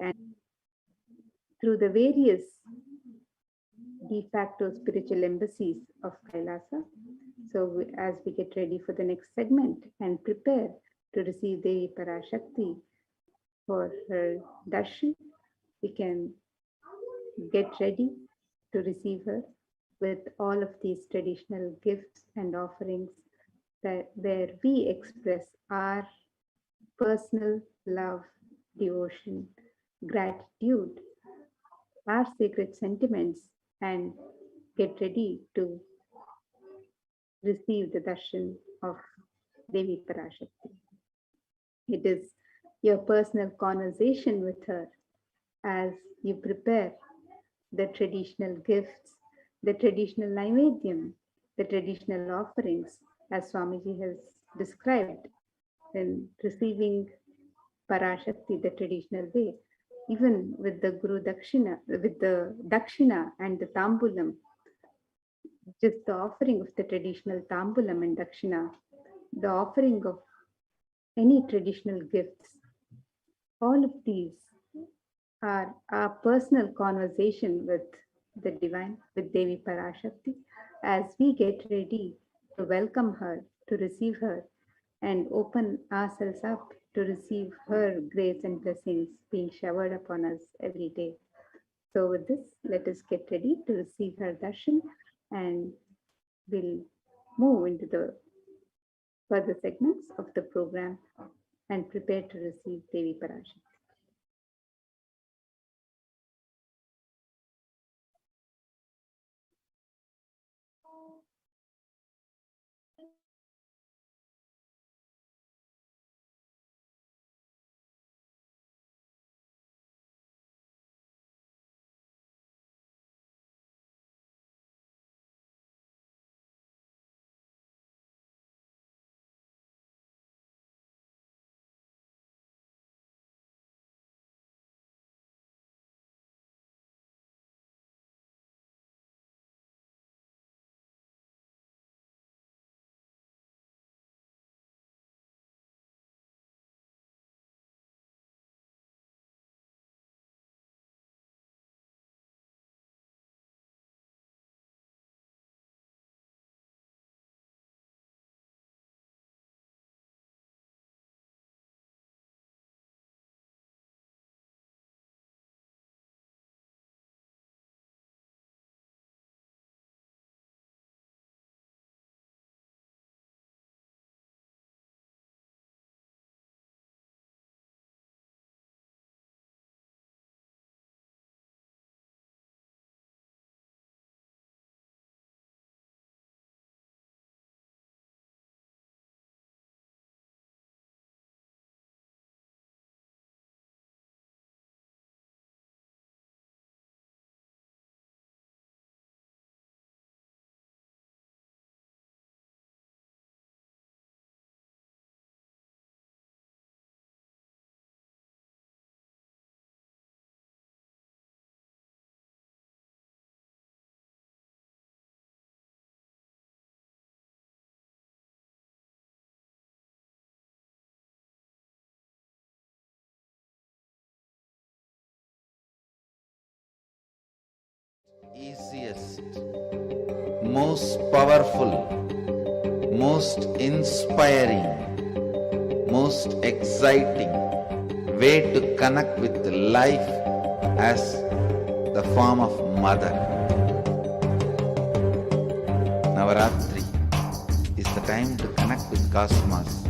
and through the various de facto spiritual embassies of Kailasa. So as we get ready for the next segment and prepare to receive Devi Parashakti for her darshan, we can get ready to receive her with all of these traditional gifts and offerings where we express our personal love, devotion, gratitude, our sacred sentiments, and get ready to receive the darshan of Devi Parashakti. It is your personal conversation with her as you prepare the traditional gifts, the traditional naivedyam, the traditional offerings, as Swamiji has described in receiving Parashakti the traditional way, even with the Guru Dakshina, with the Dakshina and the Tambulam, just the offering of the traditional Tambulam and Dakshina, the offering of any traditional gifts, all of these are our personal conversation with the divine, with Devi Parashakti, as we get ready to welcome her, to receive her, and open ourselves up to receive her grace and blessings being showered upon us every day. So with this, let us get ready to receive her darshan, and we'll move into the further segments of the program and prepare to receive Devi Parashakti. Easiest, most powerful, most inspiring, most exciting way to connect with life as the form of mother. Navaratri is the time to connect with Cosmos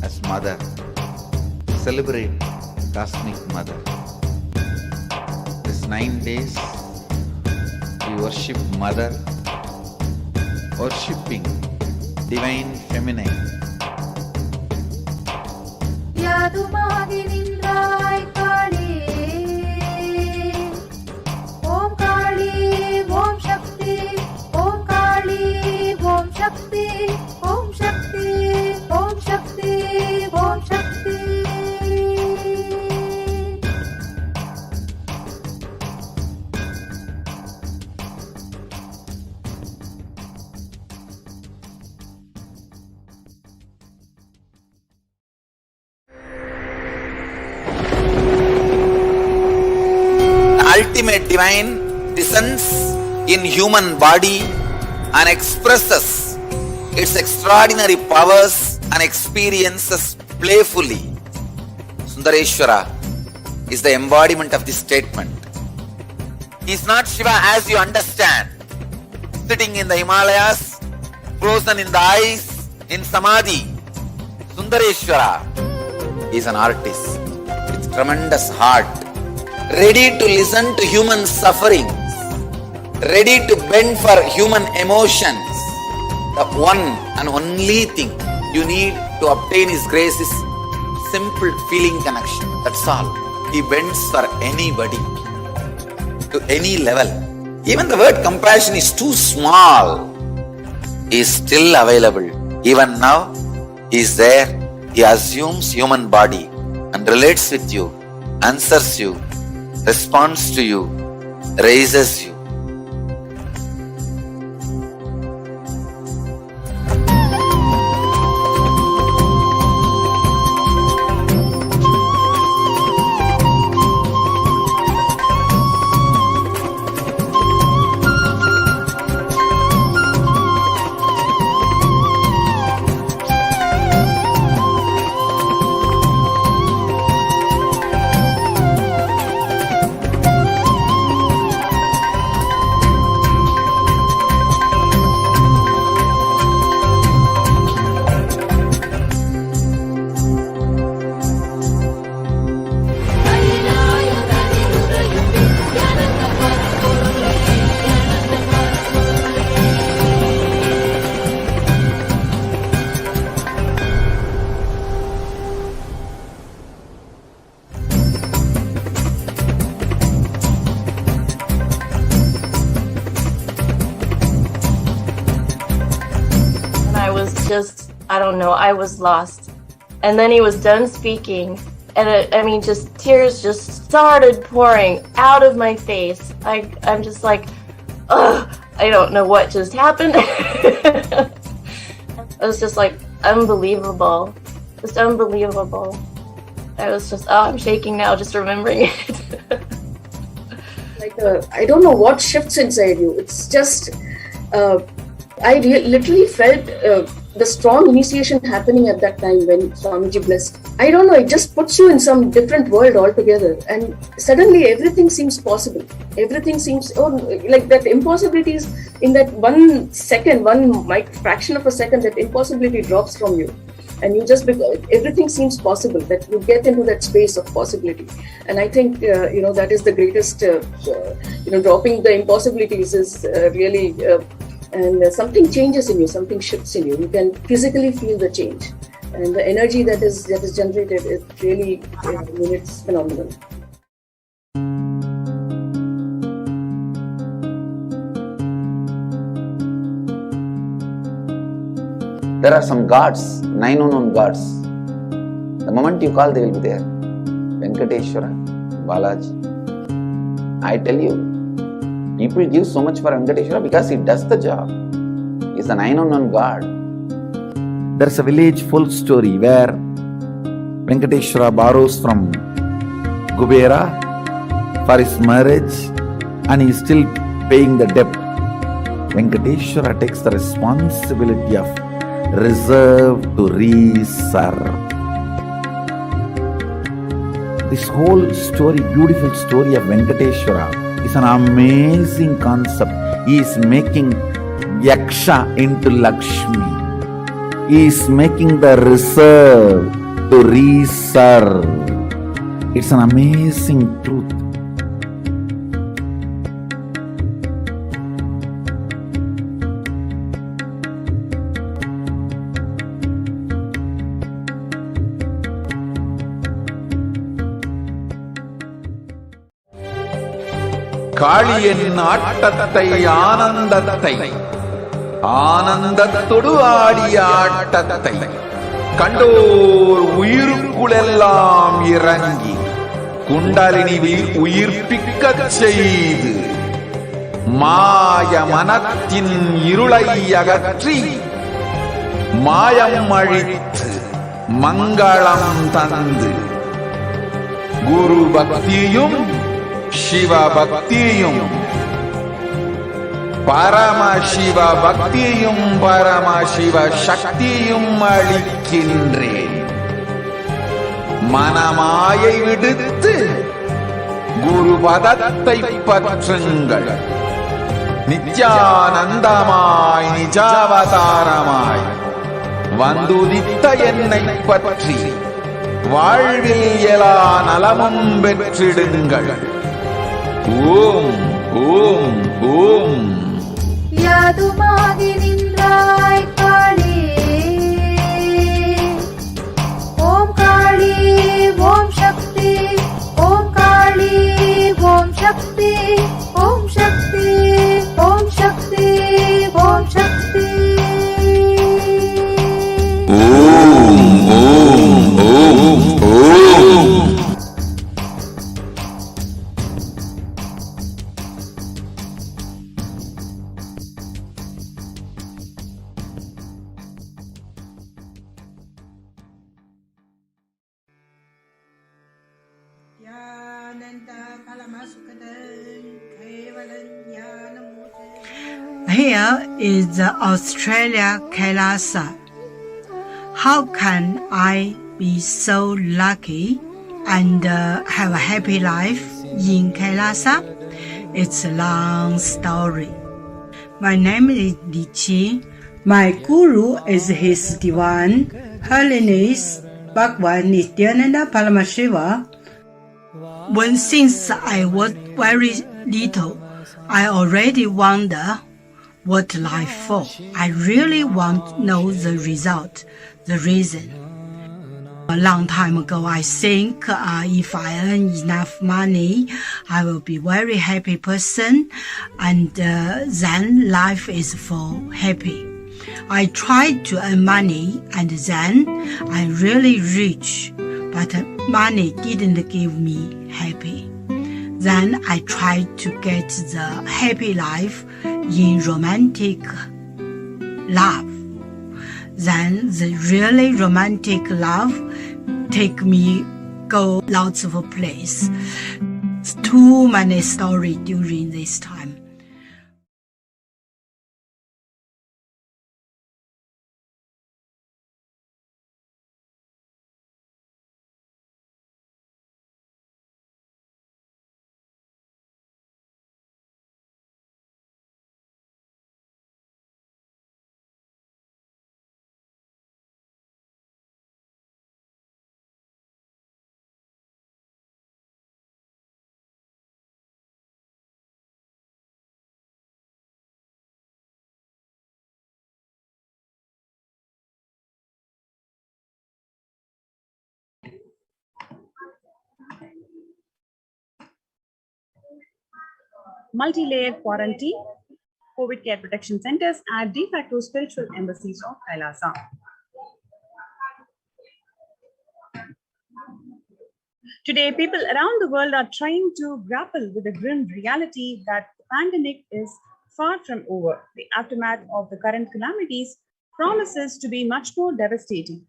as mother, celebrate Cosmic Mother. This 9 days we worship Mother, worshipping Divine Feminine. யாதுமாகி நின்றாய் காளி, ஓம் காளி ஓம் சக்தி, ஓம் காளி ஓம் சக்தி, ஓம் சக்தி ஓம் சக்தி ஓம் சக்தி. ultimate divine descends in human body and expresses its extraordinary powers and experiences playfully. Sundareshwara is the embodiment of this statement. He is not Shiva as you understand, sitting in the Himalayas, frozen in the ice, in Samadhi. Sundareshwara is an artist with tremendous heart, ready to listen to human sufferings, ready to bend for human emotions. The one and only thing you need to obtain His grace is simple feeling connection. That's all. He bends for anybody, to any level. Even the word compassion is too small. He is still available. Even now, He is there. He assumes human body and relates with you, answers you, responds to you, raises you. I don't know, I was lost. And then he was done speaking, and just tears just started pouring out of my face. I'm just like, ugh, I don't know what just happened. It was just like unbelievable, just unbelievable. I was just, I'm shaking now just remembering it. I don't know what shifts inside you. It's just, I literally felt the strong initiation happening at that time when Swamiji blessed. I don't know, it just puts you in some different world altogether, and suddenly everything seems possible. Everything seems, like that impossibility is in that 1 second, fraction of a second, that impossibility drops from you. And you just, everything seems possible, that you get into that space of possibility. And I think, that is the greatest, dropping the impossibilities is really, and something changes in you, something shifts in you. You can physically feel the change. And the energy that is generated, it really, it's phenomenal. There are some gods, 9 unknown gods. The moment you call, they will be there. Venkateshwara, Balaji. I tell you, people give so much for Venkateshwara because he does the job. He is the 9 unknown god. There's a village folk story where Venkateshwara borrows from Kubera for his marriage and he is still paying the debt. Venkateshwara takes the responsibility of reserve to reserve. This whole story, beautiful story of Venkateshwara is an amazing concept. He is making Yaksha into Lakshmi. He is making the reserve to reserve. It's an amazing truth. காளியின் ஆட்டத்தை ஆனந்தத்தை ஆனந்தத்தொடு ஆடிய ஆட்டத்தை கண்டோர் உயிருக்குளெல்லாம் இறங்கி குண்டலினிவில் உயிர்ப்பிக்கச் செய்து மாய மனத்தின் இருளை அகற்றி மாயம் அழித்து மங்களம் தந்து குரு பக்தியும் சிவபக்தியும் பரமசிவ பக்தியும் பரமசிவ சக்தியும் அளிக்கின்றேன். மனமாயை விடுத்து குரு பதத்தை பற்றுங்கள். நித்யானந்தமாய் நிஜாவதாரமாய் வந்துதித்த என்னை பற்றி வாழ்வில் எல்லா நலமும் பெற்றிடுங்கள். ஓம் ஓம் ஓம். யாதுமாகி நின்றாய் காளி, ஓம் காளி ஓம் சக்தி, ஓம் காளி ஓம் சக்தி, ஓம் சக்தி ஓம் சக்தி ஓம் சக்தி. ஓம் ஓம் ஓம் ஓம். Here is the Australia Kailasa. How can I be so lucky and have a happy life in Kailasa? It's a long story. My name is Li Qi. My guru is His Divine Holiness Bhagwan Nithyananda Paramashivam. Since I was very little, I already wonder what life for. I really want to know the result, the reason. A long time ago, I think if I earn enough money, I will be very happy person, and then life is for happy. I tried to earn money, and then I'm really rich, but money didn't give me happy. Then I tried to get the happy life in romantic love. Then the really romantic love take me go lots of places. Too many stories during this time. Multi-layer quarantine, COVID care protection centers at de facto spiritual embassies of Kailasa. Today, people around the world are trying to grapple with the grim reality that the pandemic is far from over. The aftermath of the current calamities promises to be much more devastating.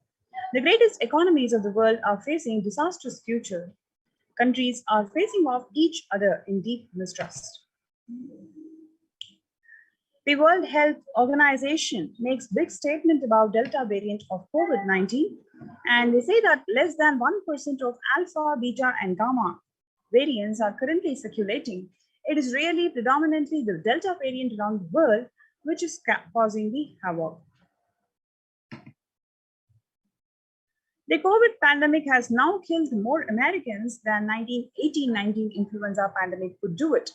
The greatest economies of the world are facing disastrous future. Countries are facing off each other in deep mistrust. The World Health Organization makes big statement about Delta variant of COVID-19, and they say that less than 1% of Alpha, Beta, and Gamma variants are currently circulating. It is really predominantly the Delta variant around the world which is causing the havoc. The COVID pandemic has now killed more Americans than 1918-19 influenza pandemic could do it.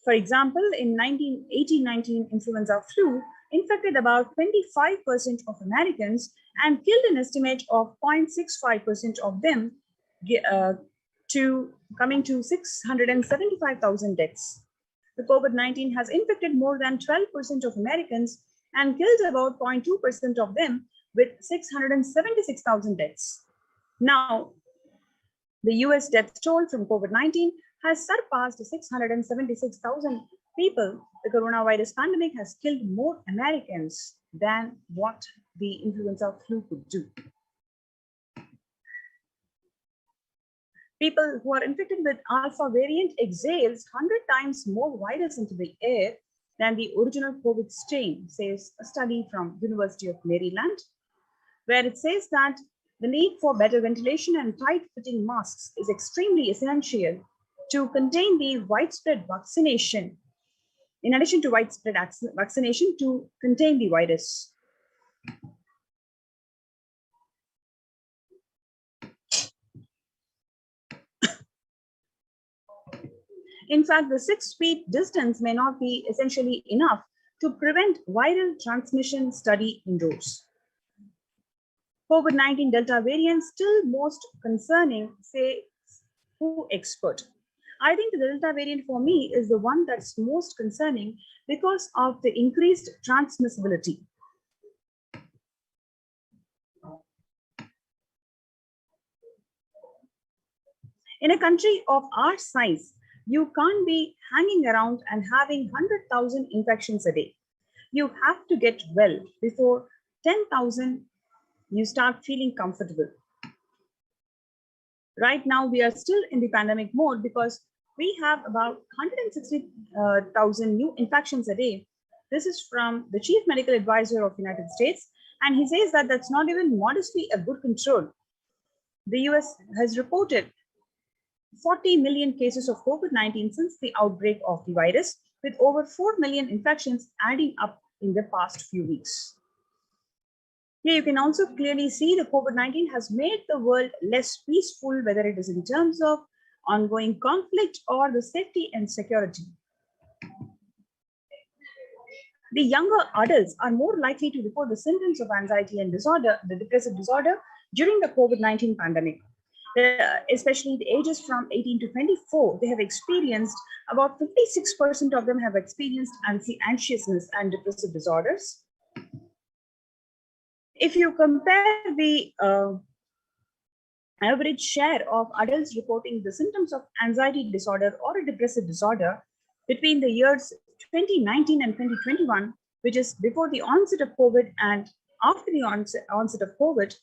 For example, in 1918-19 influenza flu infected about 25% of Americans and killed an estimate of 0.65% of them, coming to 675,000 deaths. The COVID-19 has infected more than 12% of Americans and killed about 0.2% of them, with 676,000 deaths. Now, the US death toll from COVID-19 has surpassed 676,000 people. The coronavirus pandemic has killed more Americans than what the influenza flu could do. People who are infected with alpha variant exhales 100 times more virus into the air than the original COVID strain, says a study from University of Maryland, where it says that the need for better ventilation and tight-fitting masks is extremely essential to contain the widespread vaccination, in addition to widespread vaccination to contain the virus. In fact, the 6 feet distance may not be essentially enough to prevent viral transmission, study indoors. COVID-19 Delta variant still most concerning, say who expert. I think the Delta variant for me is the one that's most concerning because of the increased transmissibility. In a country of our size, you can't be hanging around and having 100,000 infections a day. You have to get well before 10,000 you start feeling comfortable. Right now, we are still in the pandemic mode because we have about 160,000 new infections a day. This is from the Chief Medical Advisor of the United States, and he says that that's not even modestly a good control. The US has reported 40 million cases of COVID-19 since the outbreak of the virus, with over 4 million infections adding up in the past few weeks. Here you can also clearly see the COVID-19 has made the world less peaceful, whether it is in terms of ongoing conflict or the safety and security. The younger adults are more likely to report the symptoms of anxiety and disorder, the depressive disorder, during the COVID-19 pandemic. Especially the ages from 18 to 24, they have experienced, about 56% of them have experienced anxiousness and depressive disorders. If you compare the average share of adults reporting the symptoms of anxiety disorder or a depressive disorder between the years 2019 and 2021, which is before the onset of COVID and after the onset of COVID,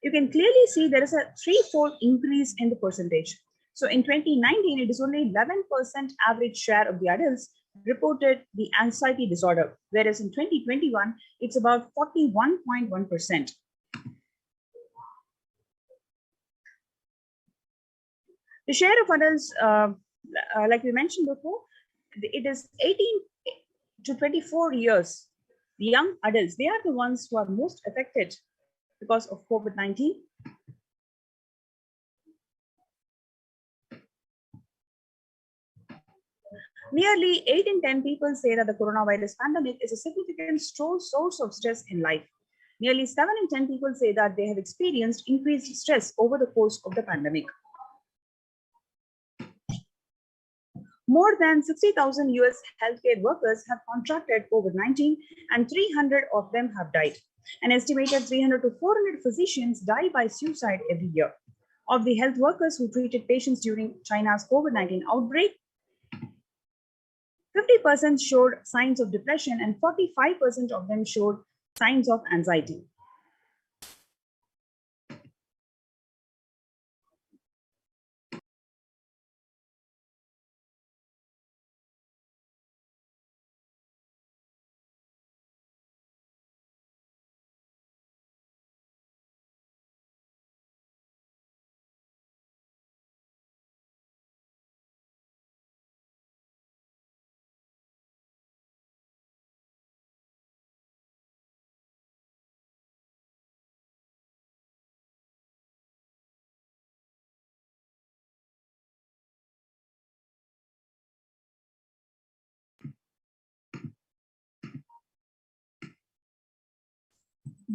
you can clearly see there is a threefold increase in the percentage. So in 2019, it is only 11% average share of the adults reported the anxiety disorder, whereas in 2021, it's about 41.1%. The share of adults, like we mentioned before, it is 18 to 24 years. The young adults, they are the ones who are most affected because of COVID-19. Nearly 8 in 10 people say that the coronavirus pandemic is a significant source of stress in life. Nearly 7 in 10 people say that they have experienced increased stress over the course of the pandemic. More than 60,000 US healthcare workers have contracted COVID-19 and 300 of them have died. An estimated 300 to 400 physicians die by suicide every year. Of the health workers who treated patients during China's COVID-19 outbreak, 50% showed signs of depression and 45% of them showed signs of anxiety.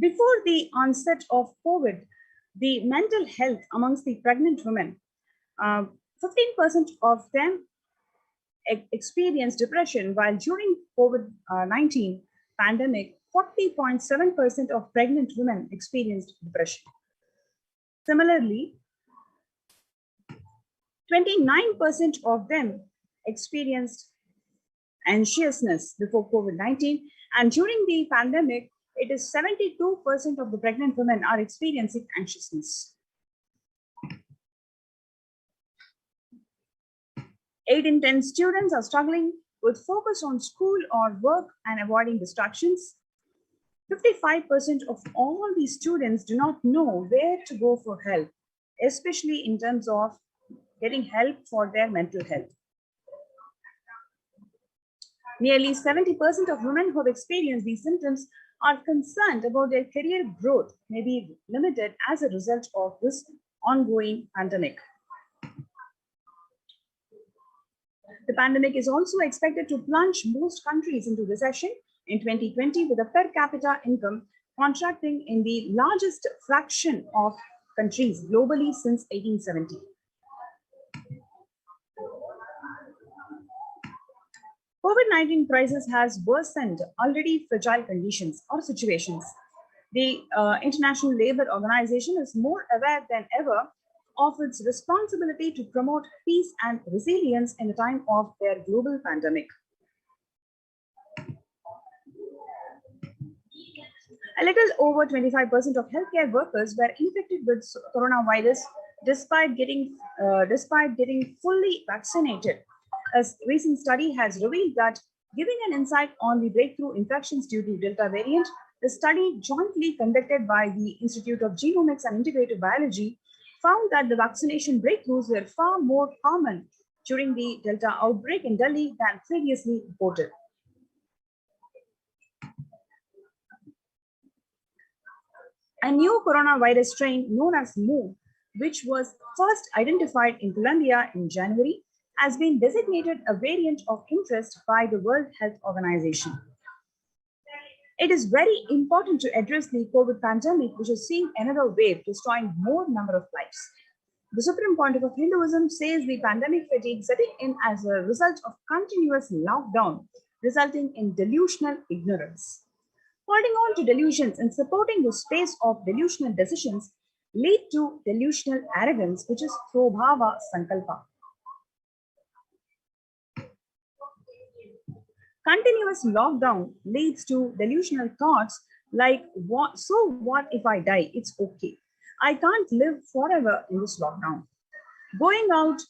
Before the onset of COVID, the mental health amongst the pregnant women, 15% of them experienced depression, while during COVID-19 pandemic, 40.7% of pregnant women experienced depression. Similarly, 29% of them experienced anxiousness before COVID-19, and during the pandemic, it is 72% of the pregnant women are experiencing anxiousness. 8 in 10 students are struggling with focus on school or work and avoiding distractions. 55% of all these students do not know where to go for help, especially in terms of getting help for their mental health. Nearly 70% of women who have experienced these symptoms are concerned about their career growth may be limited as a result of this ongoing pandemic. The pandemic is also expected to plunge most countries into recession in 2020, with a per capita income contracting in the largest fraction of countries globally since 1870. COVID-19 crisis has worsened already fragile conditions or situations. The International Labour Organization is more aware than ever of its responsibility to promote peace and resilience in the time of their global pandemic. A little over 25% of healthcare workers were infected with coronavirus despite getting fully vaccinated. A recent study has revealed that, giving an insight on the breakthrough infections due to Delta variant, the study jointly conducted by the Institute of Genomics and Integrative Biology found that the vaccination breakthroughs were far more common during the Delta outbreak in Delhi than previously reported. A new coronavirus strain known as Mu, which was first identified in Colombia in January, has been designated a variant of interest by the World Health Organization. It is very important to address the COVID pandemic, which is seeing another wave destroying more number of lives. The Supreme Pontiff of Hinduism says the pandemic fatigue setting in as a result of continuous lockdown, resulting in delusional ignorance. Holding on to delusions and supporting the space of delusional decisions lead to delusional arrogance, which is Prabhava Sankalpa. Continuous lockdown leads to delusional thoughts like, so what if I die? It's okay. I can't live forever in this lockdown. Going out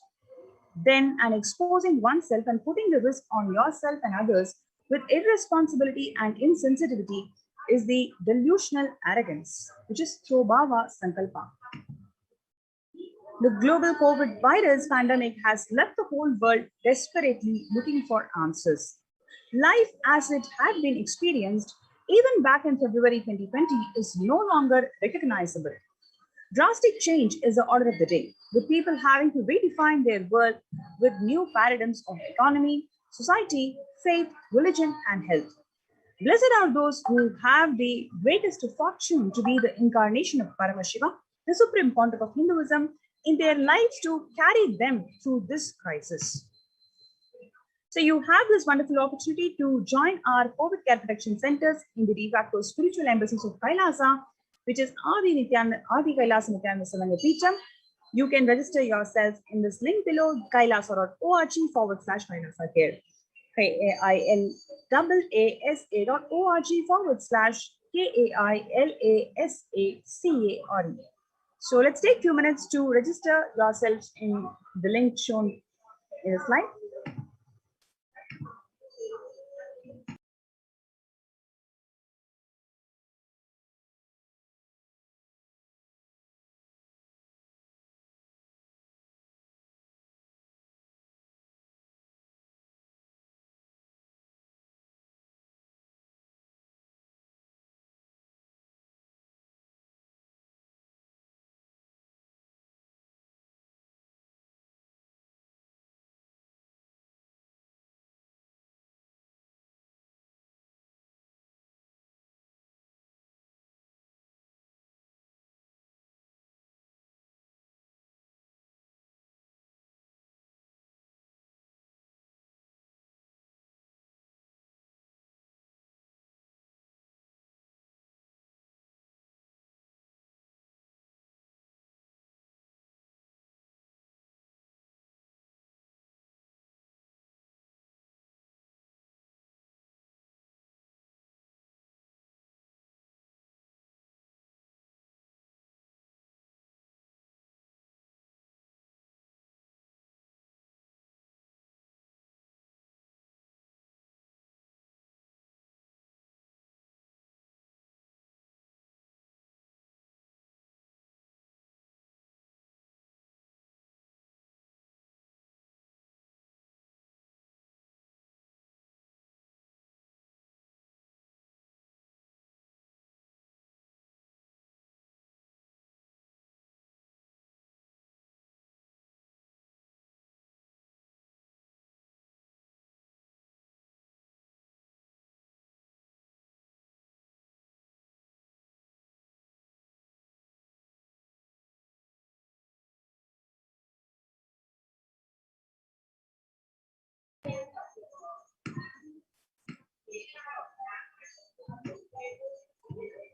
then and exposing oneself and putting the risk on yourself and others with irresponsibility and insensitivity is the delusional arrogance, which is Prabhava Sankalpa. The global COVID virus pandemic has left the whole world desperately looking for answers. Life as it had been experienced even back in February 2020 is no longer recognizable. Drastic change is the order of the day, with people having to redefine their world with new paradigms of economy, society, faith, religion, and health. Blessed are those who have the greatest fortune to be the incarnation of Paramashiva, the Supreme Pontiff of Hinduism, in their lives to carry them through this crisis. So you have this wonderful opportunity to join our COVID care protection centers in the de facto spiritual embassies of Kailasa, which is Adi Kailasa Nithyananda Paramashivam. You can register yourself in this link below, kailasa.org/Kailasa care. KAILASA.org/KAILASACARE. So let's take a few minutes to register yourselves in the link shown in the slide.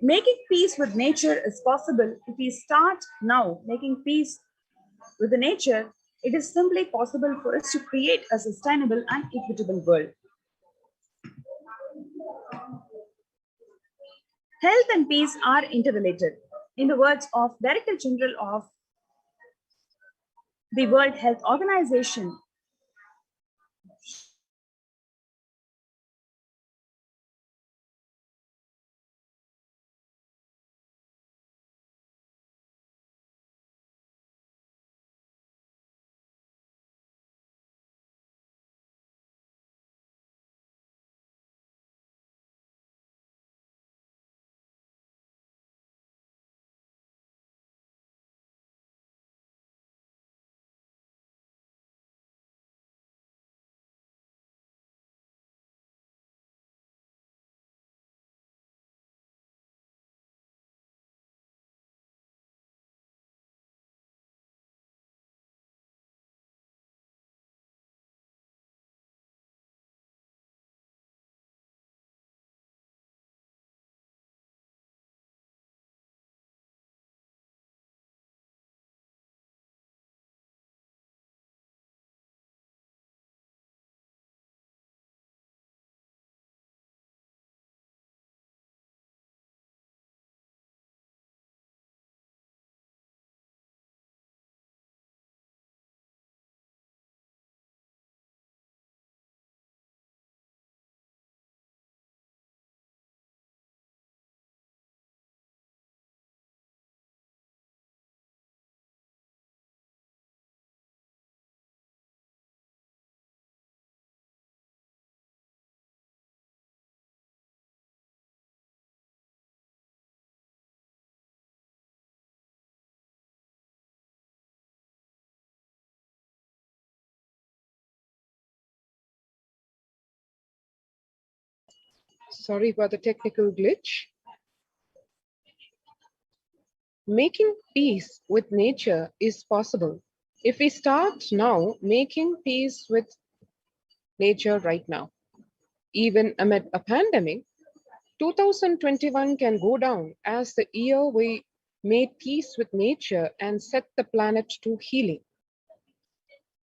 Making peace with nature is possible if we start now making peace with the nature. It is simply possible for us to create a sustainable and equitable world. Health and peace are interrelated. In the words of Director General of the World Health Organization, Sorry for the technical glitch. Making peace with nature is possible if we start now making peace with nature right now. Even amid a pandemic, 2021 can go down as the year we made peace with nature and set the planet to healing.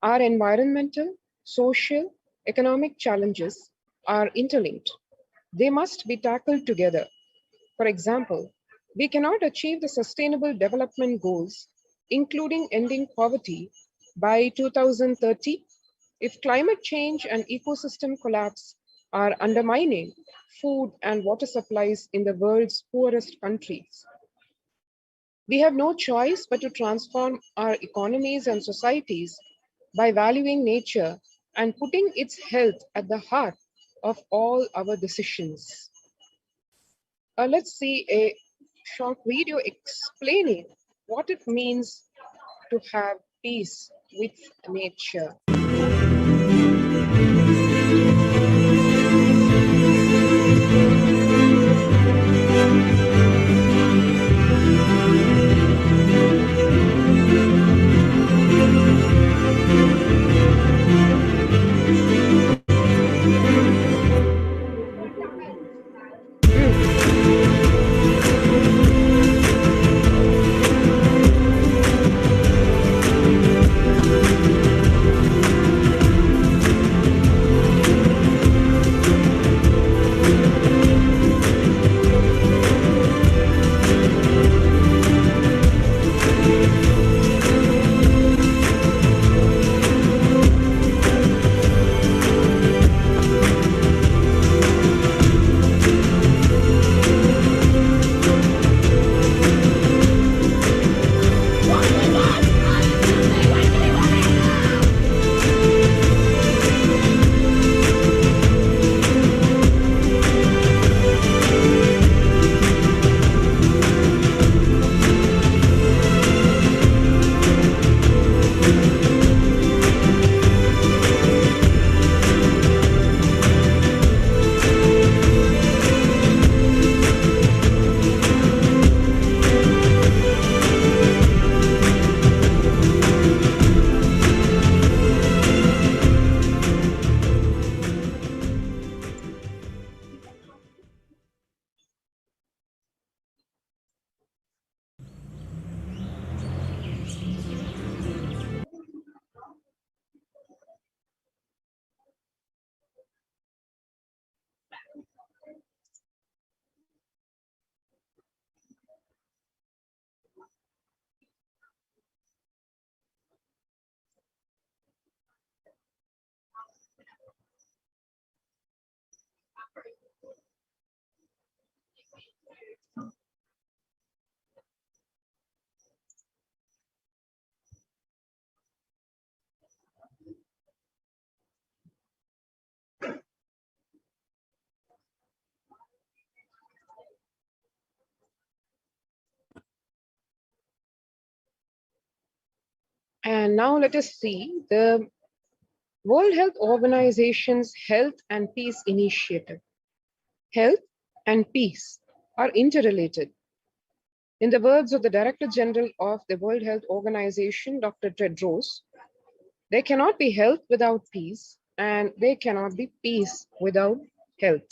Our environmental, social, economic challenges are interlinked. They must be tackled together. For example, we cannot achieve the Sustainable Development Goals, including ending poverty, by 2030 if climate change and ecosystem collapse are undermining food and water supplies in the world's poorest countries. We have no choice but to transform our economies and societies by valuing nature and putting its health at the heart of all our decisions. Let's see a short video explaining what it means to have peace with nature. And now let us see the World Health Organization's Health and Peace Initiative. Health and peace are interrelated. In the words of the Director General of the World Health Organization, Dr. Tedros, there cannot be health without peace, and there cannot be peace without health.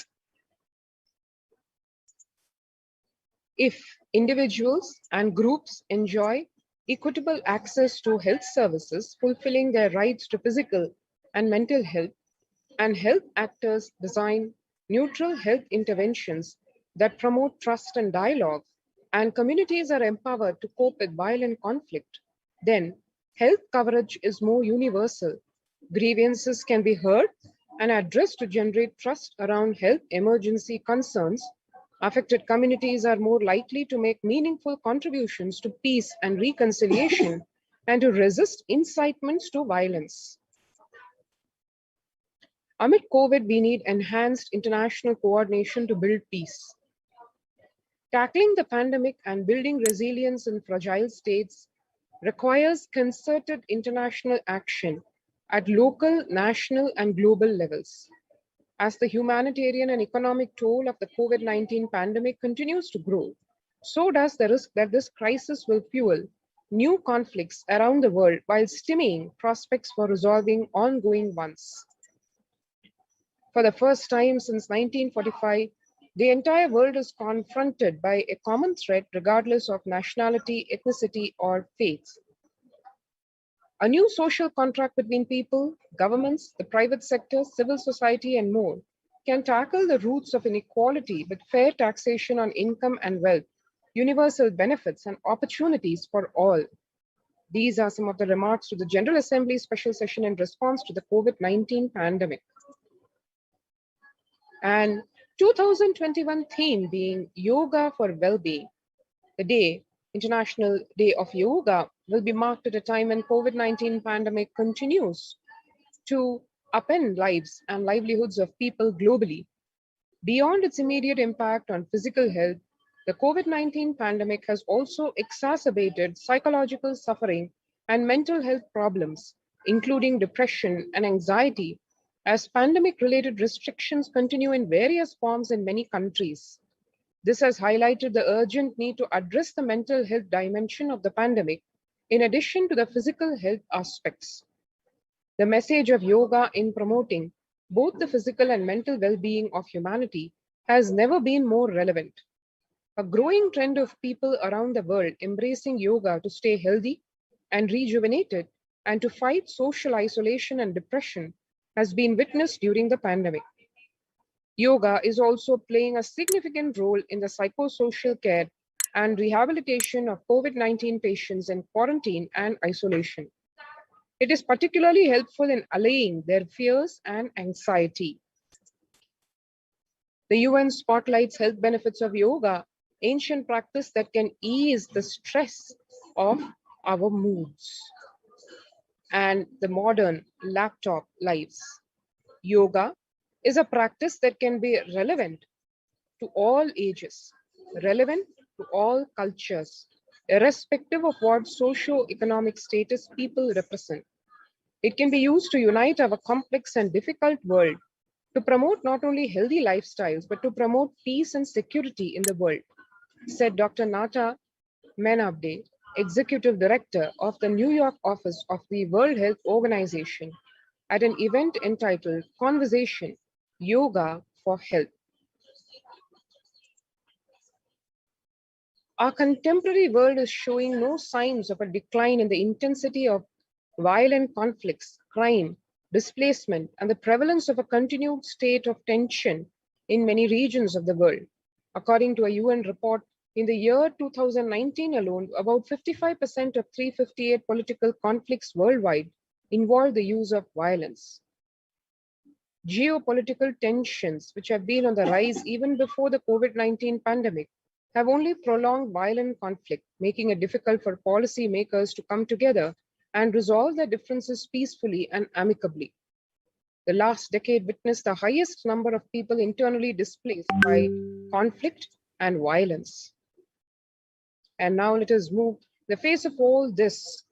If individuals and groups enjoy equitable access to health services, fulfilling their rights to physical and mental health, and health actors design neutral health interventions that promote trust and dialogue, and communities are empowered to cope with violent conflict, then health coverage is more universal. Grievances can be heard and addressed to generate trust around health emergency concerns. Affected communities are more likely to make meaningful contributions to peace and reconciliation and to resist incitements to violence. Amid COVID, we need enhanced international coordination to build peace. Tackling the pandemic and building resilience in fragile states requires concerted international action at local, national, and global levels. As the humanitarian and economic toll of the COVID-19 pandemic continues to grow, so does the risk that this crisis will fuel new conflicts around the world while stymieing prospects for resolving ongoing ones. For the first time since 1945, the entire world is confronted by a common threat regardless of nationality, ethnicity, or faith. A new social contract between people, governments, the private sector, civil society, and more can tackle the roots of inequality with fair taxation on income and wealth, universal benefits, and opportunities for all. These are some of the remarks to the General Assembly special session in response to the COVID-19 pandemic. And 2021 theme being Yoga for Well-being. The day, International Day of Yoga, will be marked at a time when COVID-19 pandemic continues to upend lives and livelihoods of people globally. Beyond its immediate impact on physical health, the COVID-19 pandemic has also exacerbated psychological suffering and mental health problems, including depression and anxiety, as pandemic-related restrictions continue in various forms in many countries. This has highlighted the urgent need to address the mental health dimension of the pandemic, in addition to the physical health aspects. The message of yoga in promoting both the physical and mental well-being of humanity has never been more relevant. A growing trend of people around the world embracing yoga to stay healthy and rejuvenated and to fight social isolation and depression has been witnessed during the pandemic. Yoga is also playing a significant role in the psychosocial care and rehabilitation of COVID-19 patients in quarantine and isolation. It is particularly helpful in allaying their fears and anxiety. The UN spotlights health benefits of yoga, ancient practice that can ease the stress of our moods and the modern laptop lives. Yoga is a practice that can be relevant to all ages, relevant to all cultures, irrespective of what socio-economic status people represent. It can be used to unite our complex and difficult world, to promote not only healthy lifestyles, but to promote peace and security in the world, said Dr. Nata Menabde, Executive Director of the New York office of the World Health Organization, at an event entitled Conversation, Yoga for Health. Our contemporary world is showing no signs of a decline in the intensity of violent conflicts, crime, displacement, and the prevalence of a continued state of tension in many regions of the world. According to a UN report, in the year 2019 alone, about 55% of 358 political conflicts worldwide involve the use of violence. Geopolitical tensions, which have been on the rise even before the COVID-19 pandemic, have only prolonged violent conflict, making it difficult for policymakers to come together and resolve their differences peacefully and amicably. The last decade witnessed the highest number of people internally displaced by conflict and violence. And now let us move the face of all this.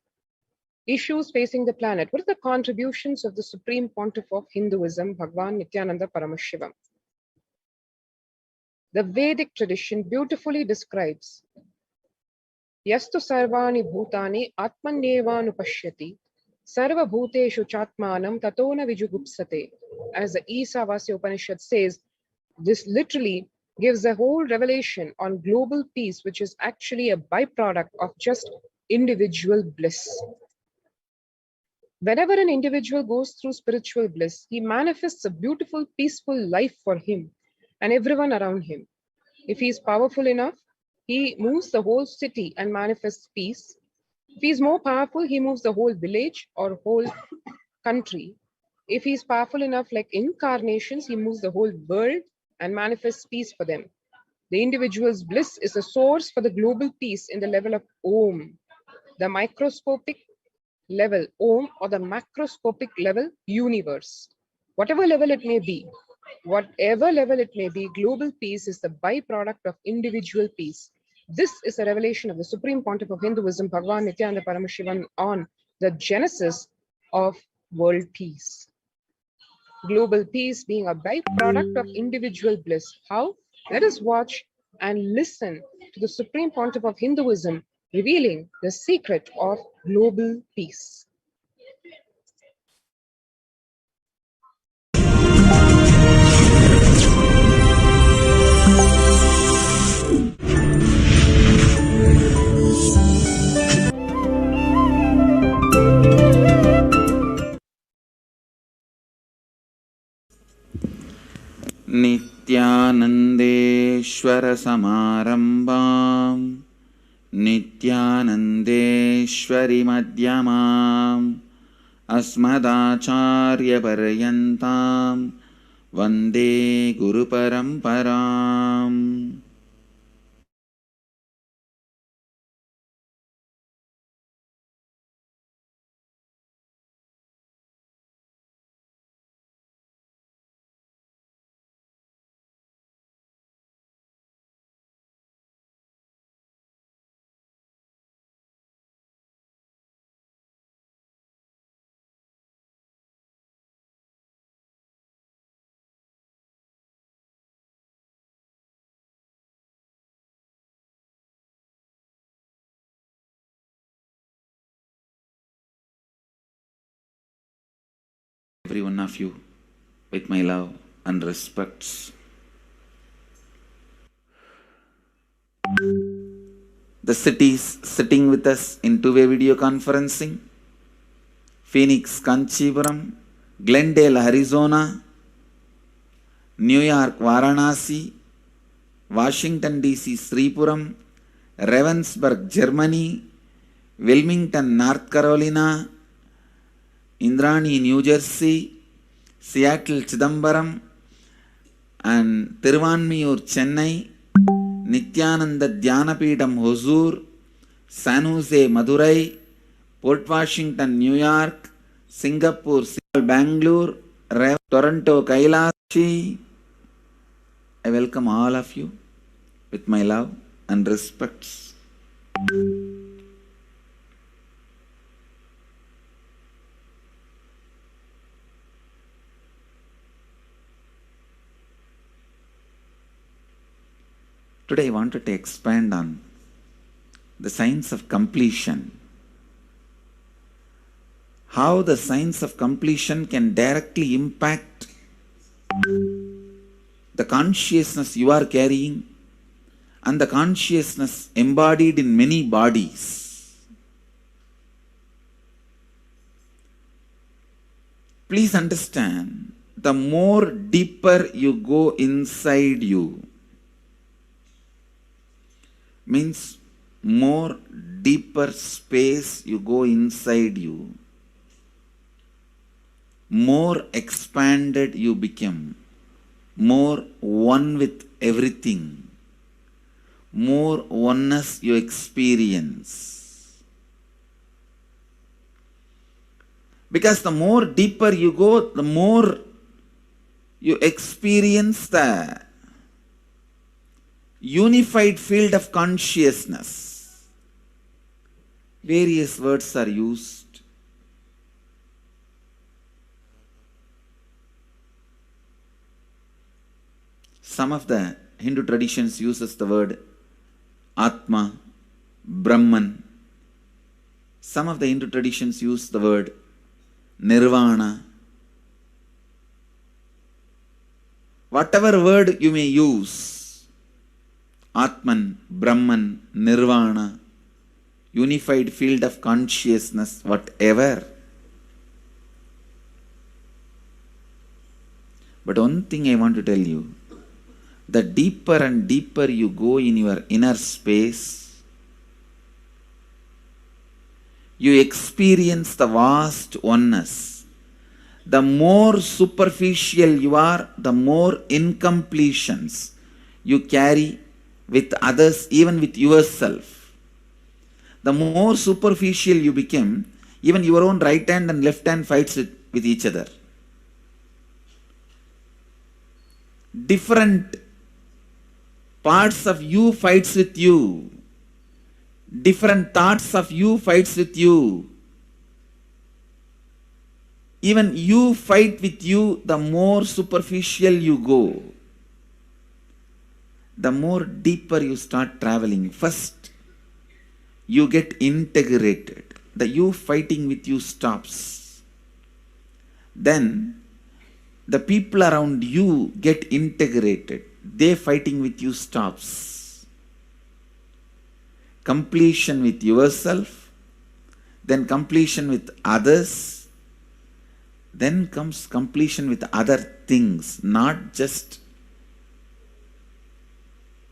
Issues facing the planet. What are the contributions of the Supreme Pontiff of Hinduism, Bhagavan Nithyananda Paramashivam? The Vedic tradition beautifully describes Yastu sarvani bhutani atmanyevanupashyati sarva bhuteshu chatmanam tatona vijugupsate. As the Isavasya Upanishad says, this literally gives a whole revelation on global peace, which is actually a byproduct of just individual bliss. Whenever an individual goes through spiritual bliss, he manifests a beautiful, peaceful life for him and everyone around him. If he is powerful enough, he moves the whole city and manifests peace. If he is more powerful, he moves the whole village or whole country. If he is powerful enough, like incarnations, he moves the whole world and manifests peace for them. The individual's bliss is the source for the global peace in the level of Om, the microscopic level Om, or the macroscopic level universe. Whatever level it may be, global peace is the byproduct of individual peace. This is a revelation of the Supreme Pontiff of Hinduism, Bhagavan Nithyananda Paramashivam, on the genesis of world peace. Global peace being a byproduct of individual bliss. How? Let us watch and listen to the Supreme Pontiff of Hinduism revealing the secret of global peace. Nithyanandeshwara Samarambam Nithyanandeshwari Madhyamam Asmadacharya Paryantam Vande Guru Paramparam. Every one of you with my love and respects. The cities sitting with us in two-way video conferencing: Phoenix, Kanchipuram; Glendale, Arizona; New York, Varanasi; Washington, D.C., Sripuram; Ravensburg, Germany; Wilmington, North Carolina; Indrani, New Jersey; Seattle, Chidambaram; and Tiruvanmiyur, Chennai; Nithyananda Dhyanapidam, Hosur; San Jose, Madurai; Port Washington, New York; Singapore, Bangalore; Toronto, Kailasa. I welcome all of you with my love and respects. Today I wanted to expand on the science of completion. How the science of completion can directly impact the consciousness you are carrying and the consciousness embodied in many bodies. Please understand, the more deeper you go inside you, means more deeper space you go inside you, more expanded you become, more one with everything, more oneness you experience. Because the more deeper you go, the more you experience the unified field of consciousness. Various words are used. Some of the Hindu traditions uses the word Atma, Brahman. Some of the Hindu traditions use the word Nirvana. Whatever word you may use, Atman, Brahman, Nirvana, unified field of consciousness, whatever. But one thing I want to tell you, the deeper and deeper you go in your inner space, you experience the vast oneness. The more superficial you are, the more incompletions you carry with others, even with yourself. The more superficial you become, even your own right hand and left hand fights with each other. Different parts of you fights with you. Different thoughts of you fights with you. Even you fight with you, the more superficial you go, the more deeper you start traveling. First, you get integrated. The you fighting with you stops. Then, the people around you get integrated. They fighting with you stops. Completion with yourself, then completion with others, then comes completion with other things, not just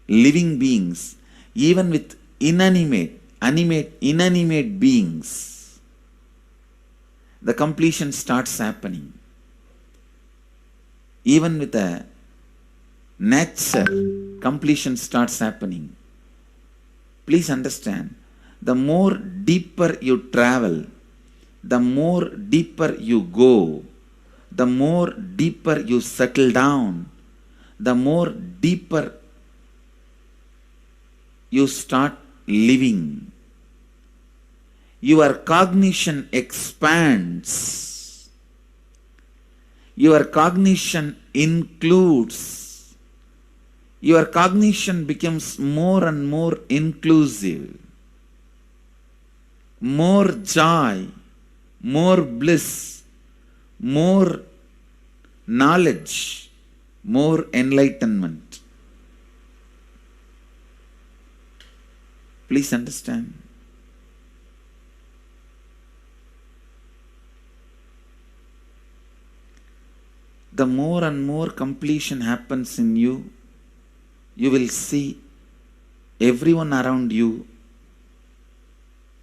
living beings, even with inanimate beings. The completion starts happening. Even with the nature, completion starts happening. Please understand, the more deeper you travel, the more deeper you go, the more deeper you settle down, the more deeper you start living. Your cognition expands. Your cognition includes. Your cognition becomes more and more inclusive. More joy, more bliss, more knowledge, more enlightenment. Please understand. The more and more completion happens in you, you will see everyone around you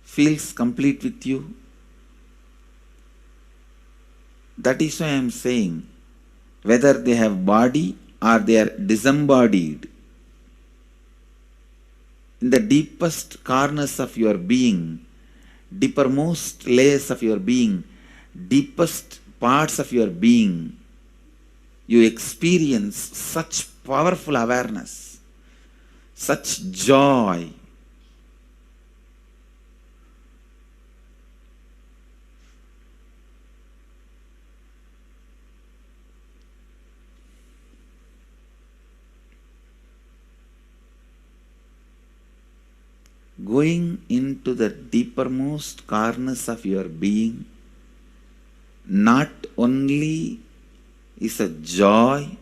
feels complete with you. That is why I am saying, whether they have body or they are disembodied, in the deepest corners of your being, deepermost layers of your being, deepest parts of your being, you experience such powerful awareness, such joy. Going into the deepermost corners of your being not only is a joy,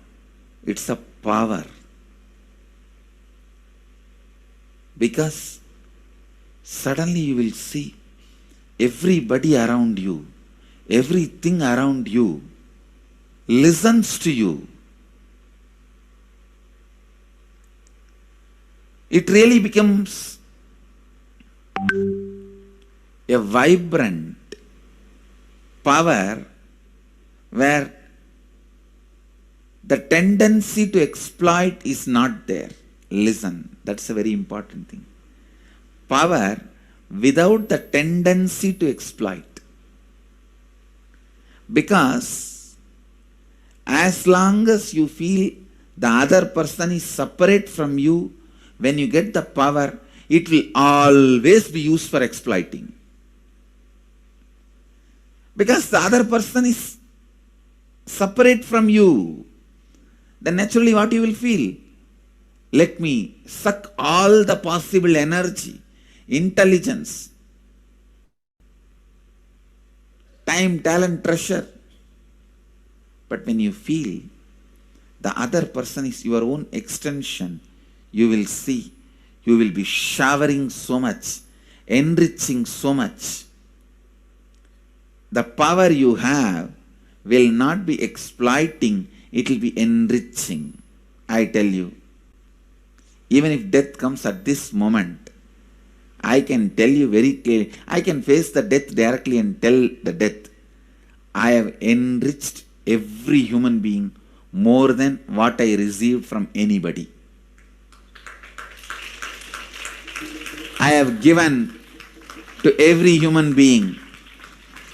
it's a power. Because suddenly you will see everybody around you, everything around you listens to you. It really becomes a vibrant power where the tendency to exploit is not there. Listen, that's a very important thing. Power without the tendency to exploit. Because as long as you feel the other person is separate from you, when you get the power, it will always be used for exploiting. Because the other person is separate from you, then naturally what you will feel? Let me suck all the possible energy, intelligence, time, talent, treasure. But when you feel the other person is your own extension, you will see, you will be showering so much, enriching so much. The power you have will not be exploiting, it will be enriching. I tell you, even if death comes at this moment, I can tell you very clearly, I can face the death directly and tell the death, I have enriched every human being more than what I received from anybody. I have given to every human being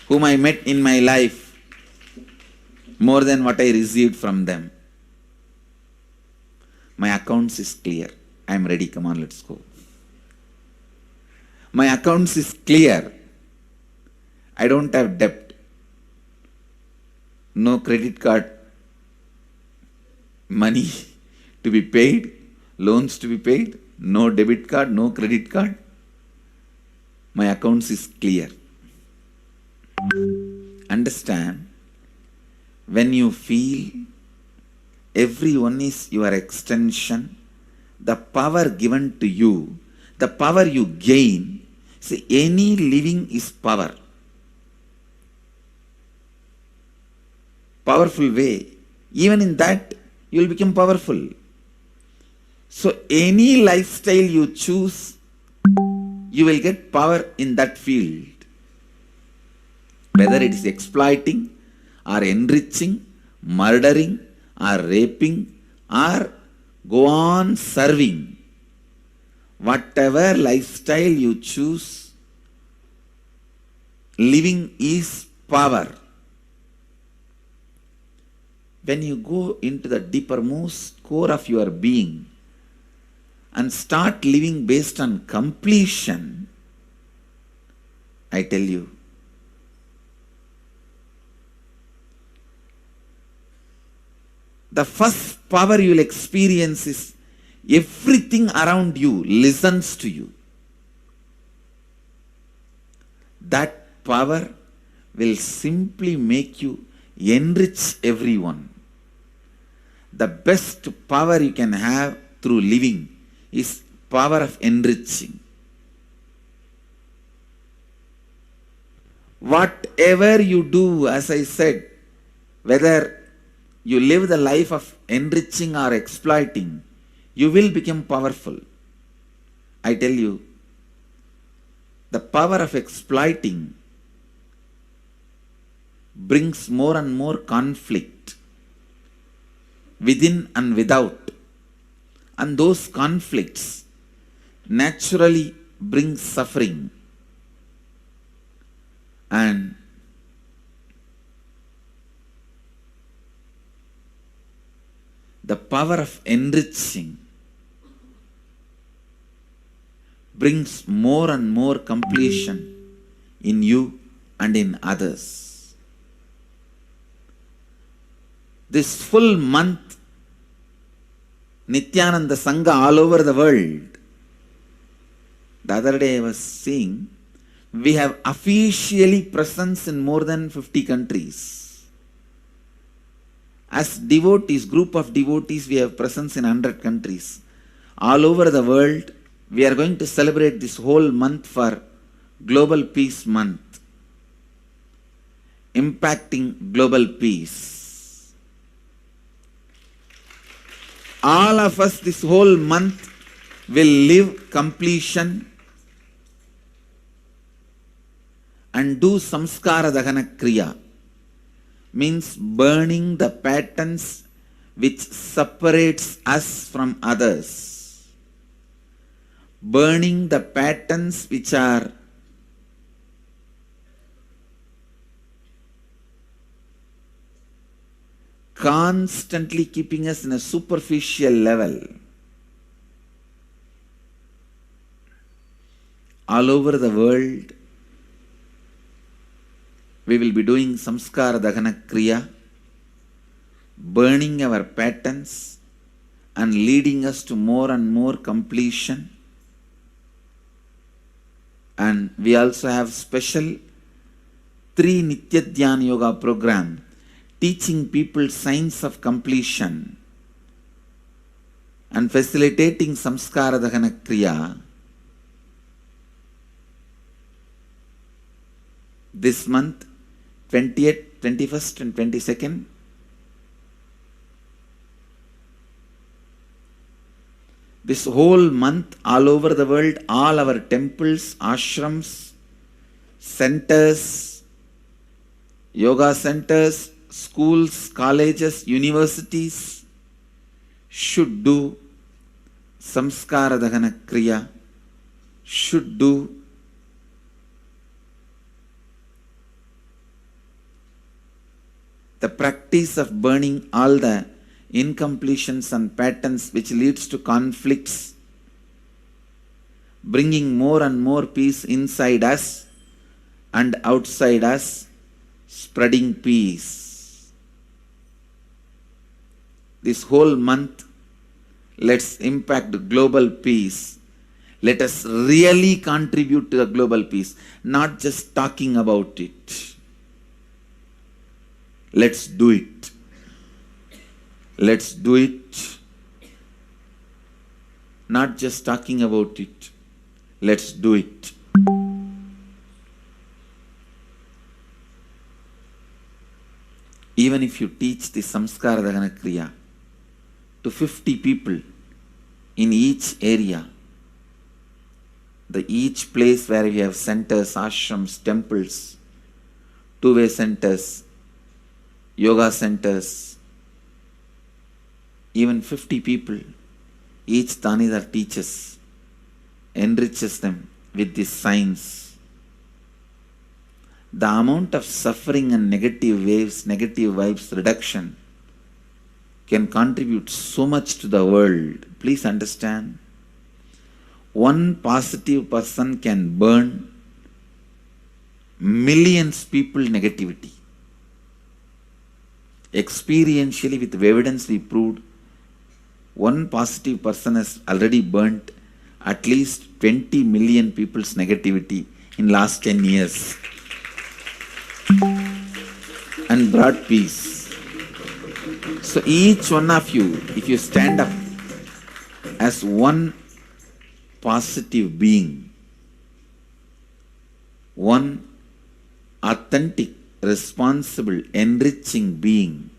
whom I met in my life more than what I received from them. My accounts is clear. I am ready. Come on, let's go. My accounts is clear. I don't have debt. No credit card money to be paid, loans to be paid, no debit card, no credit card. My accounts is clear. Understand, when you feel everyone is your extension, the power given to you, the power you gain, see, any living is power. Powerful way. Even in that, you will become powerful. So any lifestyle you choose, you will get power in that field. Whether it is exploiting or enriching, murdering or raping or go on serving. Whatever lifestyle you choose, living is power. When you go into the deepermost core of your being and start living based on completion, I tell you, the first power you will experience is everything around you listens to you. That power will simply make you enrich everyone. The best power you can have through living is power of enriching. Whatever you do, as I said, whether you live the life of enriching or exploiting, you will become powerful. I tell you, the power of exploiting brings more and more conflict within and without. And those conflicts naturally bring suffering. And the power of enriching brings more and more completion in you and in others. This full month, Nithyananda Sangha all over the world. The other day I was seeing, we have officially presence in more than 50 countries. As devotees, group of devotees, we have presence in 100 countries. All over the world, we are going to celebrate this whole month for Global Peace Month, impacting global peace. All of us this whole month will live completion and do samskara dahana kriya. means burning the patterns which separates us from others. Burning the patterns which are constantly keeping us in a superficial level. All over the world, we will be doing samskara dahana kriya, burning our patterns and leading us to more and more completion. And we also have special 3 Nitya Dhyana Yoga program teaching people science of completion and facilitating samskara dahana kriya. This month, 20th, 21st and 22nd, this whole month, all over the world, all our temples, ashrams, centers, yoga centers, schools, colleges, universities should do samskara dahana kriya, should do the practice of burning all the incompletions and patterns which leads to conflicts, bringing more and more peace inside us and outside us, spreading peace. This whole month, let's impact global peace. Let us really contribute to the global peace, not just talking about it. Let's do it. Let's do it. Not just talking about it. Let's do it. Even if you teach the samskara dahana kriya to 50 people in each area, each place where we have centers, ashrams, temples, two-way centers, yoga centers, even 50 people, each Tanidhar teaches, enriches them with this science. The amount of suffering and negative waves, negative vibes reduction can contribute so much to the world. Please understand. One positive person can burn millions people negativity. Experientially, with evidence we proved, one positive person has already burnt at least 20 million people's negativity in last 10 years and brought peace. So each one of you, if you stand up as one positive being, one authentic, responsible, enriching being,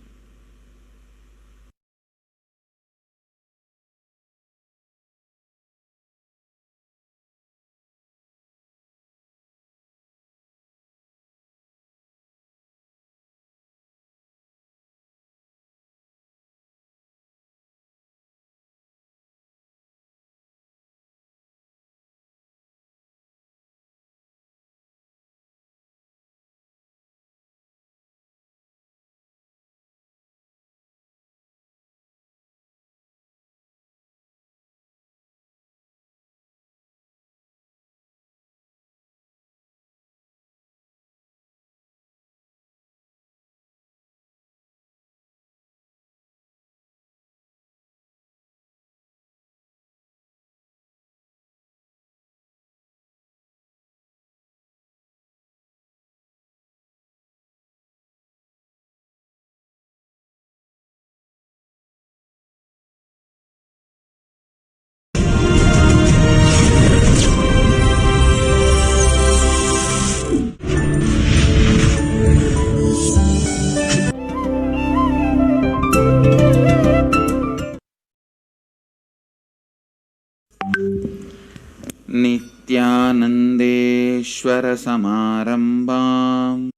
Nithyanandeshwara Samarambam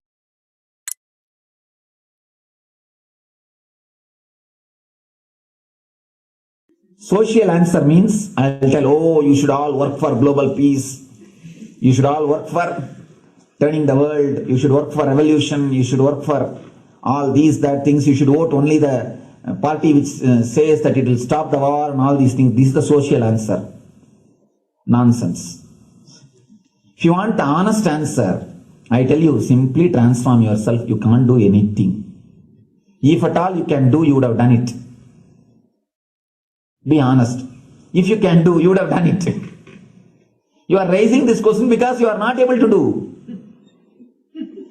Social answer means I'll tell, oh, you should all work for global peace. You should all work for turning the world. You should work for revolution. You should work for all these, that things. You should vote only the party which says that it will stop the war and all these things. This is the social answer. Nonsense. If you want the honest answer, I tell you, simply transform yourself. You can't do anything. If at all you can do, you would have done it. Be honest. If you can do, you would have done it. You are raising this question because you are not able to do.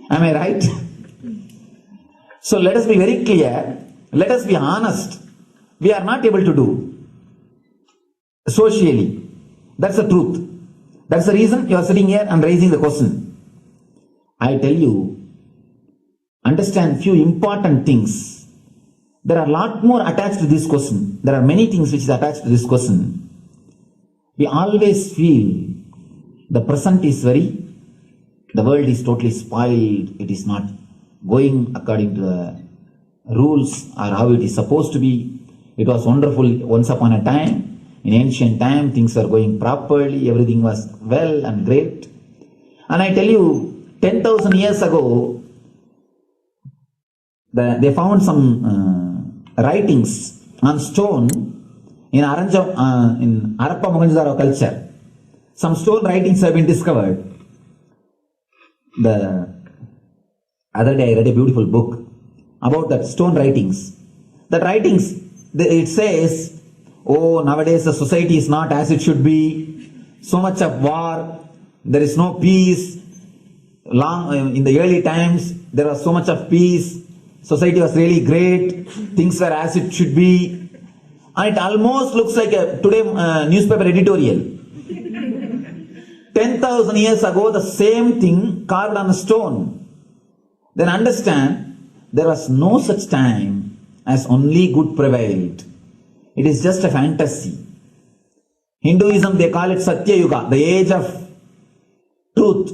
Am I right? So let us be very clear. Let us be honest. We are not able to do. Socially. That's the truth. That's the reason you are sitting here and raising the question. I tell you, understand few important things. There are a lot more attached to this question. There are many things which is attached to this question. We always feel the present is the world is totally spoiled. It is not going according to the rules or how it is supposed to be. It was wonderful once upon a time. In ancient time, things were going properly. Everything was well and great. And I tell you, 10,000 years ago, they found some writings on stone in Harappa Mohenjo-daro culture. Some stone writings have been discovered. The other day I read a beautiful book about that stone writings. That writings, it says, oh, nowadays the society is not as it should be. So much of war. There is no peace. In the early times, there was so much of peace. Society was really great. Things were as it should be. And it almost looks like a today newspaper editorial. 10,000 years ago, the same thing carved on a stone. Then understand, there was no such time as only good prevailed. It is just a fantasy. Hinduism, they call it Satya Yuga, the age of truth.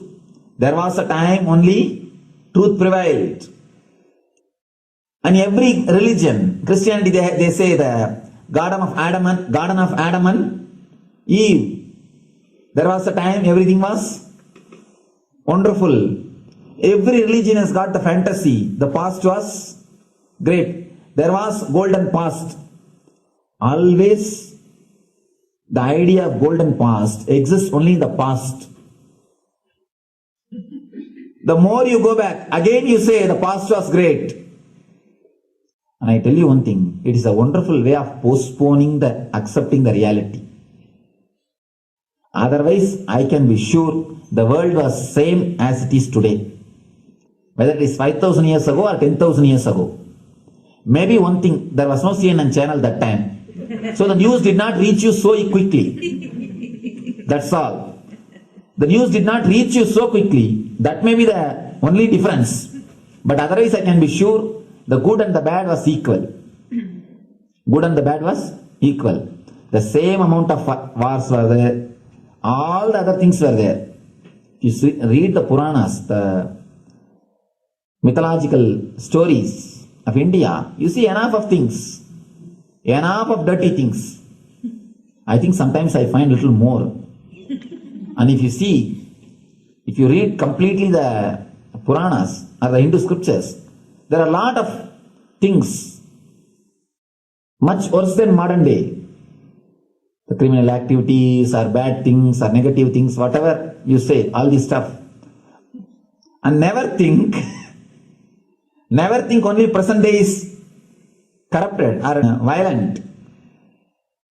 There was a time only truth prevailed. And every religion, Christianity, they say the Garden of Adam and Eve. There was a time everything was wonderful. Every religion has got the fantasy. The past was great. There was golden past. Always the idea of golden past exists only in the past. The more you go back, again you say the past was great. And I tell you one thing, it is a wonderful way of postponing accepting the reality. Otherwise, I can be sure the world was same as it is today. Whether it is 5,000 years ago or 10,000 years ago. Maybe one thing, there was no CNN channel that time. So the news did not reach you so quickly. That's all. The news did not reach you so quickly. That may be the only difference. But otherwise, I can be sure the good and the bad was equal. Good and the bad was equal. The same amount of wars were there. All the other things were there. You read the Puranas, the mythological stories of India, you see enough of things. Enough of dirty things. I think sometimes I find a little more. And if you read completely the Puranas or the Hindu scriptures, there are a lot of things much worse than modern day. The criminal activities or bad things or negative things, whatever you say, all this stuff. And never think only present day is corrupted or violent.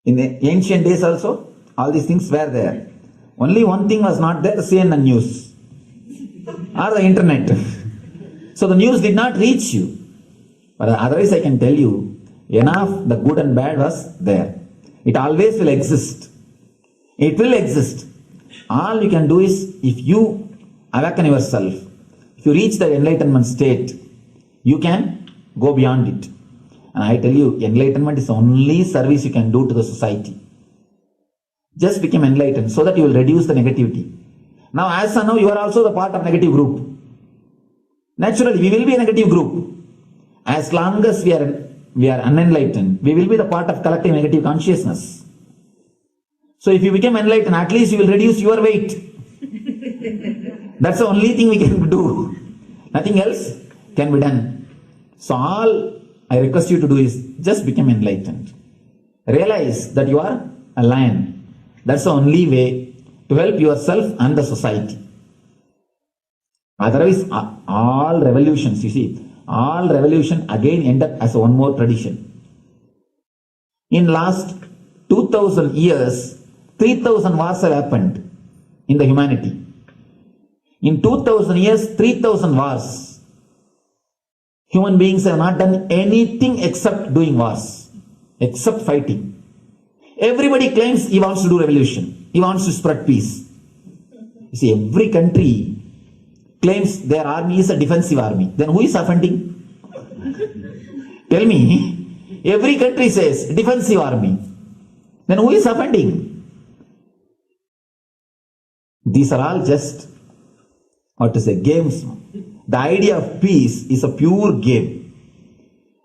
In the ancient days also, all these things were there. Only one thing was not there, the CNN news or the internet. So the news did not reach you. But otherwise I can tell you, enough the good and bad was there. It always will exist. It will exist. All you can do is, if you awaken yourself, if you reach the enlightenment state, you can go beyond it. And I tell you, enlightenment is the only service you can do to the society. Just become enlightened so that you will reduce the negativity. Now, as of now, you are also the part of negative group. Naturally, we will be a negative group. As long as we are we are unenlightened, we will be the part of collective negative consciousness. So if you become enlightened, at least you will reduce your weight. That's the only thing we can do. Nothing else can be done. So all I request you to do is just become enlightened. Realize that you are a lion. That's the only way to help yourself and the society. Otherwise, all revolutions, you see, all revolution again end up as one more tradition. In last 2000 years, 3000 wars have happened in the humanity. In 2000 years, 3000 wars. Human beings have not done anything except doing wars, except fighting. Everybody claims he wants to do revolution. He wants to spread peace. You see, every country claims their army is a defensive army. Then who is offending? Tell me. Every country says defensive army. Then who is offending? These are all just, games. The idea of peace is a pure game.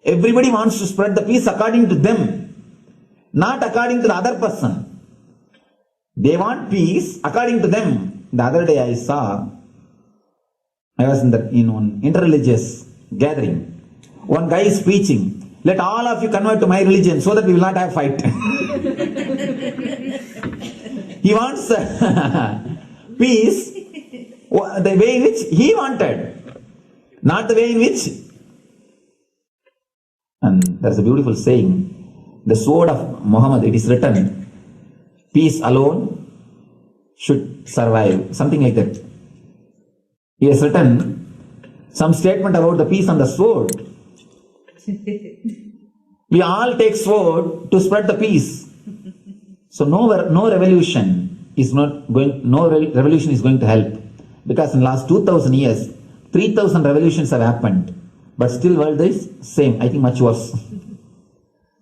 Everybody wants to spread the peace according to them, not according to the other person. They want peace according to them. The other day I was in one interreligious gathering. One guy is preaching, let all of you convert to my religion so that we will not have fight. He wants peace the way in which he wanted, not the way in which. And there's a beautiful saying, the sword of Muhammad, it is written, peace alone should survive, something like that. He has written some statement about the peace on the sword. We all take sword to spread the peace. So no revolution is going to help. Because in the last 2000 years, 3000 revolutions have happened. But still world is same, I think much worse.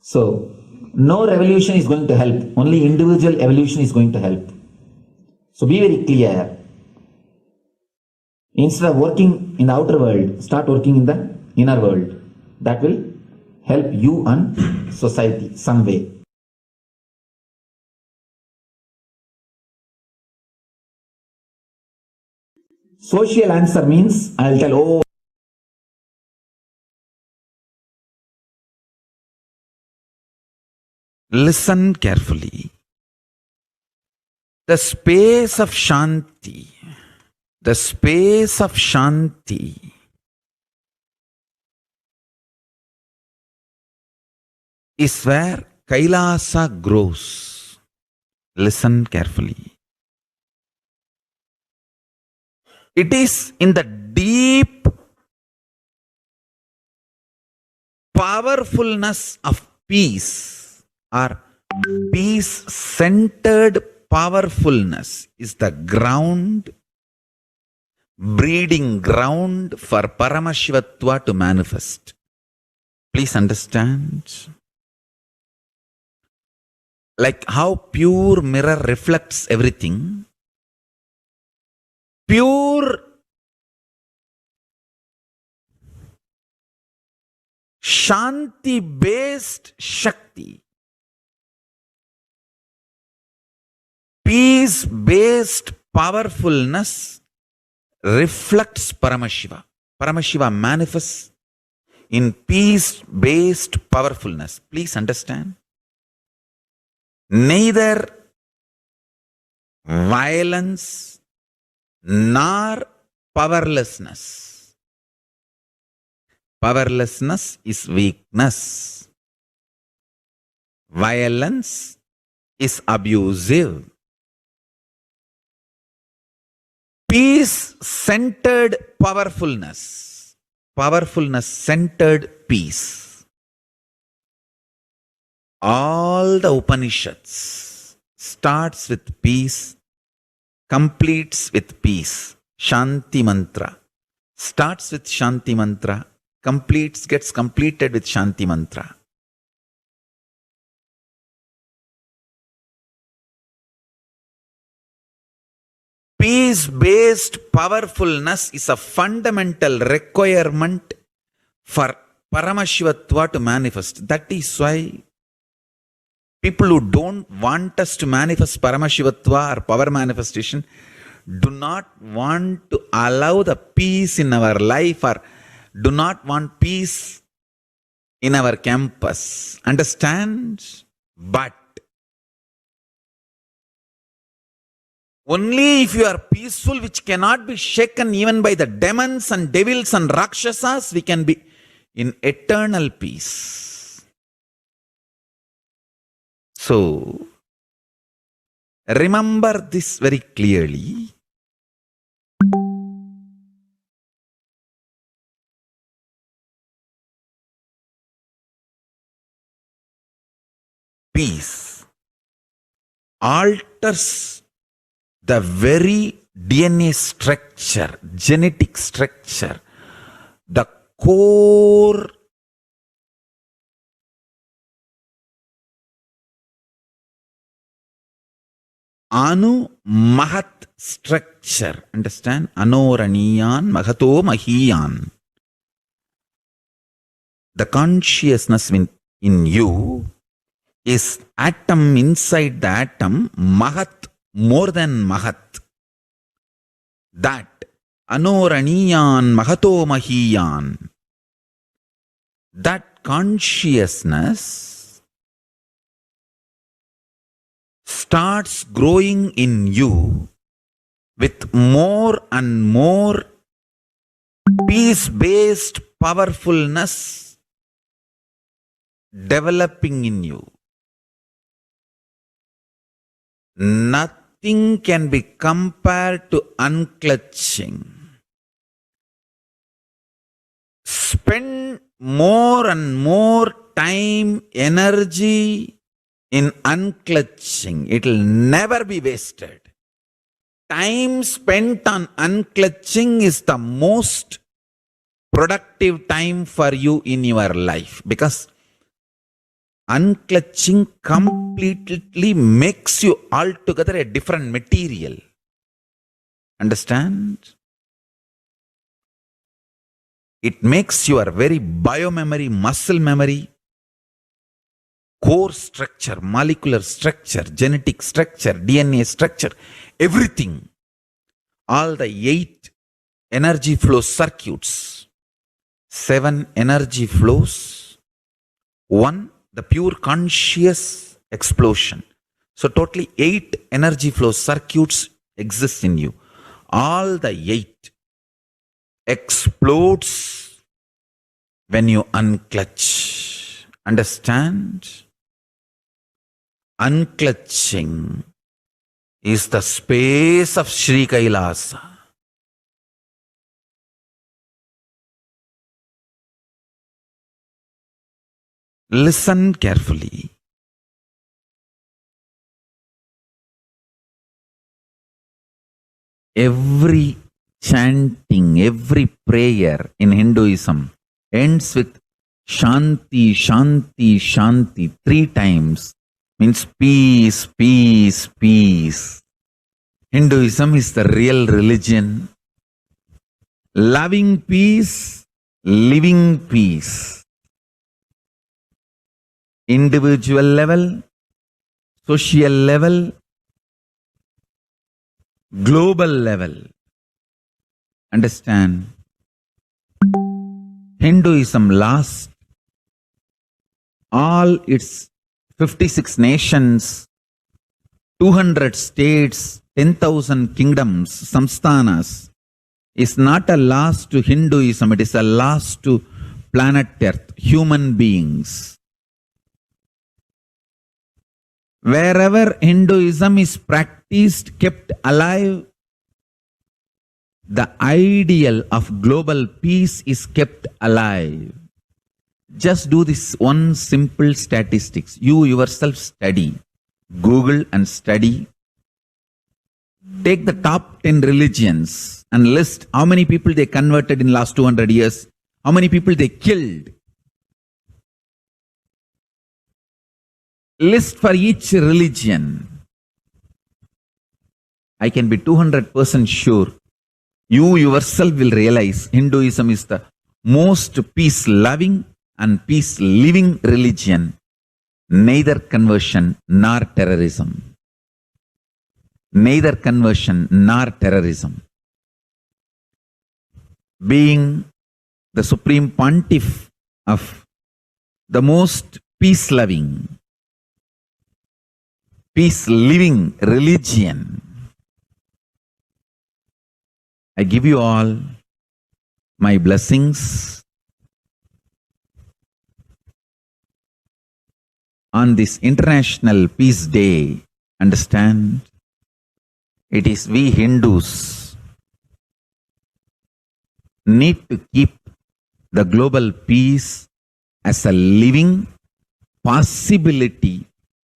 So no revolution is going to help. Only individual evolution is going to help. So be very clear. Instead of working in the outer world, start working in the inner world. That will help you and society some way. Social answer means I'll tell, oh, listen carefully. The space of Shanti is where Kailasa grows. Listen carefully. It is in the deep powerfulness of peace, or peace-centered powerfulness is the ground, breeding ground for Paramashivatva to manifest. Please understand. Like how pure mirror reflects everything, pure Shanti-based Shakti, peace-based powerfulness reflects Paramashiva. Paramashiva manifests in peace-based powerfulness. Please understand. Neither violence nor powerlessness. Powerlessness is weakness. Violence is abusive. Peace-centered powerfulness. Powerfulness-centered peace. All the Upanishads starts with peace, completes with peace. Shanti mantra starts with Shanti mantra, gets completed with Shanti mantra. Peace-based powerfulness is a fundamental requirement for Paramashivatva to manifest. That is why people who don't want us to manifest Paramashivatva or power manifestation do not want to allow the peace in our life or do not want peace in our campus. Understand? But only if you are peaceful, which cannot be shaken even by the demons and devils and rakshasas, we can be in eternal peace. So, remember this very clearly. Peace alters the very DNA structure, genetic structure, the core Anu Mahat structure. Understand? Anoraniyan Mahato Mahiyan. The consciousness in you is atom inside the atom, Mahat, more than Mahat. That Anoraniyan Mahato Mahiyan. That consciousness starts growing in you with more and more peace-based powerfulness developing in you. Nothing can be compared to unclutching. Spend more and more time, energy in unclutching. It will never be wasted. Time spent on unclutching is the most productive time for you in your life, because unclutching completely makes you altogether a different material. Understand? It makes your very biomemory, muscle memory, core structure, molecular structure, genetic structure, DNA structure, everything. All the 8 energy flow circuits, 7 energy flows, 1 the pure conscious explosion. So totally 8 energy flow circuits exist in you. All the 8 explodes when you unclutch. Understand? Unclutching is the space of Sri Kailasa. Listen carefully. Every chanting, every prayer in Hinduism ends with Shanti, Shanti, Shanti 3 times. Means peace, peace, peace. Hinduism is the real religion. Loving peace, living peace. Individual level, social level, global level. Understand? Hinduism lost all its 56 nations, 200 states, 10,000 kingdoms, samsthanas, is not a loss to Hinduism, it is a loss to planet Earth, human beings. Wherever Hinduism is practiced, kept alive, the ideal of global peace is kept alive. Just do this one simple statistics. You yourself study. Google and study. Take the top 10 religions and list how many people they converted in last 200 years, how many people they killed. List for each religion. I can be 200% sure you yourself will realize Hinduism is the most peace-loving, and peace living religion, neither conversion nor terrorism. Neither conversion nor terrorism. Being the supreme pontiff of the most peace-loving, peace-living religion, I give you all my blessings on this International Peace Day. Understand? It is we Hindus need to keep the global peace as a living possibility,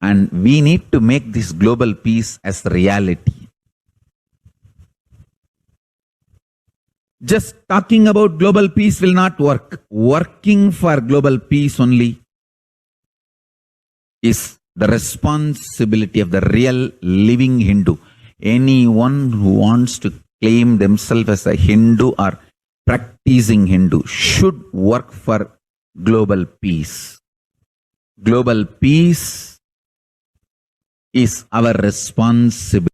and we need to make this global peace as reality. Just talking about global peace will not work. Working for global peace only is the responsibility of the real living Hindu. Anyone who wants to claim themselves as a Hindu or practicing Hindu should work for global peace. Global peace is our responsibility.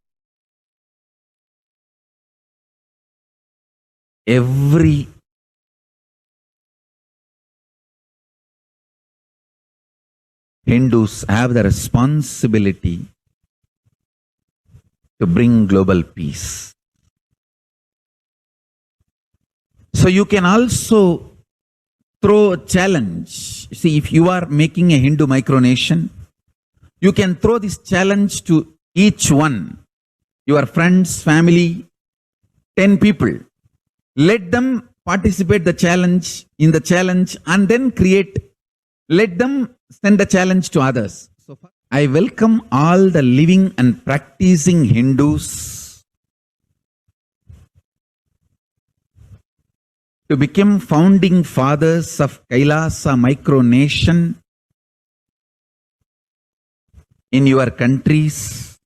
Every Hindus have the responsibility to bring global peace. So you can also throw a challenge. See, if you are making a Hindu micronation, you can throw this challenge to each one, your friends, family, 10 people. Let them participate in the challenge and then let them send the challenge to others. So I welcome all the living and practicing Hindus to become founding fathers of Kailasa micronation in your countries.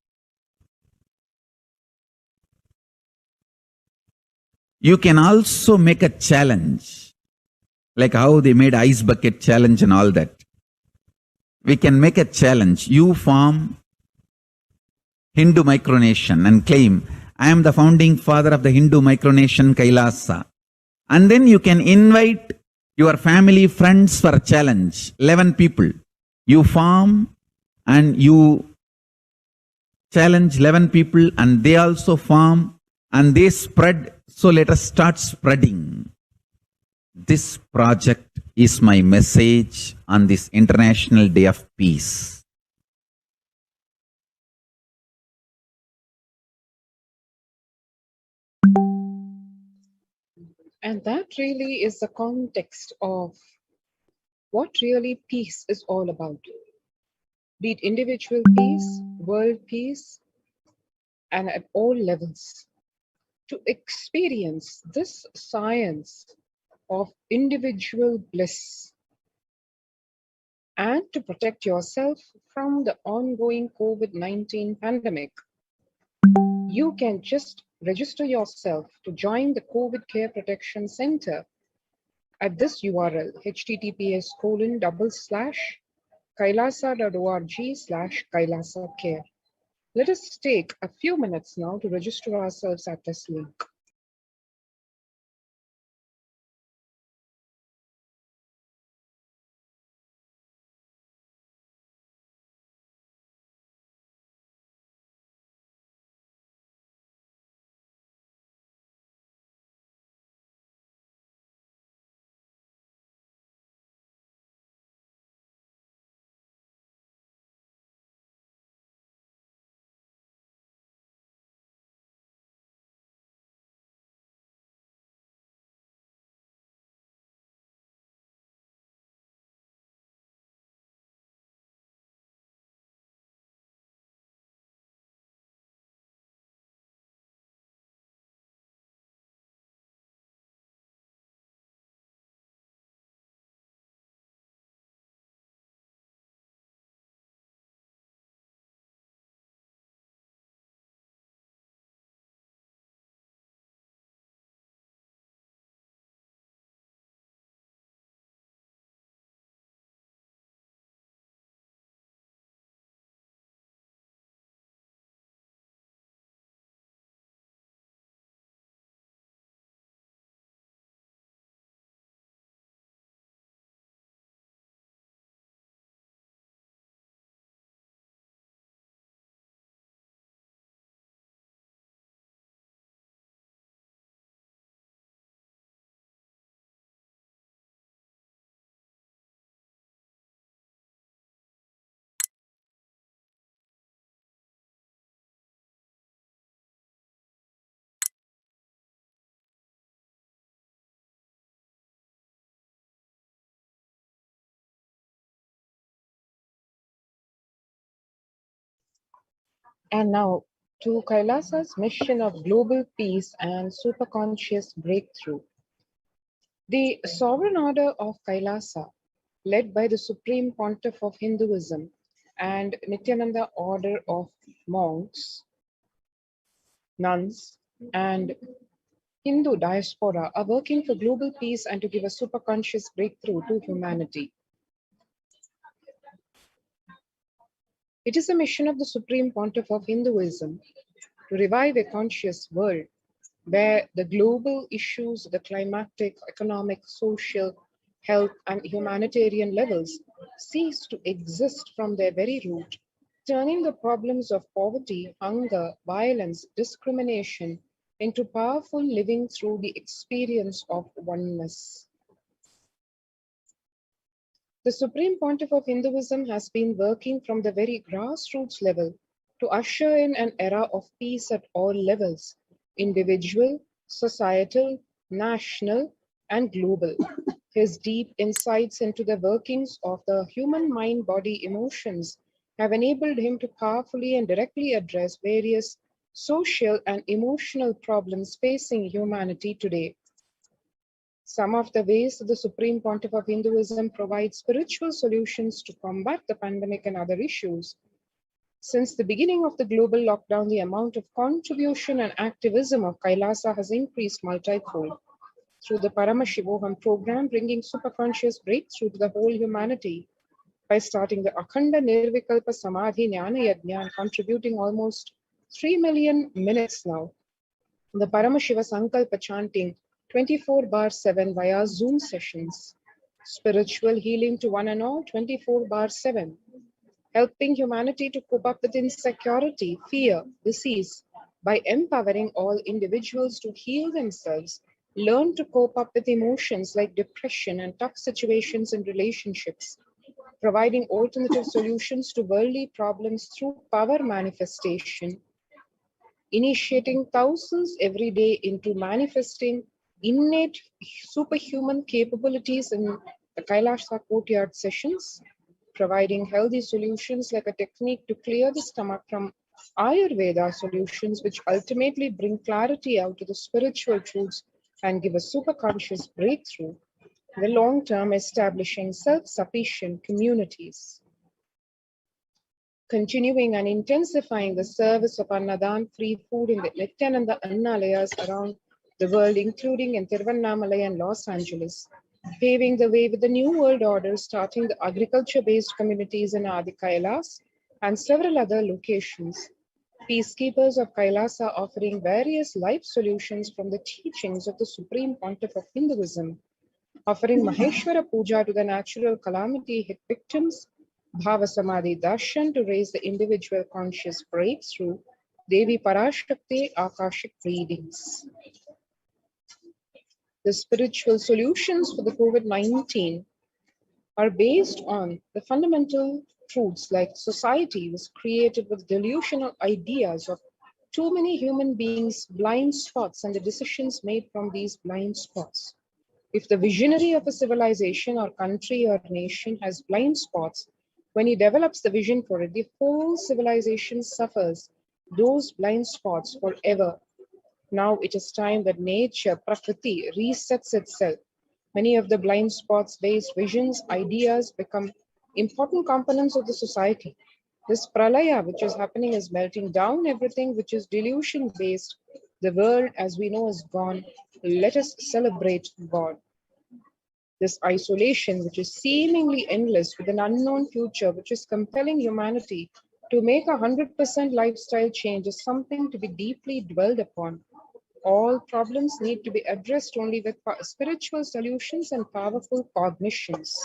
You can also make a challenge, like how they made ice bucket challenge and all that. We can make a challenge. You form Hindu micronation and claim, I am the founding father of the Hindu micronation Kailasa. And then you can invite your family, friends for a challenge, 11 people. You form and you challenge 11 people and they also form and they spread. So let us start spreading. This project is my message on this International Day of Peace. And that really is the context of what really peace is all about. Be it individual peace, world peace, and at all levels. To experience this science of individual bliss and to protect yourself from the ongoing COVID-19 pandemic, you can just register yourself to join the COVID Care Protection Center at this URL, https://kailasa.org/Kailasa Care. Let us take a few minutes now to register ourselves at this link. And now to Kailasa's mission of global peace and superconscious breakthrough. The sovereign order of Kailasa, led by the Supreme Pontiff of Hinduism and Nithyananda order of monks, nuns, and Hindu diaspora, are working for global peace and to give a superconscious breakthrough to humanity. It is a mission of the Supreme Pontiff of Hinduism to revive a conscious world where the global issues, the climatic, economic, social, health, and humanitarian levels cease to exist from their very root, turning the problems of poverty, hunger, violence, discrimination into powerful living through the experience of oneness. The Supreme Pontiff of Hinduism has been working from the very grassroots level to usher in an era of peace at all levels, individual, societal, national, and global. His deep insights into the workings of the human mind, body, emotions have enabled him to powerfully and directly address various social and emotional problems facing humanity today. Some of the ways that the Supreme Pontiff of Hinduism provides spiritual solutions to combat the pandemic and other issues. Since the beginning of the global lockdown, the amount of contribution and activism of Kailasa has increased multifold. Through the Paramashivoham program, bringing superconscious breakthrough to the whole humanity by starting the Akhanda Nirvikalpa Samadhi Jnana Yajna and contributing almost 3 million minutes now. The Paramashiva Sankalpa chanting 24/7 via Zoom sessions. Spiritual healing to one and all 24/7. Helping humanity to cope up with insecurity, fear, disease by empowering all individuals to heal themselves, learn to cope up with emotions like depression and tough situations in relationships, providing alternative solutions to worldly problems through power manifestation, initiating thousands every day into manifesting innate superhuman capabilities in the Kailasa courtyard sessions, providing healthy solutions like a technique to clear the stomach from Ayurveda solutions, which ultimately bring clarity out to the spiritual truths and give a superconscious breakthrough, in the long term establishing self-sufficient communities. Continuing and intensifying the service of Annadan free food in the Nithyananda Annalayas around the world, including in Tiruvannamalai and Los Angeles, paving the way with the New World Order, starting the agriculture-based communities in Adi Kailas and several other locations. Peacekeepers of Kailasa offering various life solutions from the teachings of the Supreme Pontiff of Hinduism, offering Maheshwara Puja to the natural calamity hit victims, BHAVASAMADHI Darshan to raise the individual conscious breakthrough, Devi Parashakti Akashic readings. The spiritual solutions for the COVID-19 are based on the fundamental truths like society was created with delusional ideas of too many human beings' blind spots and the decisions made from these blind spots. If the visionary of a civilization or country or nation has blind spots, when he develops the vision for it, the whole civilization suffers those blind spots forever. Now it is time that nature, Prakriti, resets itself. Many of the blind spots-based visions, ideas become important components of the society. This pralaya, which is happening, is melting down everything which is delusion-based. The world as we know is gone. Let us celebrate God. This isolation, which is seemingly endless with an unknown future, which is compelling humanity to make 100% lifestyle change, is something to be deeply dwelled upon. All problems need to be addressed only with spiritual solutions and powerful cognitions.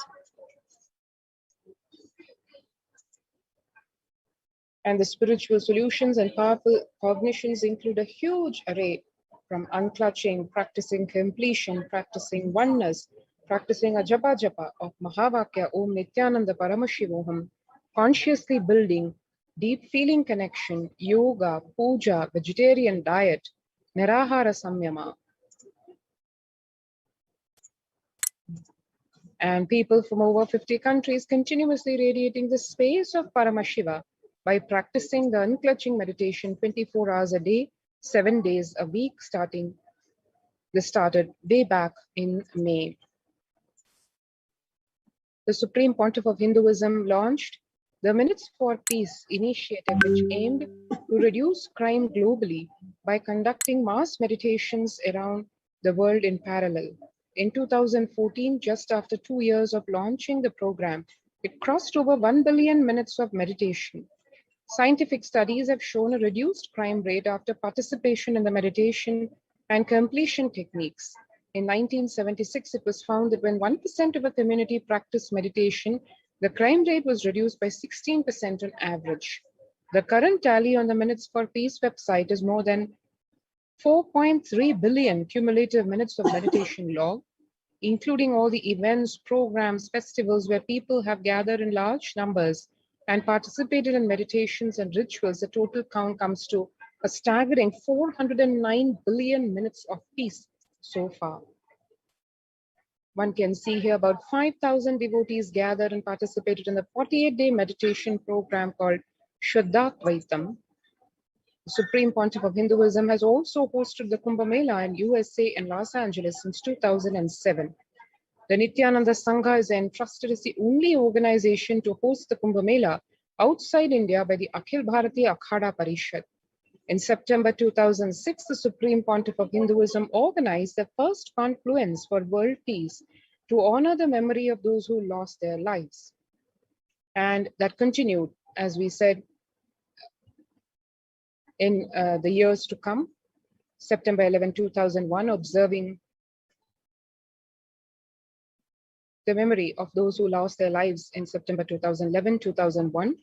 And the spiritual solutions and powerful cognitions include a huge array, from unclutching, practicing completion, practicing oneness, practicing a japa japa of Mahavakya Om Nithyananda Paramashivoham, consciously building deep feeling connection, yoga, puja, vegetarian diet, Nirahara Samyama. And people from over 50 countries continuously radiating the space of Paramashiva by practicing the unclutching meditation 24 hours a day, 7 days a week, This started way back in May. The Supreme Pontiff of Hinduism launched the Minutes for Peace initiative, which aimed to reduce crime globally by conducting mass meditations around the world in parallel. In 2014, just after 2 years of launching the program, it crossed over 1 billion minutes of meditation. Scientific studies have shown a reduced crime rate after participation in the meditation and completion techniques. In 1976, it was found that when 1% of a community practiced meditation, the crime rate was reduced by 16% on average. The current tally on the Minutes for Peace website is more than 4.3 billion cumulative minutes of meditation logged, including all the events, programs, festivals where people have gathered in large numbers and participated in meditations and rituals. The total count comes to a staggering 409 billion minutes of peace so far. One can see here about 5,000 devotees gathered and participated in the 48-day meditation program called Shuddhadvaitam. The Supreme Pontiff of Hinduism has also hosted the Kumbh Mela in USA and Los Angeles since 2007. The Nithyananda Sangha is entrusted as the only organization to host the Kumbh Mela outside India by the Akhil Bharatiya Akhada Parishad. In September 2006, the Supreme Pontiff of Hinduism organized the first confluence for world peace to honor the memory of those who lost their lives. And that continued, as we said, in the years to come. September 11, 2001, observing the memory of those who lost their lives in September 2011, 2001.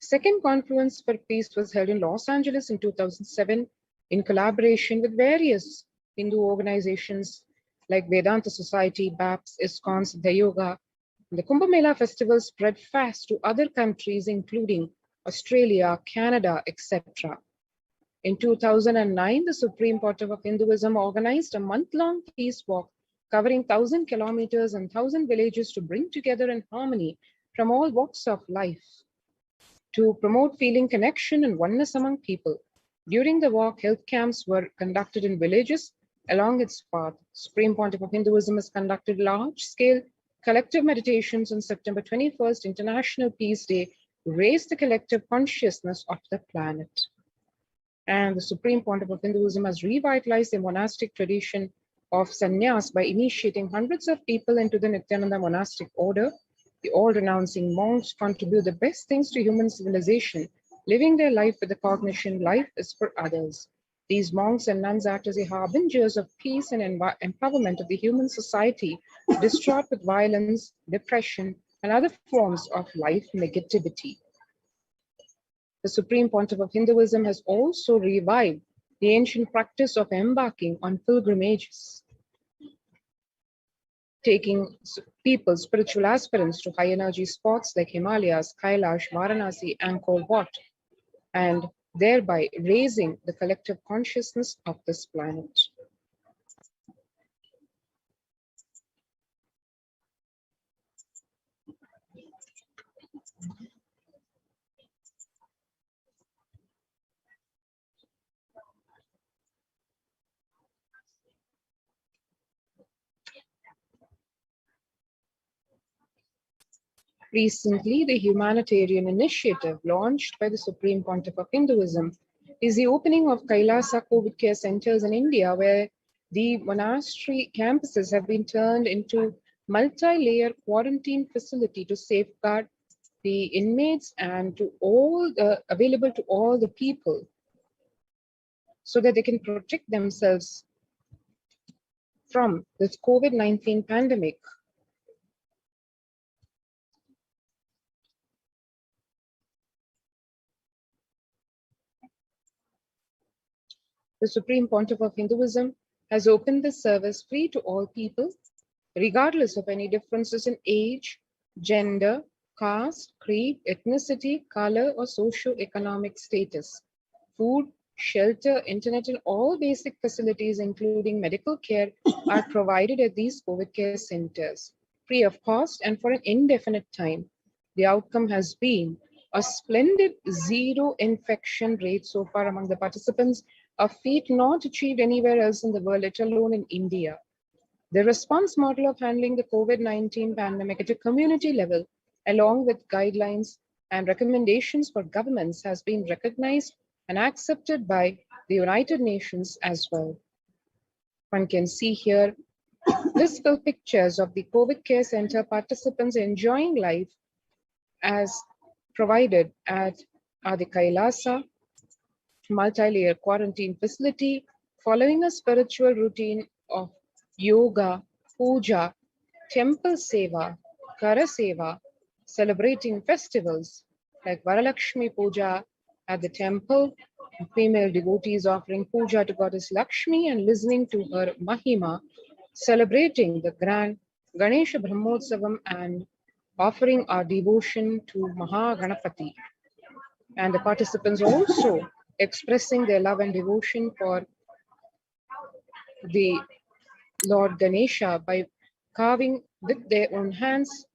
Second Confluence for Peace was held in Los Angeles in 2007 in collaboration with various Hindu organizations like Vedanta Society, BAPS, ISKCON, Siddha Yoga. The Kumbh Mela festival spread fast to other countries, including Australia, Canada, etc. In 2009, the Supreme Pontiff of Hinduism organized a month-long peace walk covering 1,000 kilometers and 1,000 villages to bring together in harmony from all walks of life, to promote feeling connection and oneness among people. During the walk, health camps were conducted in villages along its path. Supreme Pontiff of Hinduism has conducted large-scale collective meditations on September 21st, International Peace Day, to raise the collective consciousness of the planet. And the Supreme Pontiff of Hinduism has revitalized the monastic tradition of sannyas by initiating hundreds of people into the Nithyananda monastic order. The all-renouncing monks contribute the best things to human civilization, living their life with the cognition life is for others. These monks and nuns act as the harbingers of peace and empowerment of the human society, distraught with violence, depression, and other forms of life negativity. The Supreme Pontiff of Hinduism has also revived the ancient practice of embarking on pilgrimages, taking people, spiritual aspirants, to high energy spots like Himalayas, Kailasa, Varanasi, Angkor Wat, and thereby raising the collective consciousness of this planet. Recently, the humanitarian initiative launched by the Supreme Pontiff of Hinduism is the opening of Kailasa COVID care centers in India, where the monastery campuses have been turned into multi-layer quarantine facility to safeguard the inmates and to all the available to all the people, so that they can protect themselves from this COVID-19 pandemic. The Supreme Pontiff of Hinduism has opened this service free to all people, regardless of any differences in age, gender, caste, creed, ethnicity, color, or socio-economic status. Food, shelter, internet, and all basic facilities, including medical care, are provided at these COVID care centers, free of cost and for an indefinite time. The outcome has been a splendid zero infection rate so far among the participants, a feat not achieved anywhere else in the world, let alone in India. The response model of handling the COVID-19 pandemic at a community level, along with guidelines and recommendations for governments, has been recognized and accepted by the United Nations as well. One can see here blissful pictures of the COVID Care Center participants enjoying life as provided at the Kailasa multi-layer quarantine facility, following a spiritual routine of yoga, puja, temple seva, kara seva, celebrating festivals like Varalakshmi Puja at the temple, female devotees offering puja to Goddess Lakshmi and listening to her Mahima, celebrating the grand Ganesha Brahmotsavam and offering our devotion to Maha Ganapati. And the participants also expressing their love and devotion for the Lord Ganesha by carving with their own hands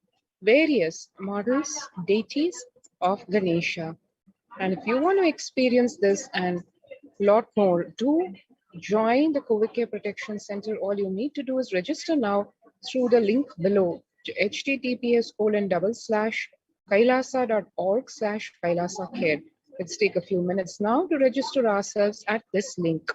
various models, deities of Ganesha. And if you want to experience this and a lot more, do join the COVID Care Protection Center. All you need to do is register now through the link below, https://kailasa.org/kailasacare. Let's take a few minutes now to register ourselves at this link.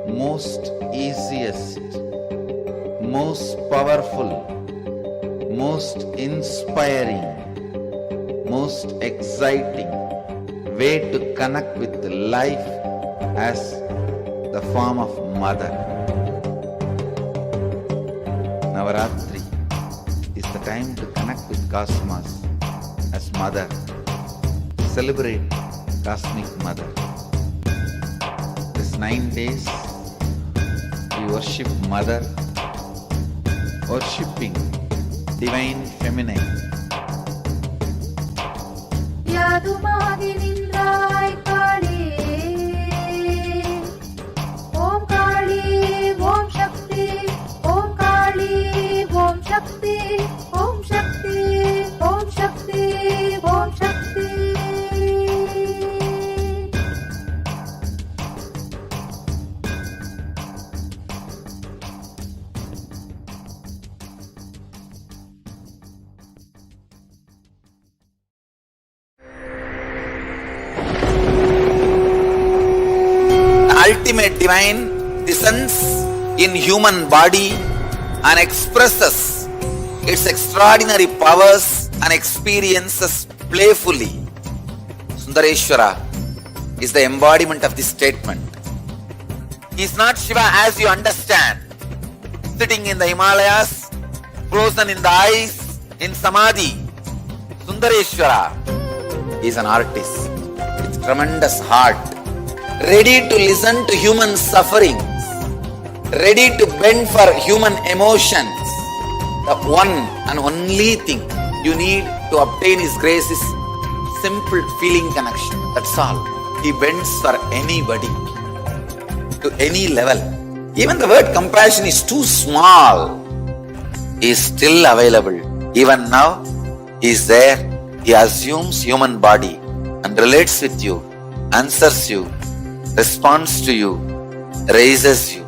Most easiest, most powerful, most inspiring, most exciting way to connect with life as the form of mother. Navaratri is the time to connect with Cosmos as mother. Celebrate Cosmic Mother. This 9 days we worship Mother, worshipping Divine Feminine. Yadumadinindrai Kali, Om Kali, Om Shakti, Om Kali, Om Shakti, Om Shakti, Om Shakti, Om Shakti. Ultimate divine descends in human body and expresses its extraordinary powers and experiences playfully. Sundareshwara is the embodiment of this statement. He is not Shiva as you understand, sitting in the Himalayas, frozen in the ice, in Samadhi. Sundareshwara is an artist with tremendous heart, ready to listen to human sufferings, ready to bend for human emotions. The one and only thing you need to obtain His grace is simple feeling connection. That's all. He bends for anybody, to any level. Even the word compassion is too small. He is still available. Even now, He is there. He assumes human body and relates with you, answers you, responds to you, raises you.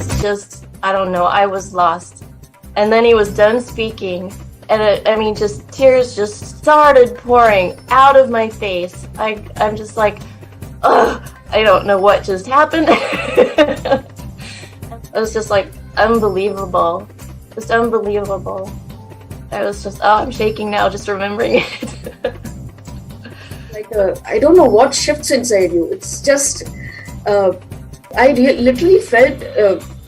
was just, I don't know, I was lost. And then he was done speaking, and I mean, just tears just started pouring out of my face. I'm just like, ugh, I don't know what just happened. It was just like unbelievable, just unbelievable. I was just, oh, I'm shaking now just remembering it. I don't know what shifts inside you. It's just, I literally felt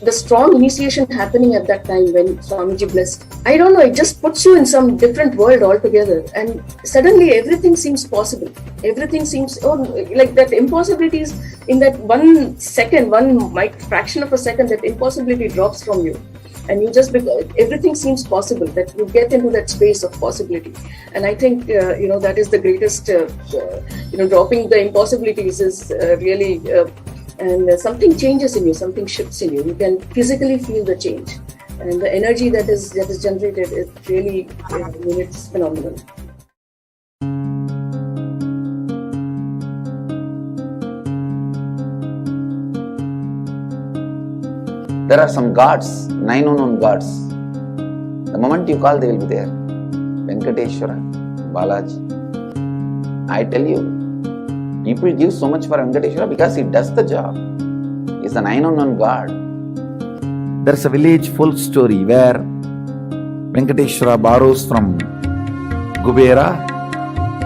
the strong initiation happening at that time when Swamiji blessed. I don't know, it just puts you in some different world altogether, and suddenly everything seems possible. Everything seems, like that impossibilities in that 1 second, fraction of a second, that impossibility drops from you. And you just, everything seems possible, that you get into that space of possibility. And I think, that is the greatest, dropping the impossibilities is really, and something changes in you, something shifts in you. You can physically feel the change. And the energy that is generated, it really, it's phenomenal. There are some gods, 9 unknown gods. The moment you call, they will be there. Venkateshwara, Balaji. I tell you, people give so much for Venkateshwara because he does the job. He is the 9 unknown god. There's a village folk story where Venkateshwara borrows from Kubera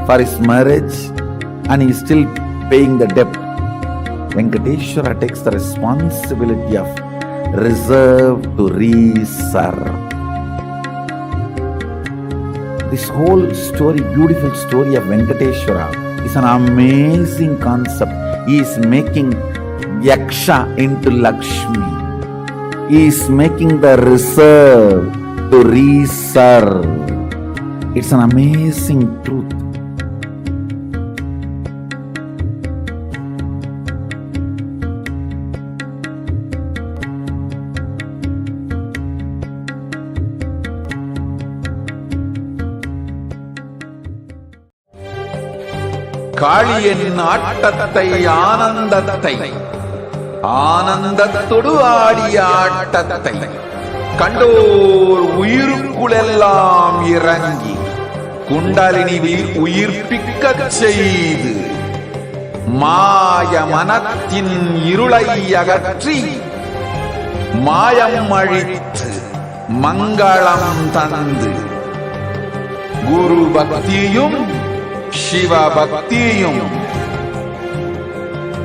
for his marriage and he is still paying the debt. Venkateshwara takes the responsibility of reserve to reserve. This whole story, beautiful story of Venkateshwara is an amazing concept. He is making Yaksha into Lakshmi. He is making the reserve to reserve. It's an amazing truth. காளியின் ஆட்டத்தை ஆனந்தத்தை ஆனந்தத்தொடு ஆடிய ஆட்டத்தை கண்டோர் உயிருக்குளெல்லாம் இறங்கி குண்டலினிவில் உயிர்ப்பிக்கச் செய்து மாய மனத்தின் இருளை அகற்றி மாயம் அழித்து மங்களம் தந்து குரு பக்தியும் சிவ பக்தியும்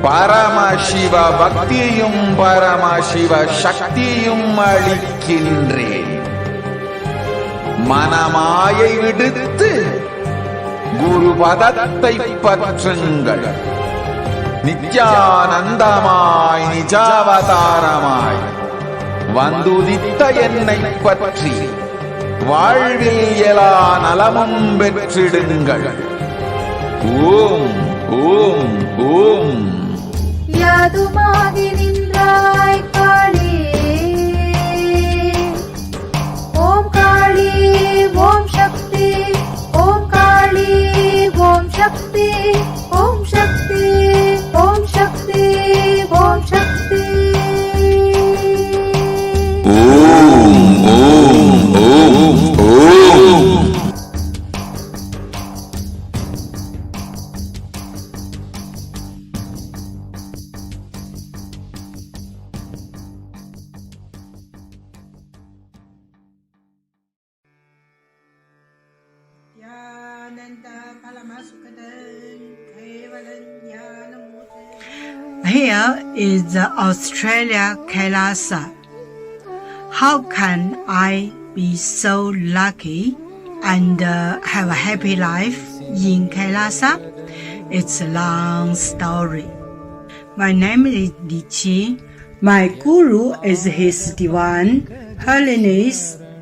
பரமசிவ பக்தியும் பரமசிவ சக்தியும் அளிக்கின்றேன். மனமாயை விடுத்து குரு பதத்தை பற்றுங்கள். நித்யானந்தமாய் நிஜாவதாரமாய் வந்துதித்த என்னை பற்றி வாழ்வில் எல்லா நலமும் பெற்றிடுங்கள். ஓம் ஓம் ஓம். யாதுமாகி நின்றாய் காளி, ஓம் காளி ஓம் சக்தி, ஓம் காளி ஓம் சக்தி, ஓம் சக்தி ஓம் சக்தி ஓம் சக்தி. ஓம் ஓம் ஓம் ஓம். Here is the Australia Kailasa. How can I be so lucky and have a happy life in Kailasa? It's a long story. My name is Li Qi. My guru is His Divine Holiness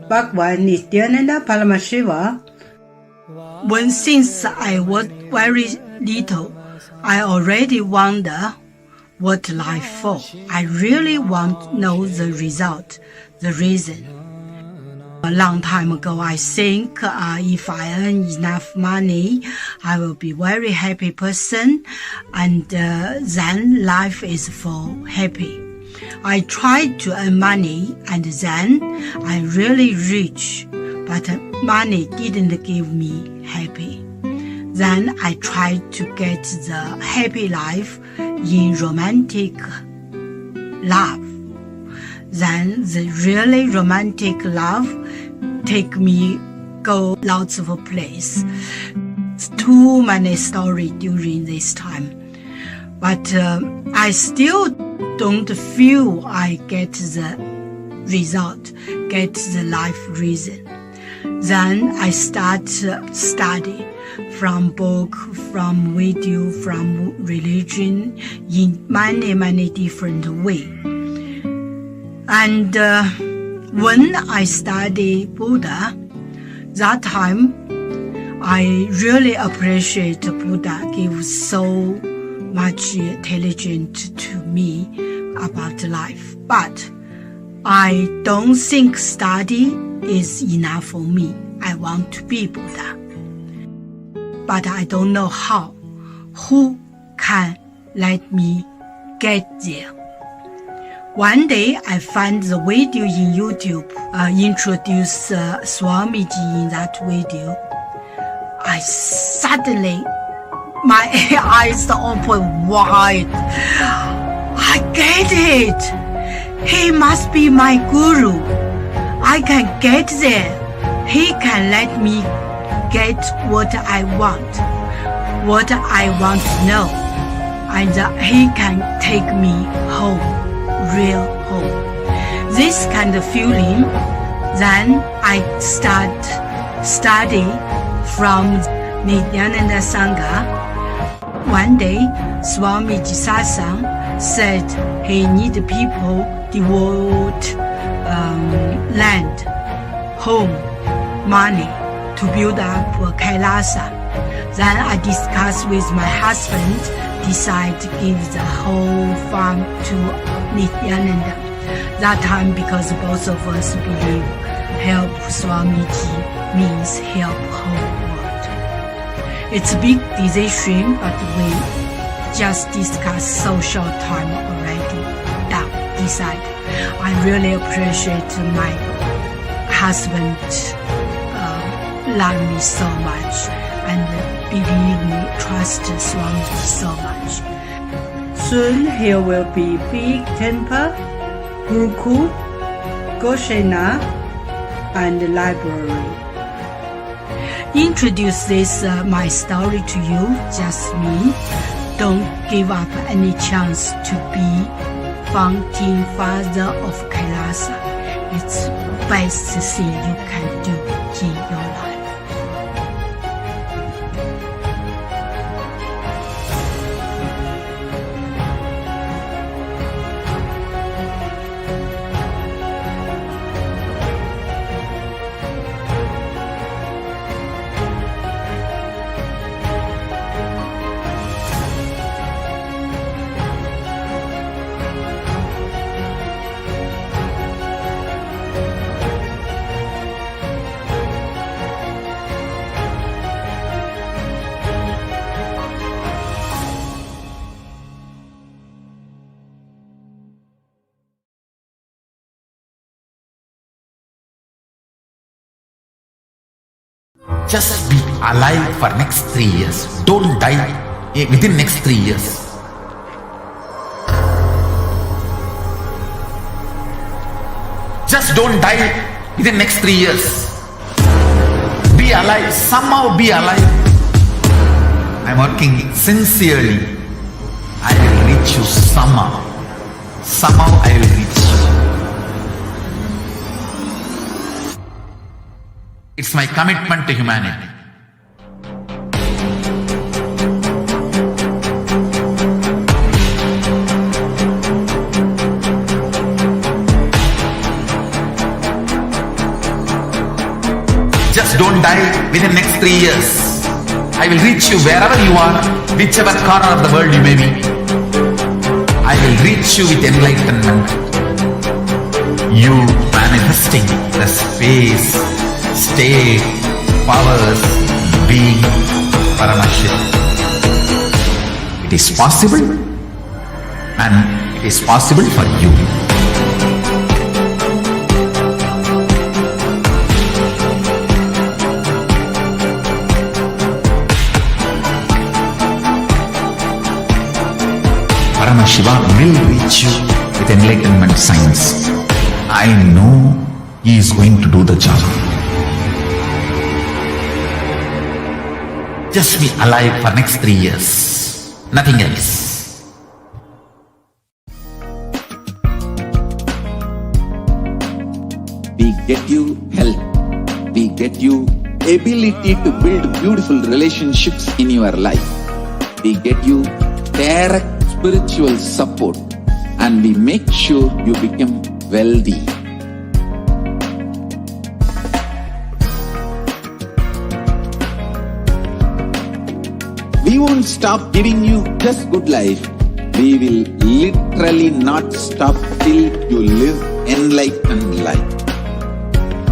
Bhagwan Nithyananda Paramashivam. Since I was very little, I already wonder what life for. I really want to know the result, the reason. A long time ago, I think if I earn enough money, I will be very happy person, and then life is for happy. I tried to earn money and then I really rich, but money didn't give me happy. Then I tried to get the happy life in romantic love. Then the really romantic love take me go lots of place. Too many stories during this time. But I still don't feel I get the result, get the life reason. Then I start study from book, from video, from religion in many different ways. And when I study Buddha, that time I really appreciate Buddha gives so much intelligence to me about life. But I don't think study is enough for me. I want to be Buddha. But I don't know how. Who can let me get there? One day I found the video in YouTube, introduce Swamiji in that video. I suddenly, my eyes open wide. I get it. He must be my guru. I can get there. He can let me get what I want to know. And he can take me home, real home. This kind of feeling, then I start study from Nithyananda Sangha. One day, Swamiji Satsang said he need people devote land, home, money to build up Kailasa. Then I discussed with my husband, decide to give the whole farm to Nithyananda. That time, because both of us believe help Swamiji means help whole world. It's a big decision, but we just discussed so short time already. Decide. I really appreciate my husband love me so much and believe me, trust Swamiji so much. Soon here will be big temple, Gurukul, Goshena, and library. Introduce this my story to you, just me. Don't give up any chance to be founding father of Kailasa. It's the best thing you can do in your life. Just be alive for next 3 years. Don't die within next 3 years. Just don't die within next 3 years. Be alive. Somehow be alive. I'm working sincerely. I will reach you somehow. Somehow I will reach you. It's my commitment to humanity. Just don't die within next 3 years. I will reach you wherever you are, whichever corner of the world you may be. I will reach you with enlightenment. You manifesting the space, state, powers, being Paramashivoham. It is possible and is possible for you. Paramashiva will reach you with enlightenment science. I know he is going to do the job. Just be alive for next 3 years. Nothing else. We get you health. We get you ability to build beautiful relationships in your life. We get you direct spiritual support, and we make sure you become wealthy. We won't stop giving you just good life. We will literally not stop till you live enlightened life.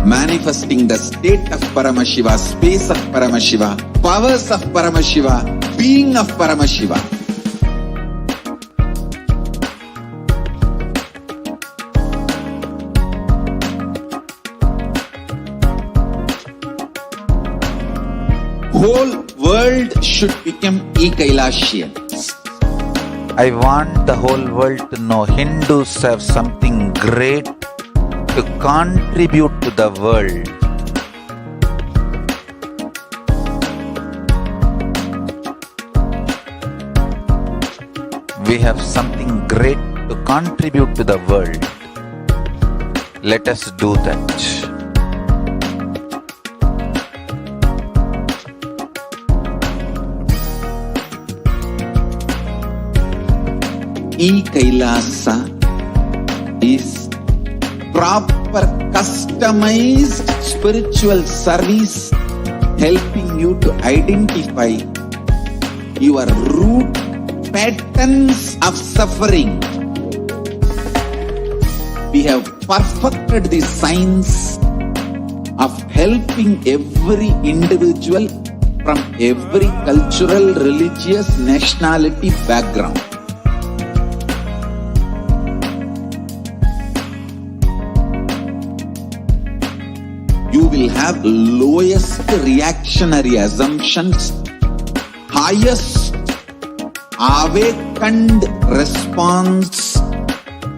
Manifesting the state of Paramashiva, space of Paramashiva, powers of Paramashiva, being of Paramashiva. Whole world should become Kailasians. I want the whole world to know Hindus have something great to contribute to the world. We have something great to contribute to the world. Let us do that. Kailasa is proper customized spiritual service helping you to identify your root patterns of suffering. We have perfected the science of helping every individual from every cultural, religious, nationality background. You will have lowest reactionary assumptions, highest awakened response,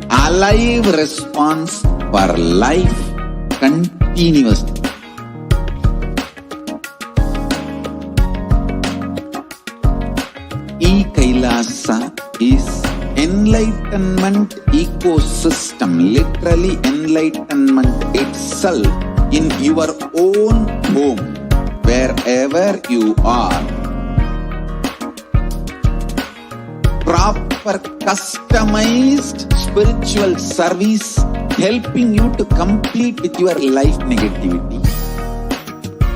alive response for life continuously. Kailasa is enlightenment ecosystem, literally enlightenment itself in your own home, wherever you are. Proper customized spiritual service helping you to complete with your life negativity,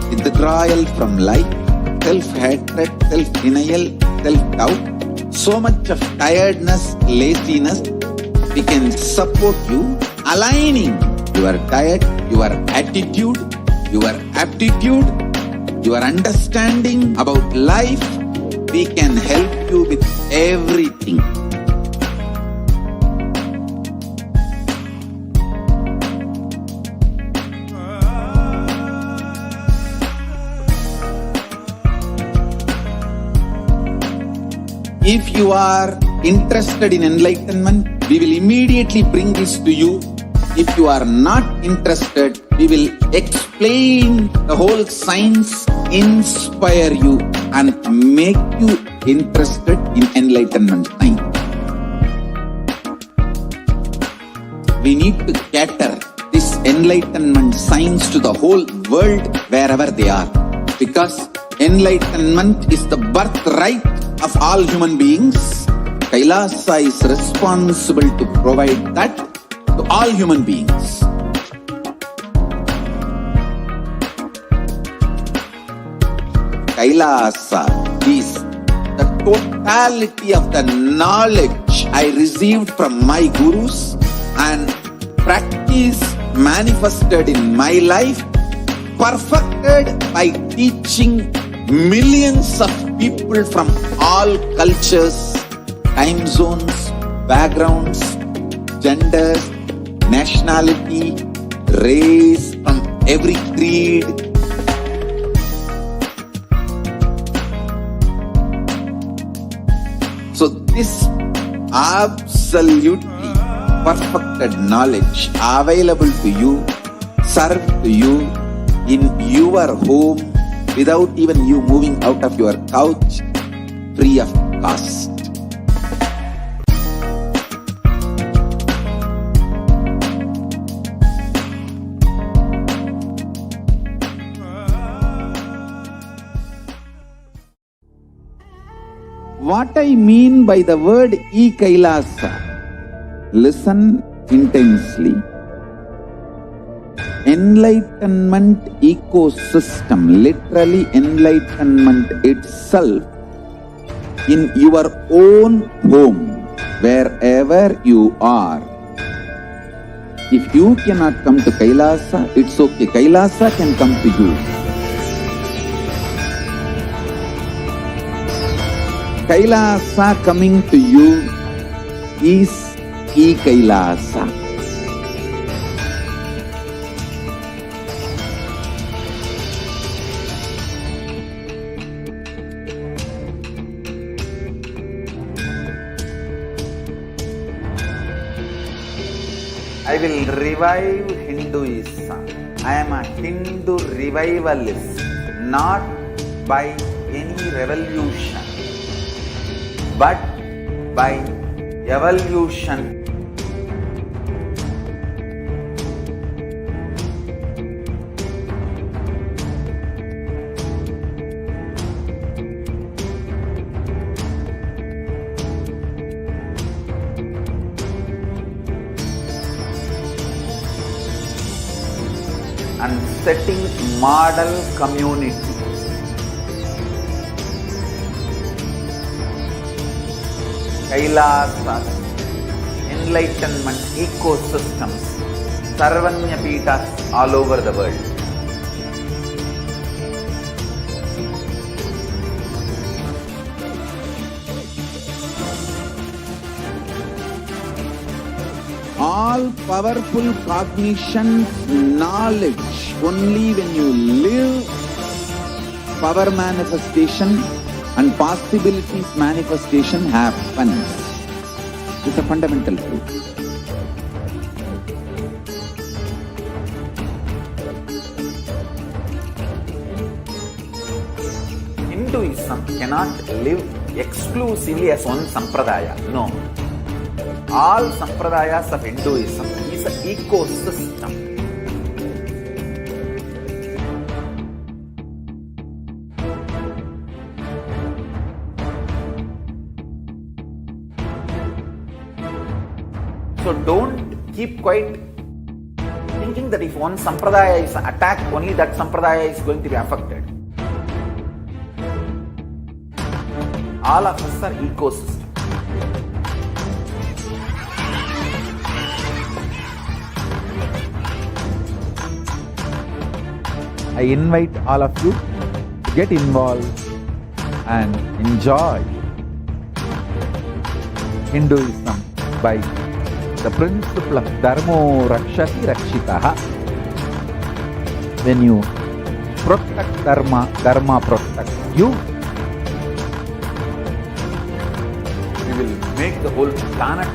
withdrawal from life, self-hatred, self-denial, self-doubt, so much of tiredness, laziness. We can support you aligning your diet, your attitude, your aptitude, your understanding about life. We can help you with everything. If you are interested in enlightenment, we will immediately bring this to you. If you are not interested, we will explain the whole science, inspire you and make you interested in enlightenment science. We need to cater this enlightenment science to the whole world wherever they are, because enlightenment is the birthright of all human beings. Kailasa is responsible to provide that to all human beings. Kailasa is the totality of the knowledge I received from my gurus and practice manifested in my life, perfected by teaching millions of people from all cultures, time zones, backgrounds, gender, nationality, race, from every creed. So this absolutely perfected knowledge available to you, served to you in your home without even you moving out of your couch, free of cost. What I mean by the word Kailasa, listen intensely. Enlightenment ecosystem, literally enlightenment itself, in your own home, wherever you are. If you cannot come to Kailasa, it's okay. Kailasa can come to you. Kailasa coming to you is Kailasa. I will revive Hinduism. I am a Hindu revivalist, not by any revolution, but by evolution. And setting model community. Kailasa, enlightenment ecosystems, Sarvanya Peethas all over the world. All powerful cognition, knowledge, only when you live, power manifestation and possibilities manifestation happens. It's a fundamental truth. Hinduism cannot live exclusively as one sampradaya. No. All sampradayas of Hinduism is an ecosystem. So don't keep quiet thinking that if one sampradaya is attacked, only that sampradaya is going to be affected. All of us are ecosystems. I invite all of you to get involved and enjoy Hinduism by the principle of Dharmo Rakshati Rakshitaha. When you protect Dharma, Dharma protects you. We will make the whole planet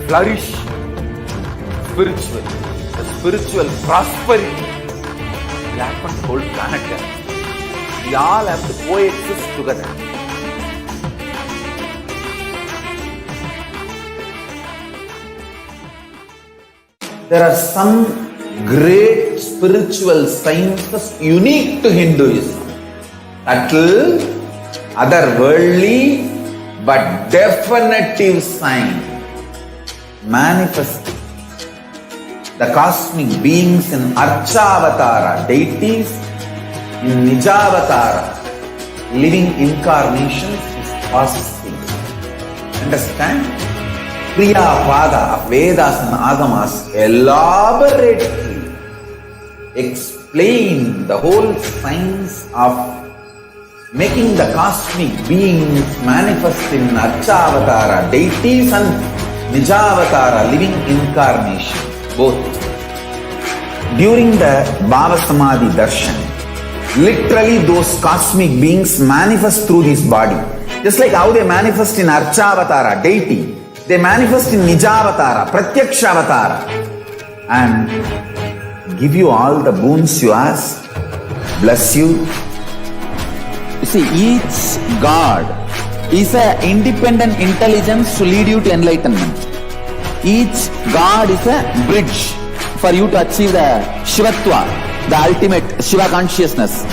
flourish spiritually. The spiritual prosperity will happen to the whole planet. We all have to coexist together. There are some great spiritual sciences unique to Hinduism. Subtle, otherworldly, but definitive sign. Manifesting the cosmic beings in Archavatara, deities in Nijavatara, living incarnations is possible. Understand? Kriya Pada of Vedas and Agamas elaborately explain the whole science of making the cosmic beings manifest in Archavatara, deities and Nijavatara, living incarnation, both. During the BHAVASAMADHI darshan, literally those cosmic beings manifest through this body. Just like how they manifest in Archavatara, deity, they manifest in Nijavatara, Pratyakshavatara, and give you all the boons you ask, bless you. You see, each God is an independent intelligence to lead you to enlightenment. Each God is a bridge for you to achieve the Shivatva, the ultimate Shiva consciousness.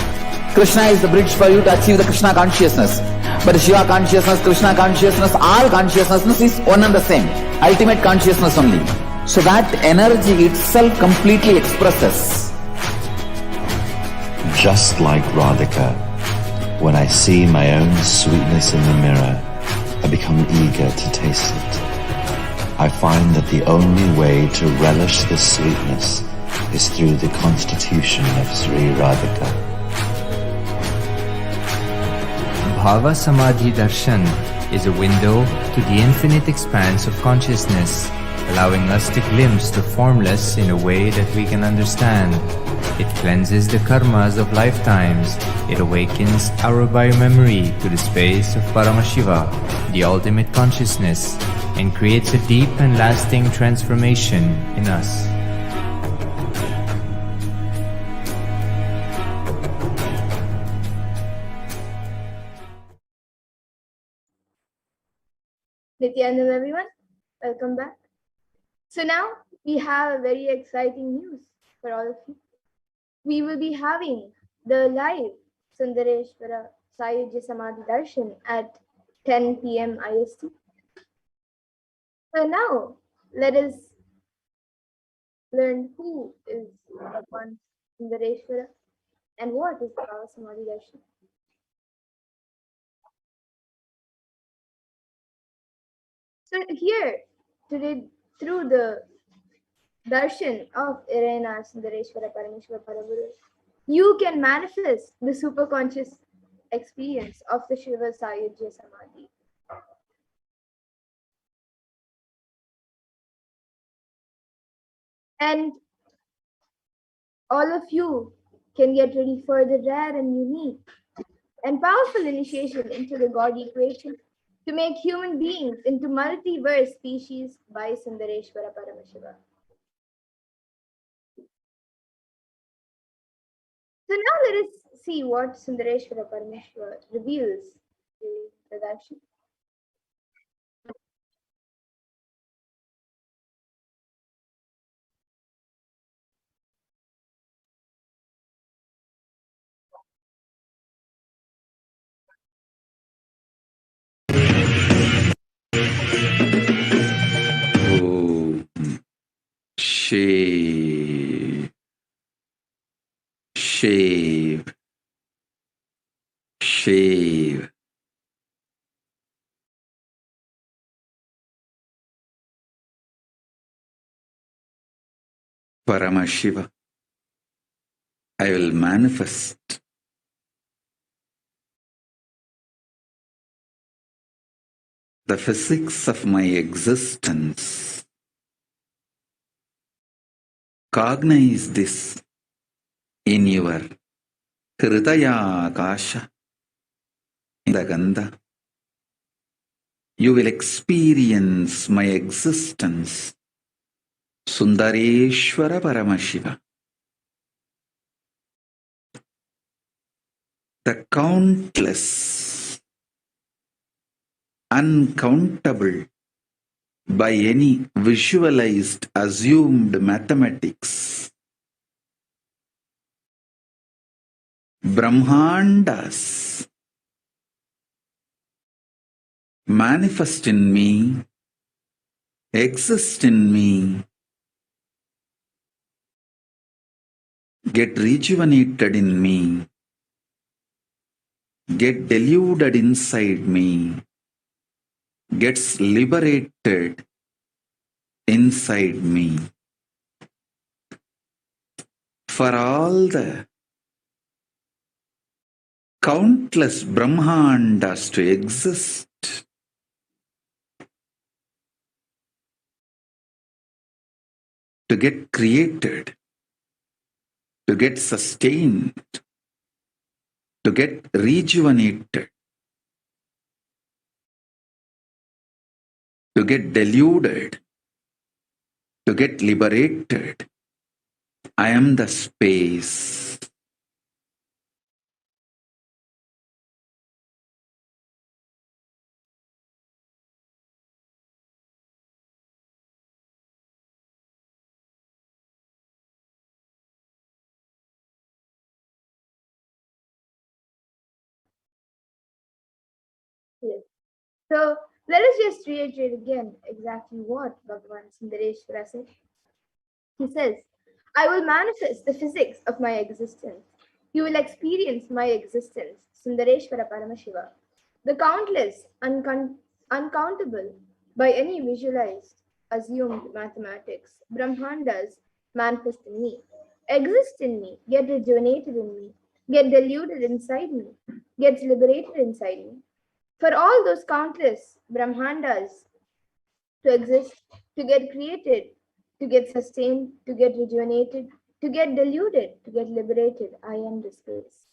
Krishna is the bridge for you to achieve the Krishna consciousness. But Shiva consciousness, Krishna consciousness, all consciousness is one and the same. Ultimate consciousness only. So that energy itself completely expresses. Just like Radhika, when I see my own sweetness in the mirror, I become eager to taste it. I find that the only way to relish the sweetness is through the constitution of Sri Radhika. BHAVASAMADHI Darshan is a window to the infinite expanse of consciousness, allowing us to glimpse the formless in a way that we can understand. It cleanses the karmas of lifetimes. It awakens our biomemory to the space of Paramashiva, the ultimate consciousness, and creates a deep and lasting transformation in us. Nithyananda, everyone, welcome back. So now we have a very exciting news for all of you. We will be having the live Sundareshwara Sayujya Samadhi Darshan at 10 p.m. IST. So now let us learn who is Bhagwan Sundareshwara and what is the BHAVASAMADHI Darshan. So here today, through the darshan of Irena Sundareshwara Paramashivoham, you can manifest the superconscious experience of the Shiva Sayujya Samadhi. And all of you can get ready for the rare and unique and powerful initiation into the God equation to make human beings into multiverse species by Sundareshwara Paramashivoham. So now let us see what Sundareshwara Paramashivoham reveals in the darshan. Shave, shave, shave. Paramashiva, I will manifest the physics of my existence. Cognize this in your Hridaya Akasha, in the Gandha. You will experience my existence. Sundareshwara Paramashiva. The countless, uncountable, by any visualized, assumed mathematics, Brahmandas manifest in me, exist in me, get rejuvenated in me, get deluded inside me, gets liberated inside me. For all the countless Brahmandas to exist, to get created, to get sustained, to get rejuvenated, to get deluded, to get liberated. I am the space. Yes. So let us just reiterate again exactly what Bhagavan Sundareshwara said. He says, I will manifest the physics of my existence. You will experience my existence, Sundareshwara Paramashiva. The countless, uncountable, by any visualized, assumed mathematics, Brahmandas manifest in me, exist in me, get rejuvenated in me, get deluded inside me, get liberated inside me. For all those countless Brahmandas to exist, to get created, to get sustained, to get rejuvenated, to get deluded, to get liberated, I am the space.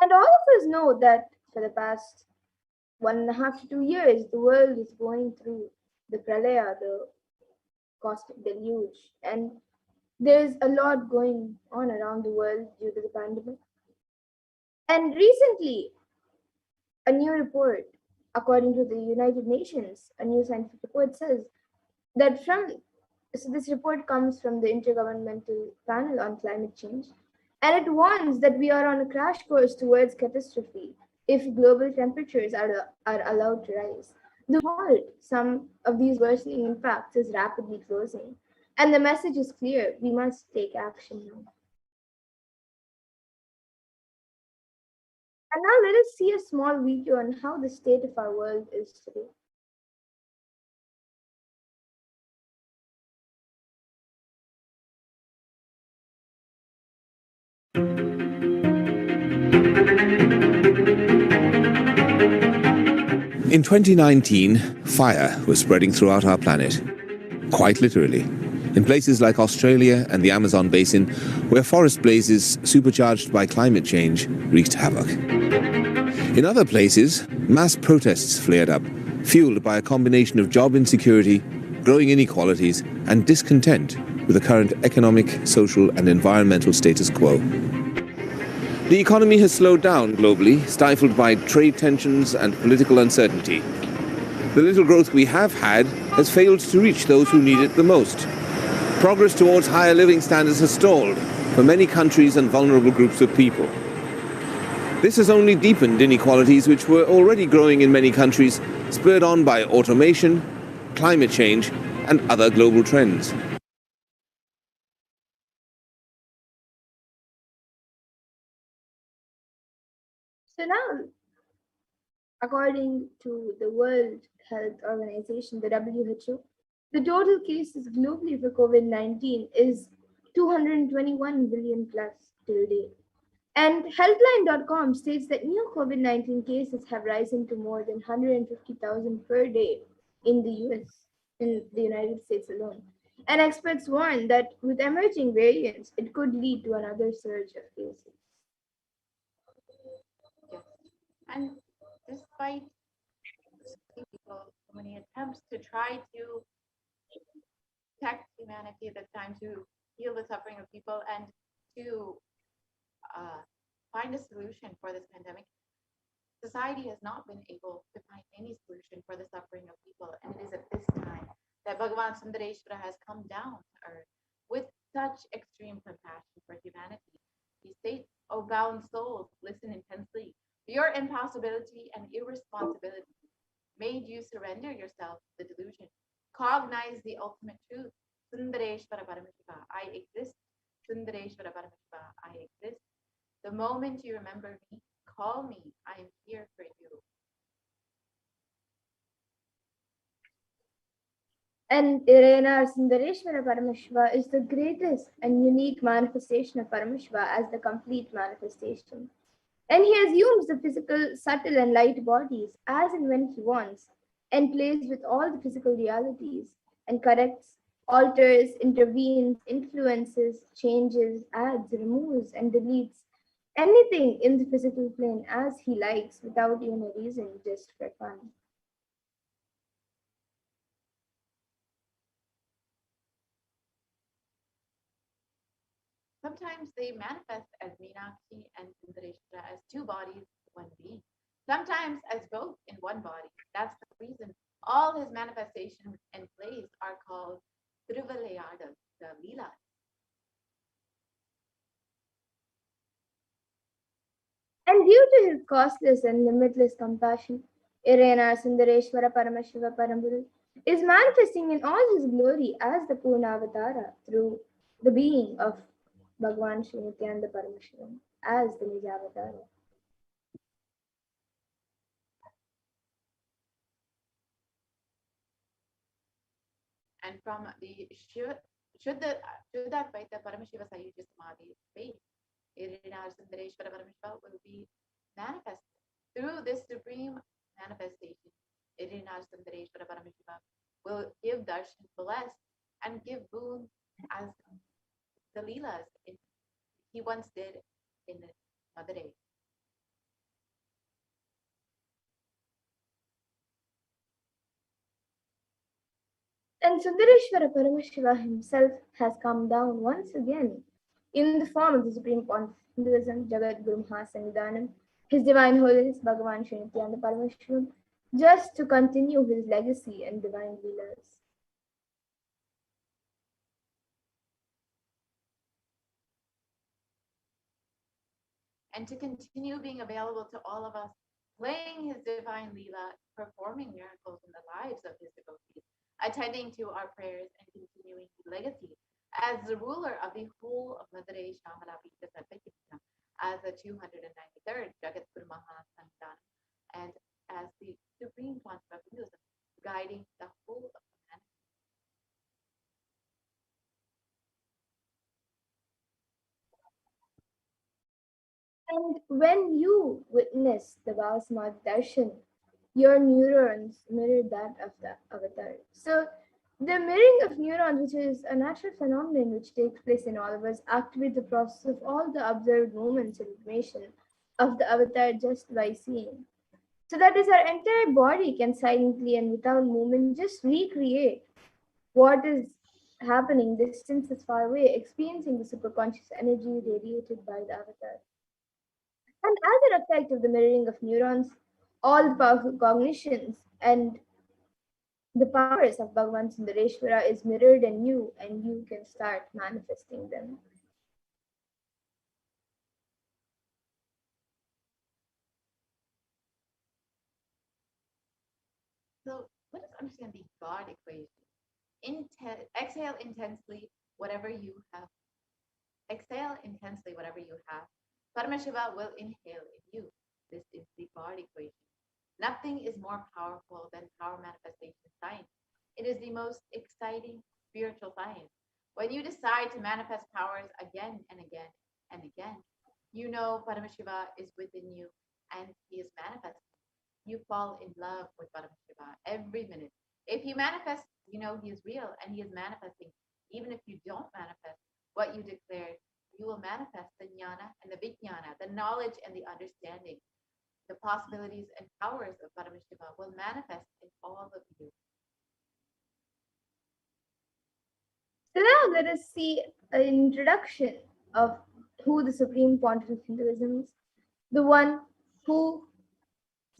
And all of us know that for the past 1.5 to 2 years, the world is going through the pralaya, the cosmic deluge, and there's a lot going on around the world due to the pandemic. And recently, a new report, according to the United Nations, a new scientific report says that this report comes from the Intergovernmental Panel on Climate Change, and it warns that we are on a crash course towards catastrophe if global temperatures are allowed to rise. The halt, some of these worsening impacts, is rapidly closing, and the message is clear: we must take action now. And now let us see a small video on how the state of our world is today. In 2019, fire was spreading throughout our planet, quite literally, in places like Australia and the Amazon basin, where forest blazes supercharged by climate change wreaked havoc. In other places, mass protests flared up, fueled by a combination of job insecurity, growing inequalities, and discontent with the current economic, social, and environmental status quo. The economy has slowed down globally, stifled by trade tensions and political uncertainty. The little growth we have had has failed to reach those who need it the most. Progress towards higher living standards has stalled for many countries and vulnerable groups of people. This has only deepened inequalities which were already growing in many countries, spurred on by automation, climate change, and other global trends. So now, according to the World Health Organization, the WHO, the total cases globally for COVID-19 is 221 billion plus till date. And Healthline.com states that new COVID-19 cases have risen to more than 150,000 per day in the US, in the United States alone. And experts warn that with emerging variants, it could lead to another surge of cases. And despite people, so many attempts to try to protect humanity at that time, to heal the suffering of people, and to find a solution for this pandemic, society has not been able to find any solution for the suffering of people. And it is at this time that Bhagavan Sundareshwara has come down to earth with such extreme compassion for humanity. He states, "O bound souls, listen intensely. Your impossibility and irresponsibility made you surrender yourself to the delusion. Cognize the ultimate truth. Sundareshwara Paramashiva, I exist. Sundareshwara Paramashiva, I exist. The moment you remember me, call me. I am here for you." And Irena Sundareshwara Paramashiva is the greatest and unique manifestation of Paramashiva as the complete manifestation. And he assumes the physical, subtle, and light bodies as and when he wants, and plays with all the physical realities, and corrects, alters, intervenes, influences, changes, adds, removes, and deletes anything in the physical plane as he likes without even a reason, just for fun. Sometimes they manifest as Meenakshi and Sundareshwara as two bodies, one being. Sometimes as both in one body. That's the reason all his manifestations and plays are called Trivalayadas, the Leelas. And due to his costless and limitless compassion, Irena Sundareshwara Paramashiva Paramburu is manifesting in all his glory as the Purnavatara through the being of Bhagavan Sri Nithyananda Paramashivam as the Nijavatara. And from the Shuddhadvaita Paramashiva Sayuja Samadhi space, Irina Sundareshwara Paramashiva will be manifested through this supreme manifestation. Irina Sundareshwara Paramashiva will give darshan, bless, and give boon as the Leelas he once did in Madurai. And Sundareshwara Paramashiva himself has come down once again in the form of the Supreme Pontiff of Hinduism, Jagat Guru Mahasannidhanam, His Divine Holiness Bhagavan Sri Nithyananda Paramashivam, just to continue his legacy and divine leelas. And to continue being available to all of us, playing his divine Leela, performing miracles in the lives of his devotees, attending to our prayers and continuing his legacy as the ruler of the whole of Madurai Shamala Pita Sarvakita, as the 293rd Jagat Guru Mahasannidhanam, and as the Supreme Pontiff of Hinduism, guiding the whole of humanity. And when you witness the BHAVASAMADHI darshan, your neurons mirror that of the avatar. So the mirroring of neurons, which is a natural phenomenon which takes place in all of us, activates the process of all the observed movements and information of the avatar just by seeing. So that is, our entire body can silently and without movement just recreate what is happening distances far away, experiencing the superconscious energy radiated by the avatar. And as an effect of the mirroring of neurons, all the powerful cognitions and the powers of Bhagavan Sundareshwara is mirrored in you, and you can start manifesting them. So let us understand the God equation. Exhale intensely whatever you have. Exhale intensely whatever you have. Paramashiva will inhale in you. This is the God equation. Nothing is more powerful than power manifestation science. It is the most exciting spiritual science. When you decide to manifest powers again and again and again, you know Paramashiva is within you and he is manifesting. You fall in love with Paramashiva every minute. If you manifest, you know he is real and he is manifesting. Even if you don't manifest what you declared, you will manifest the jnana and the vijnana, the knowledge and the understanding. The possibilities and powers of Paramashiva will manifest in all of you. So now let us see an introduction of who the Supreme Pontiff of Hinduism is, the one who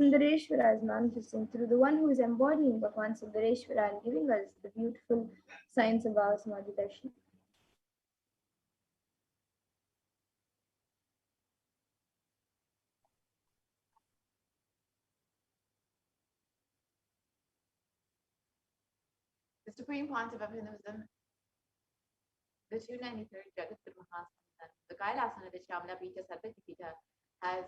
Sundareshwara is manifesting through, the one who is embodying Bhagavan Sundareshwara and giving us the beautiful science of BHAVASAMADHI darshan. The Supreme Pontiff of Hinduism, the 293rd Jagat Guru Mahasannidhanam, the Kailasa of the Shamala Pita Sarvakita, has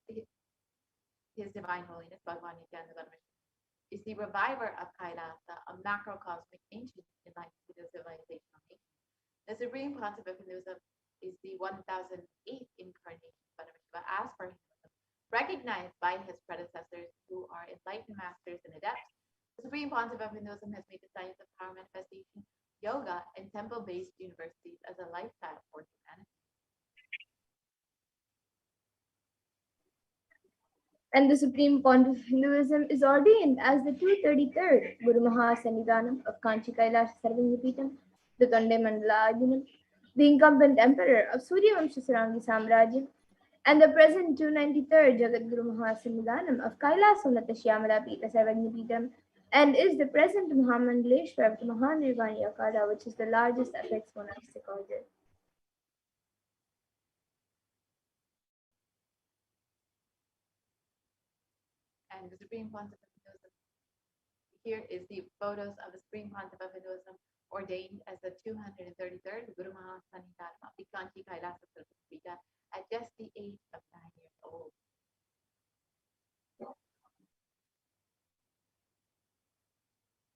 his Divine Holiness Bhagavan Nithyananda Paramashivam, is the reviver of Kailasa, a macrocosmic ancient enlightened civilization of nations. The Supreme Pontiff of Hinduism is the 1008th incarnation of Paramashiva as per Hinduism, Recognized by his predecessors who are enlightened masters and adepts, the Supreme Pontiff of Hinduism has made the science of power manifestation, yoga, and temple-based universities as a lifestyle for humanity. And the Supreme Pontiff of Hinduism is ordained as the 233rd Guru Mahasannidhanam of Kanchi Kailasa Sarvangapitam, the Tonde Mandala Arjunam, the incumbent emperor of Suryavamsha Sarangi Samrajyam, and the present 293rd Jagat Guru Mahasannidhanam of Kailasa Unnata Shyamala Pita Sarvangapitam, and is the present Mahamandaleshwar of the Mahanirvani Akada, which is the largest apex monastic order. And the Supreme Pontiff of Hinduism. Here is the photos of the Supreme Pontiff of Hinduism ordained as the 233rd Guru Mahasannidhanam of the Kanchi Kailasa Sarvangapitam at just the age of 9 years old.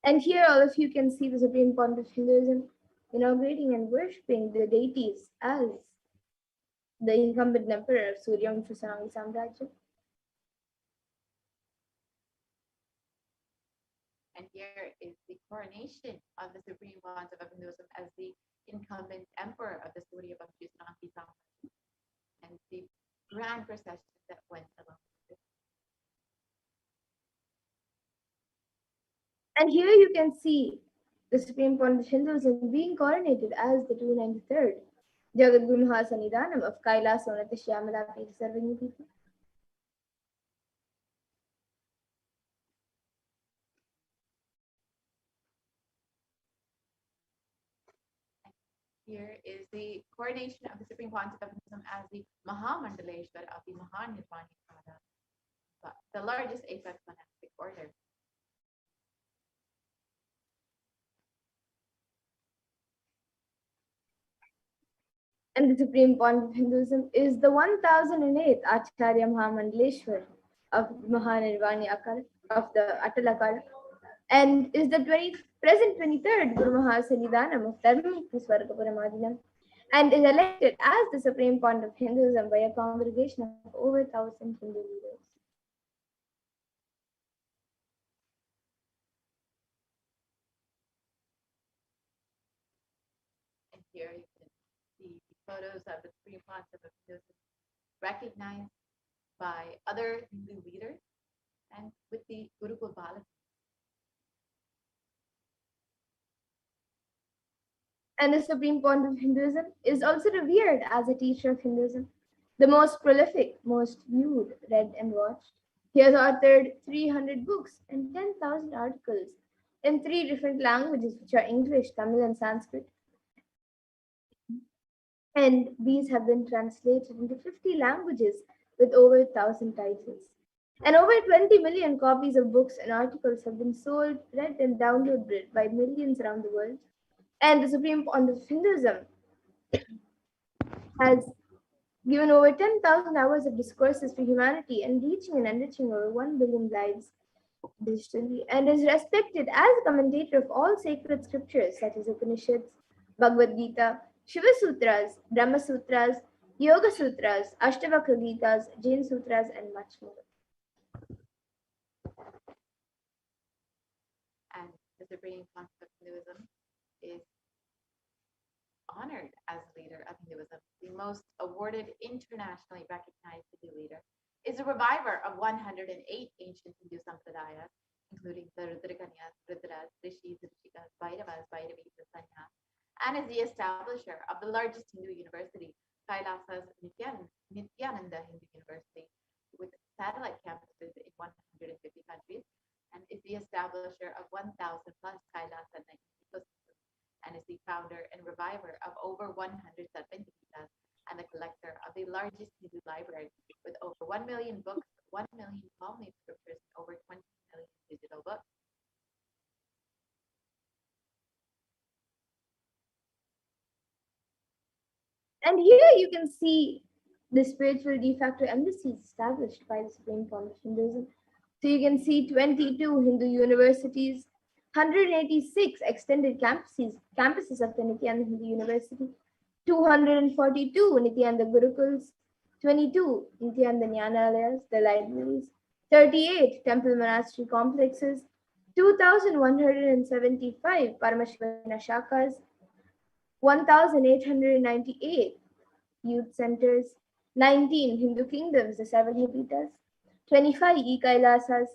And here all of you can see the Supreme Pontiff of Hinduism inaugurating and worshipping the deities as the incumbent emperor of Suryavamsha Sarangi Samrajyam. And here is the coronation of the Supreme Pontiff of Hinduism as the incumbent emperor of the Suryavamsha Sarangi Samrajyam, and the grand procession that went along with it. And here you can see the Supreme Pontiff of Hinduism being coronated as the 293rd Jagat Guru Mahasannidhanam of Kailasa Unnata Shyamala Pita Sarvangapitam. Here is the coronation of the Supreme Pontiff of Hinduism as the Mahamandaleshwar of the Mahanirvani Akada, the largest apex monastic order. And the Supreme Pontiff of Hinduism is the 1008th Acharya Mahamandaleshwar of Mahanirvani Akada, of the Atal Akada, and is the present 23rd Guru Mahasannidhanam of Dharmika Swargapuram, and is elected as the Supreme Pontiff of Hinduism by a congregation of over 1,000 Hindu leaders. And here you can see photos of the Supreme Pontiff of Hinduism recognized by other Hindu leaders and with the Gurukul Bala. And the Supreme Pontiff of Hinduism is also revered as a teacher of Hinduism, the most prolific, most viewed, read and watched. He has authored 300 books and 10,000 articles in 3 different languages, which are English, Tamil, and Sanskrit. And these have been translated into 50 languages with over 1,000 titles. And over 20 million copies of books and articles have been sold, read, and downloaded by millions around the world. And the Supreme Pontiff of Hinduism has given over 10,000 hours of discourses for humanity and reaching and enriching over 1 billion lives digitally, and is respected as a commentator of all sacred scriptures such as Upanishads, Bhagavad Gita, Shiva Sutras, Brahma Sutras, Yoga Sutras, Ashtavakra Gitas, Jain Sutras, and much more. And the Supreme Pontiff of Hinduism is honored as leader of Hinduism. The most awarded, internationally recognized Hindu leader is a reviver of 108 ancient Hindu sampradayas, including the Rudrakanyas, Rudras, Rishis, Rishikas, Bhairavas, Bhairavis, and Sanyas, and is the establisher of the largest Hindu university, Kailasa's Nithyananda Hindu University, with satellite campuses in 150 countries, and is the establisher of 1,000 plus Kailasa ecosystems, and is the founder and reviver of over 100 Sarvangapitas, and the collector of the largest Hindu library with over 1 million books, 1 million Palmate scriptures, and over 20 million digital books. And here you can see the spiritual de facto embassies established by the Supreme Pontiff of Hinduism. So you can see 22 Hindu universities, 186 extended campuses of the Nithyananda Hindu University, 242 Nithyananda Gurukuls, 22 Nithyananda the libraries, 38 temple monastery complexes, 2,175 Paramashivana shakas, 1,898 youth centers, 19 Hindu kingdoms, the 7 Hipitas, 25 Kailasas,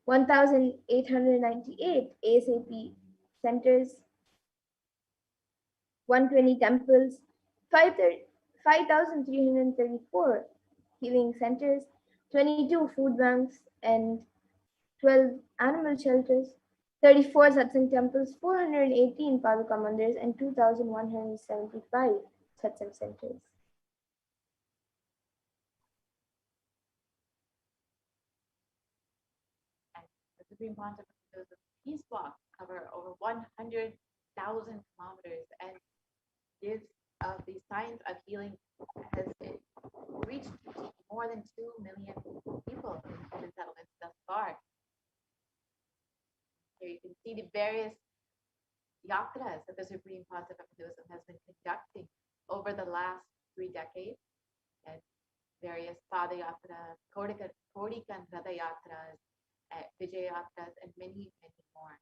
1,898 ASAP centers, 120 temples, 5,334 healing centers, 22 food banks, and 12 animal shelters, 34 satsang temples, 418 paduka mandirs, and 2,175 satsang centers. The Supreme Pontiff of the Peace Walk cover over 100,000 kilometers and gives the science of healing has reached more than 2 million people in human settlements thus far. Here you can see the various yatras that the Supreme Pontiff of Hinduism has been conducting over the last 3 decades, and various Pada Yatras, Kodikan Ratha Yatras, Vijay Yatras, and many, many more.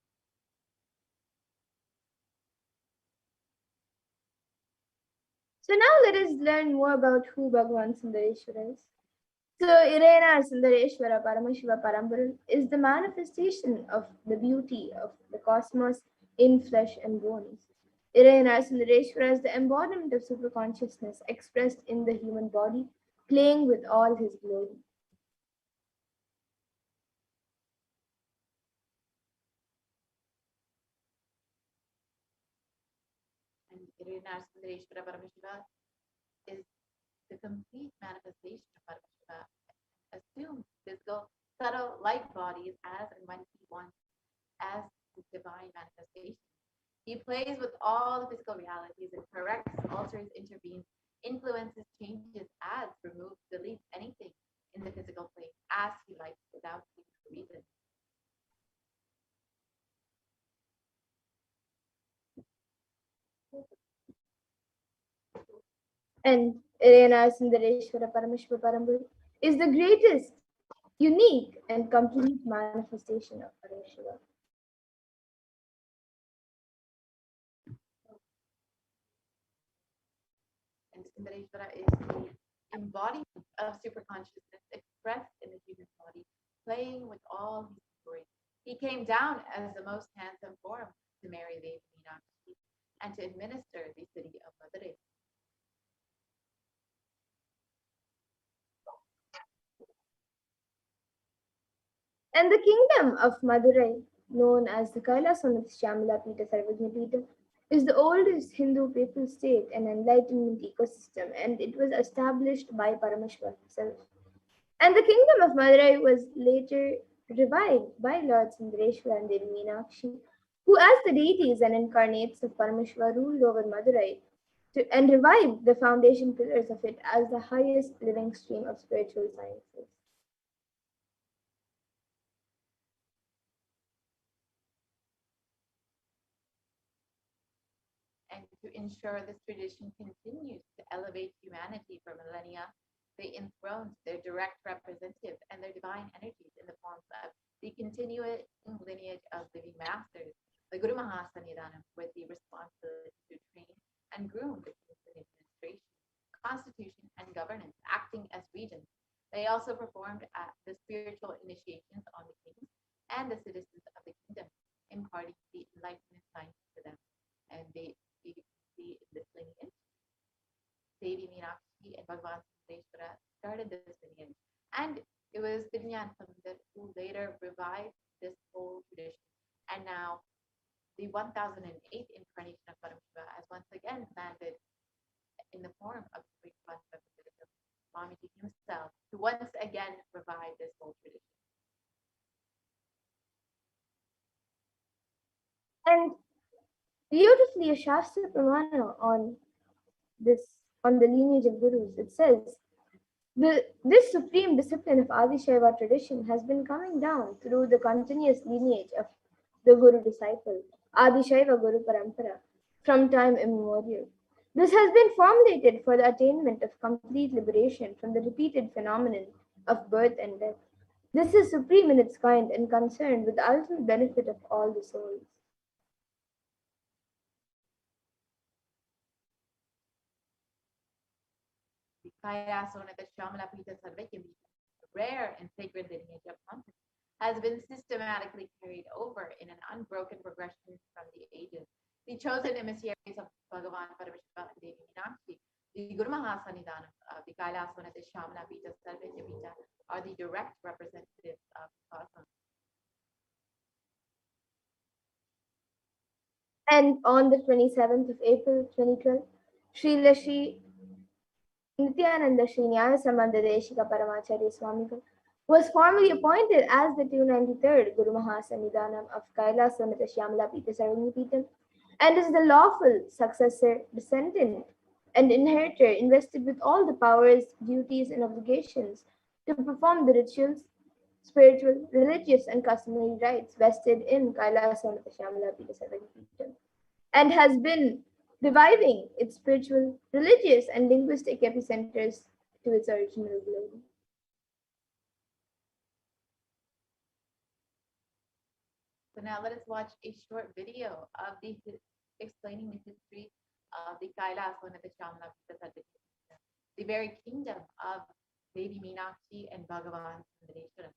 So now let us learn more about who Bhagavan Sundareshwara is. So Irena Sundareshwara Paramashiva Parambaran is the manifestation of the beauty of the cosmos in flesh and bones. Irena Sundareshwara is the embodiment of superconsciousness expressed in the human body, playing with all his glory. And Irena Sundareshwara Paramashiva is the complete manifestation of Paramashiva, assumes physical, subtle, light bodies as and when he wants, as his divine manifestation. He plays with all the physical realities and corrects, alters, intervenes, influences, changes, adds, removes, deletes anything in the physical plane as he likes without reason. And Irena Sundareshwara Paramashiva Parambaran is the greatest, unique, and complete manifestation of Parashiva. And Sundareshwara is the embodiment of superconsciousness expressed in the human body, playing with all his glory. He came down as the most handsome form to marry Devi Meenakshi and to administer the city of Madurai. And the kingdom of Madurai, known as the Kailasa Shamala Pita Sarvajna Pita, is the oldest Hindu papal state and enlightenment ecosystem, and it was established by Paramashiva himself. And the kingdom of Madurai was later revived by Lord Sundareshwara and Devi Meenakshi, who, as the deities and incarnates of Paramashiva, ruled over Madurai and revived the foundation pillars of it as the highest living stream of spiritual sciences. And to ensure this tradition continues to elevate humanity for millennia, they enthroned their direct representative and their divine energies in the forms of the continuing lineage of living masters, the Guru Mahasanidhanam, with the responsibility to train and groom the kings in administration, constitution, and governance, acting as regents. They also performed the spiritual initiations on the kings and the citizens of the kingdom, imparting the enlightenment science to them. And you can see in this lineage, Devi Meenakshi and Bhagavan Sundareshwara started this lineage. And it was Vidyanatha Pandit who later revived this whole tradition. And now the 1008th incarnation of Paramashiva has once again landed in the form of the Swamiji himself, to once again revive this whole tradition. And beautifully, a Shastra Pramana on the lineage of gurus, it says, this supreme discipline of Adi Shaiva tradition has been coming down through the continuous lineage of the Guru disciple, Adi Shaiva Guru Parampara, from time immemorial. This has been formulated for the attainment of complete liberation from the repeated phenomenon of birth and death. This is supreme in its kind and concerned with the ultimate benefit of all the souls. Kailasa rare and sacred lineage of consciousness, has been systematically carried over in an unbroken progression from the ages. The chosen emissaries of Bhagavan Paramashivoham and Devi Meenakshi, the Guru Mahasanidhanam of the Kailasa Shamla Pita Sarvejya Pita, are the direct representatives of cosmos. And on the 27th of April 2012, Srila Shri Nithyananda Paramashivam Paramacharya Swamigal was formally appointed as the 293rd Guru Mahasanidhanam of Kailasa Shamla Pita Sarvejya Pita, and is the lawful successor, descendant, and inheritor invested with all the powers, duties, and obligations to perform the rituals, spiritual, religious, and customary rites vested in Kailasa Shamla Pita Sarvejya Pita, and has been reviving its spiritual, religious, and linguistic epicenters to its original glory. So now let us watch a short video of explaining the history of the Kailasa the very kingdom of Devi Meenakshi and Bhagavan Sundareswaram.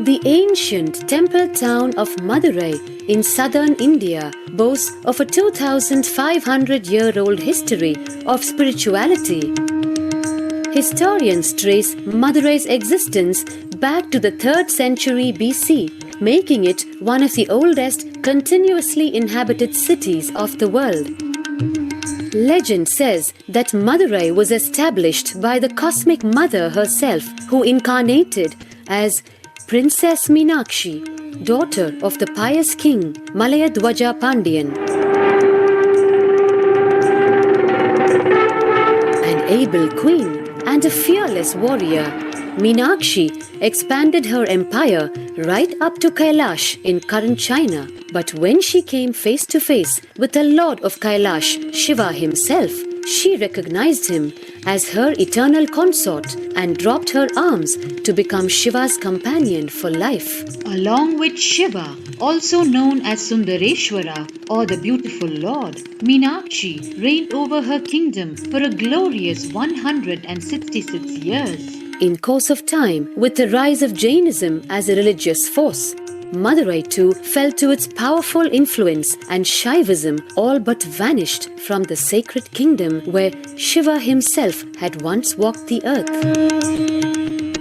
The ancient temple town of Madurai in southern India boasts of a 2,500-year-old history of spirituality. Historians trace Madurai's existence back to the 3rd century BC, making it one of the oldest continuously inhabited cities of the world. Legend says that Madurai was established by the cosmic mother herself, who incarnated as Princess Meenakshi, daughter of the pious king Malayadwaja Pandyan. An able queen and a fearless warrior, Meenakshi expanded her empire right up to Kailash in current China. But when she came face to face with the Lord of Kailash, Shiva himself, she recognized him as her eternal consort and dropped her arms to become Shiva's companion for life. Along with Shiva, also known as Sundareshwara or the beautiful Lord, Meenakshi reigned over her kingdom for a glorious 166 years. In course of time, with the rise of Jainism as a religious force, Madurai too fell to its powerful influence, and Shaivism all but vanished from the sacred kingdom where Shiva himself had once walked the earth.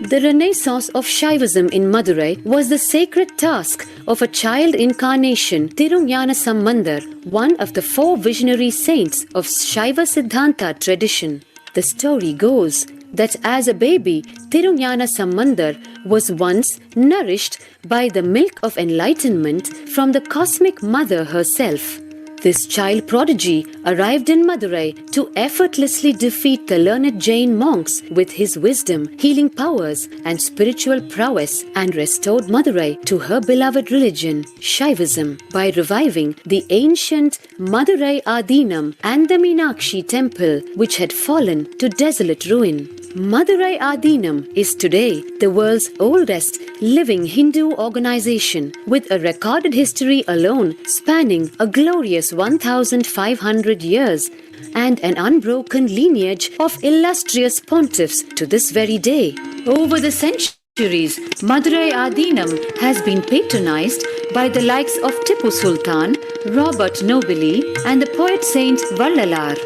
The renaissance of Shaivism in Madurai was the sacred task of a child incarnation, Tirunjana Sambandar, one of the 4 visionary saints of Shaiva Siddhanta tradition. The story goes that as a baby, Tirunjana Sambandar was once nourished by the milk of enlightenment from the cosmic mother herself. This child prodigy arrived in Madurai to effortlessly defeat the learned Jain monks with his wisdom, healing powers, and spiritual prowess, and restored Madurai to her beloved religion, Shaivism, by reviving the ancient Madurai Adinam and the Meenakshi temple, which had fallen to desolate ruin. Madurai Adinam is today the world's oldest living Hindu organization, with a recorded history alone spanning a glorious 1,500 years and an unbroken lineage of illustrious pontiffs to this very day. Over the centuries, Madurai Adinam has been patronized by the likes of Tipu Sultan, Robert Nobili, and the poet saint Vallalar.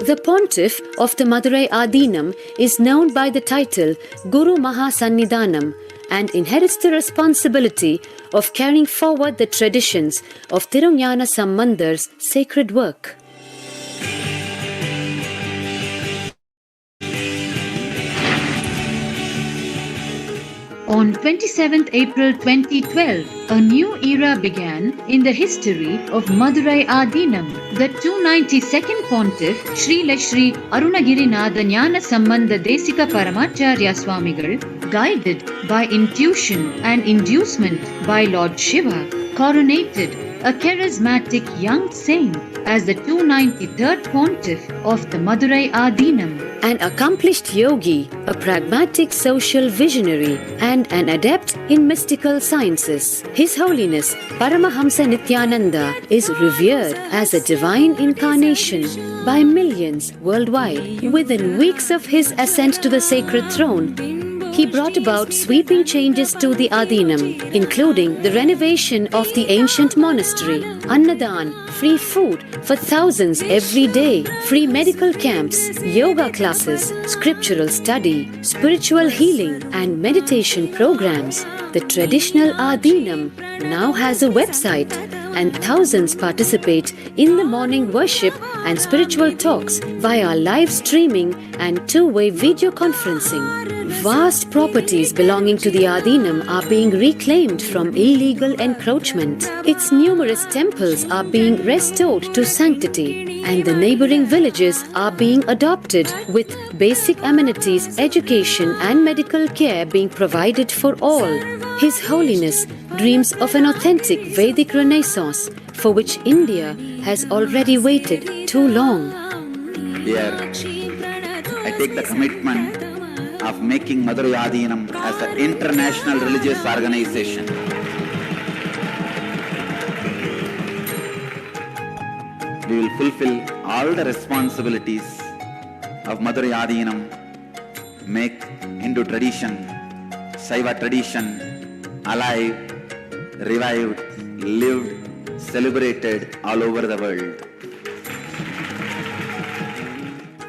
The pontiff of the Madurai Adinam is known by the title Guru Mahasannidhanam and inherits the responsibility of carrying forward the traditions of Tirunjana Sambandar's sacred work. On 27th April 2012, a new era began in the history of Madurai Adinam. The 292nd Pontiff, Srila Sri Arunagirinatha Jnana Sambandha Desika Paramacharya Swamigal, guided by intuition and inducement by Lord Shiva, coronated a charismatic young saint as the 293rd Pontiff of the Madurai Adinam. An accomplished yogi, a pragmatic social visionary, and an adept in mystical sciences. His Holiness Paramahamsa Nithyananda is revered as a divine incarnation by millions worldwide. Within weeks of his ascent to the sacred throne, he brought about sweeping changes to the Adinam, including the renovation of the ancient monastery, Annadan, free food for thousands every day, free medical camps, yoga classes, scriptural study, spiritual healing, and meditation programs. The traditional Adinam now has a website, and thousands participate in the morning worship and spiritual talks via live streaming and two-way video conferencing. Vast properties belonging to the Adinam are being reclaimed from illegal encroachment. Its numerous temples are being restored to sanctity, and the neighboring villages are being adopted with basic amenities, education, and medical care being provided for all. His Holiness dreams of an authentic Vedic Renaissance for which India has already waited too long. Here, I take the commitment of making Madurai Adinam as an international religious organization. We will fulfill all the responsibilities of Madurai Adinam, make Hindu tradition, Saiva tradition alive, revived, lived, celebrated all over the world.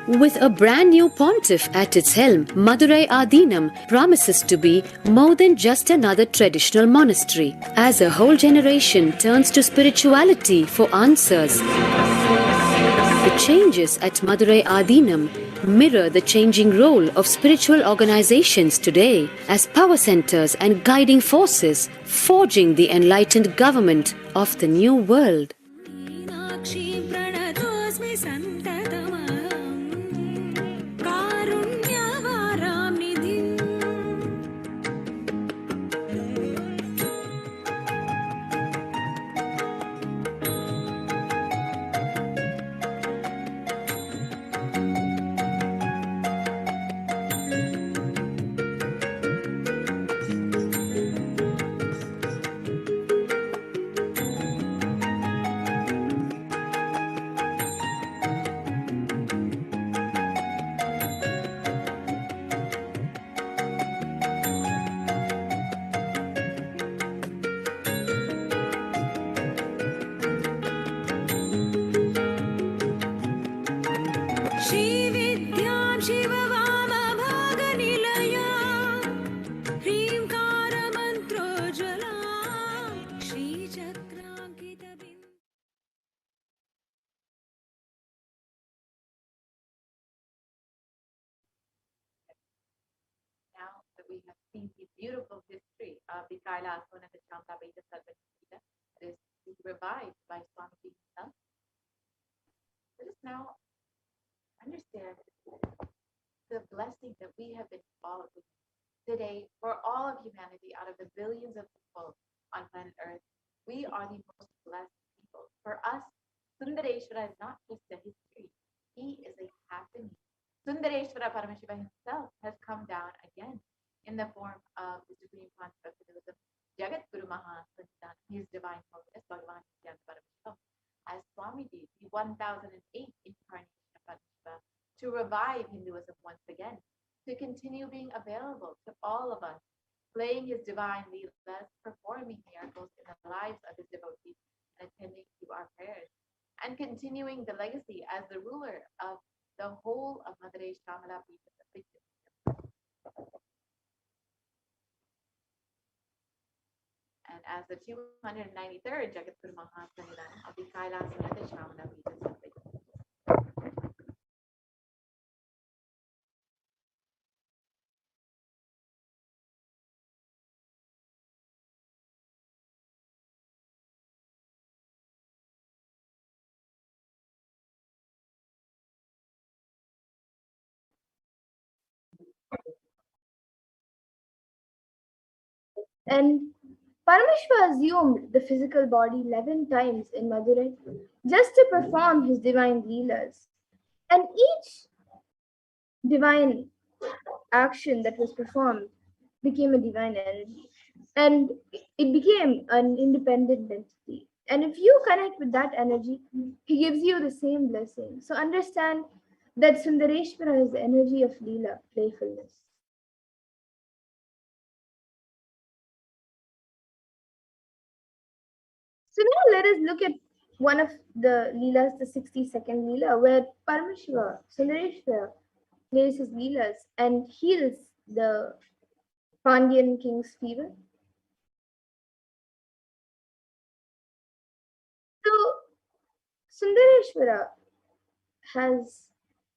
With a brand new pontiff at its helm, Madurai Adinam promises to be more than just another traditional monastery. As a whole generation turns to spirituality for answers, the changes at Madurai Adinam mirror the changing role of spiritual organizations today as power centers and guiding forces, forging the enlightened government of the new world. Now that we have seen the beautiful history of the Kailasa and the Chamdabeta Sarvasita that is revived by Swamiji himself, let us now understand the blessing that we have been involved with today for all of humanity. Out of the billions of people on planet Earth, we are the most blessed people. For us, Sundareshwara is not just a history, he is a happening. Sundareshwara Paramashivoham himself has come down again in the form of the Supreme Pontiff of Hinduism, Jagat Guru Maha Sanatan, His Divine Holiness, Bhagavan Nithyananda Paramashivam, as Swamiji, the 1008th incarnation of Paramashiva, to revive Hinduism once again, to continue being available to all of us, playing his divine leelas, performing miracles in the lives of his devotees, and attending to our prayers, and continuing the legacy as the ruler of the whole of Madurai Shamala Pita. And as the 293rd Jagat Guru Maha Sanatan of the Kailasa and the Shamala Pita. And Paramashiva assumed the physical body 11 times in Madurai just to perform his divine leelas. And each divine action that was performed became a divine energy. And it became an independent entity. And if you connect with that energy, he gives you the same blessing. So understand that Sundareshwara is the energy of Leela, playfulness. So now let us look at one of the Leelas, the 60-second Leela, where Paramashiva, Sundareshwara, plays his Leelas and heals the Pandyan king's fever. So Sundareshwara has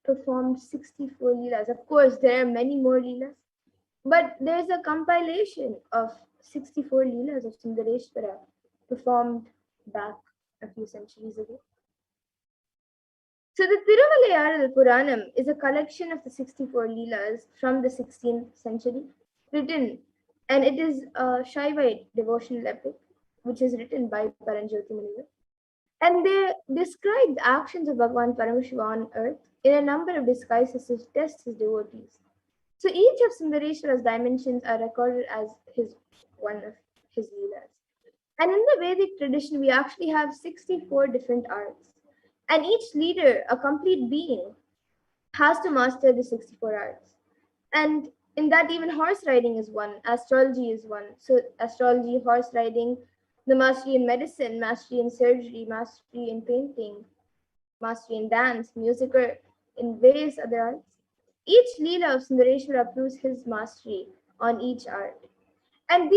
performed 64 Leelas. Of course, there are many more Leelas, but there's a compilation of 64 Leelas of Sundareshwara performed back a few centuries ago. So the Tirumalayar Puranam is a collection of the 64 Leelas from the 16th century, written, and it is a Shaivite devotional epic, which is written by Paranjoti Munivar. And they describe the actions of Bhagavan Paramashiva on earth in a number of disguises to test his devotees. So each of Sundareshwara's dimensions are recorded as one of his Leelas. And in the Vedic tradition, we actually have 64 different arts. And each leader, a complete being, has to master the 64 arts. And in that, even horse riding is one, astrology is one. So astrology, horse riding, the mastery in medicine, mastery in surgery, mastery in painting, mastery in dance, music, or in various other arts. Each Leela of Sundareshwara proves his mastery on each art. And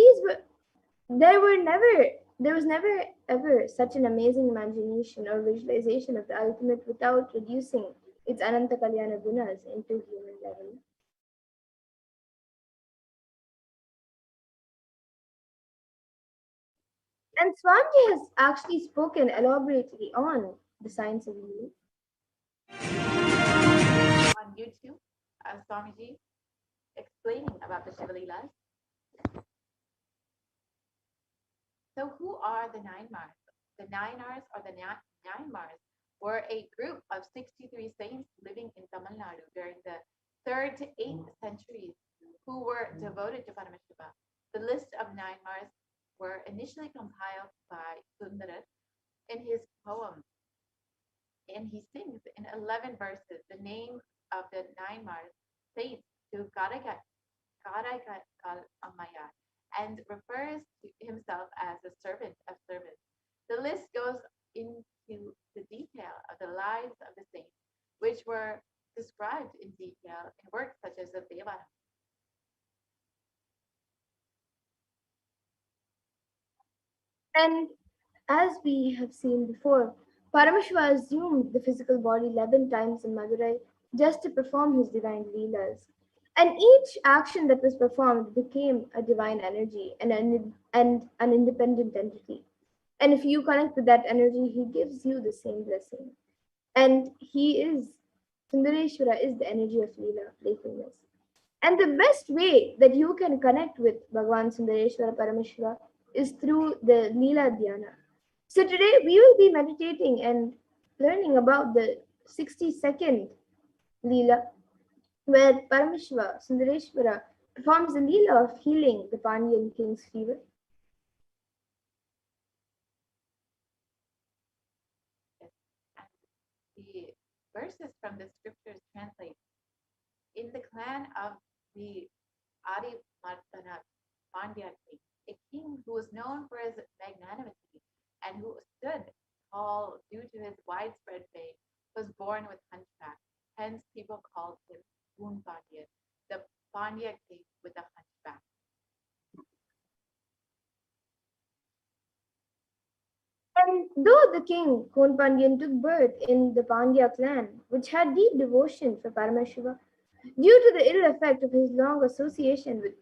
there was never ever such an amazing imagination or visualization of the ultimate without reducing its Ananta Kalyana Gunas into human level. And Swamiji has actually spoken elaborately on the science of healing. On YouTube, Swamiji explaining about the Shiva Leelas. So who are the Nine Mars? The Nainars or the Nine Mars were a group of 63 saints living in Tamil Nadu during the 3rd to 8th centuries who were devoted to Paramashiva. The list of Nine Mars were initially compiled by Sundara in his poem, and he sings in 11 verses the name of the Nine Mars saints to Gadagakal Amaya, and refers to himself as a servant of servants. The list goes into the detail of the lives of the saints, which were described in detail in works such as the Devaram. And as we have seen before, Paramashiva assumed the physical body 11 times in Madurai just to perform his divine Leelas. And each action that was performed became a divine energy and an independent entity. And if you connect with that energy, he gives you the same blessing. And Sundareshwara is the energy of Leela, playfulness. And the best way that you can connect with Bhagavan Sundareshwara Paramashiva is through the Leela Dhyana. So today we will be meditating and learning about the 60-second Leela, where Paramashiva, Sundareshwara, performs the Leela of healing the Pandyan king's fever. The verses from the scriptures translate. In the clan of the Adi Mardana Pandya king, a king who was known for his magnanimity and who stood tall due to his widespread fame, was born with hunchback. Hence, people called him Kun Pandya, the Pandya king with a hunchback. And though the king, Kon Pandyan, took birth in the Pandya clan, which had deep devotion for Paramashiva, due to the ill effect of his long association with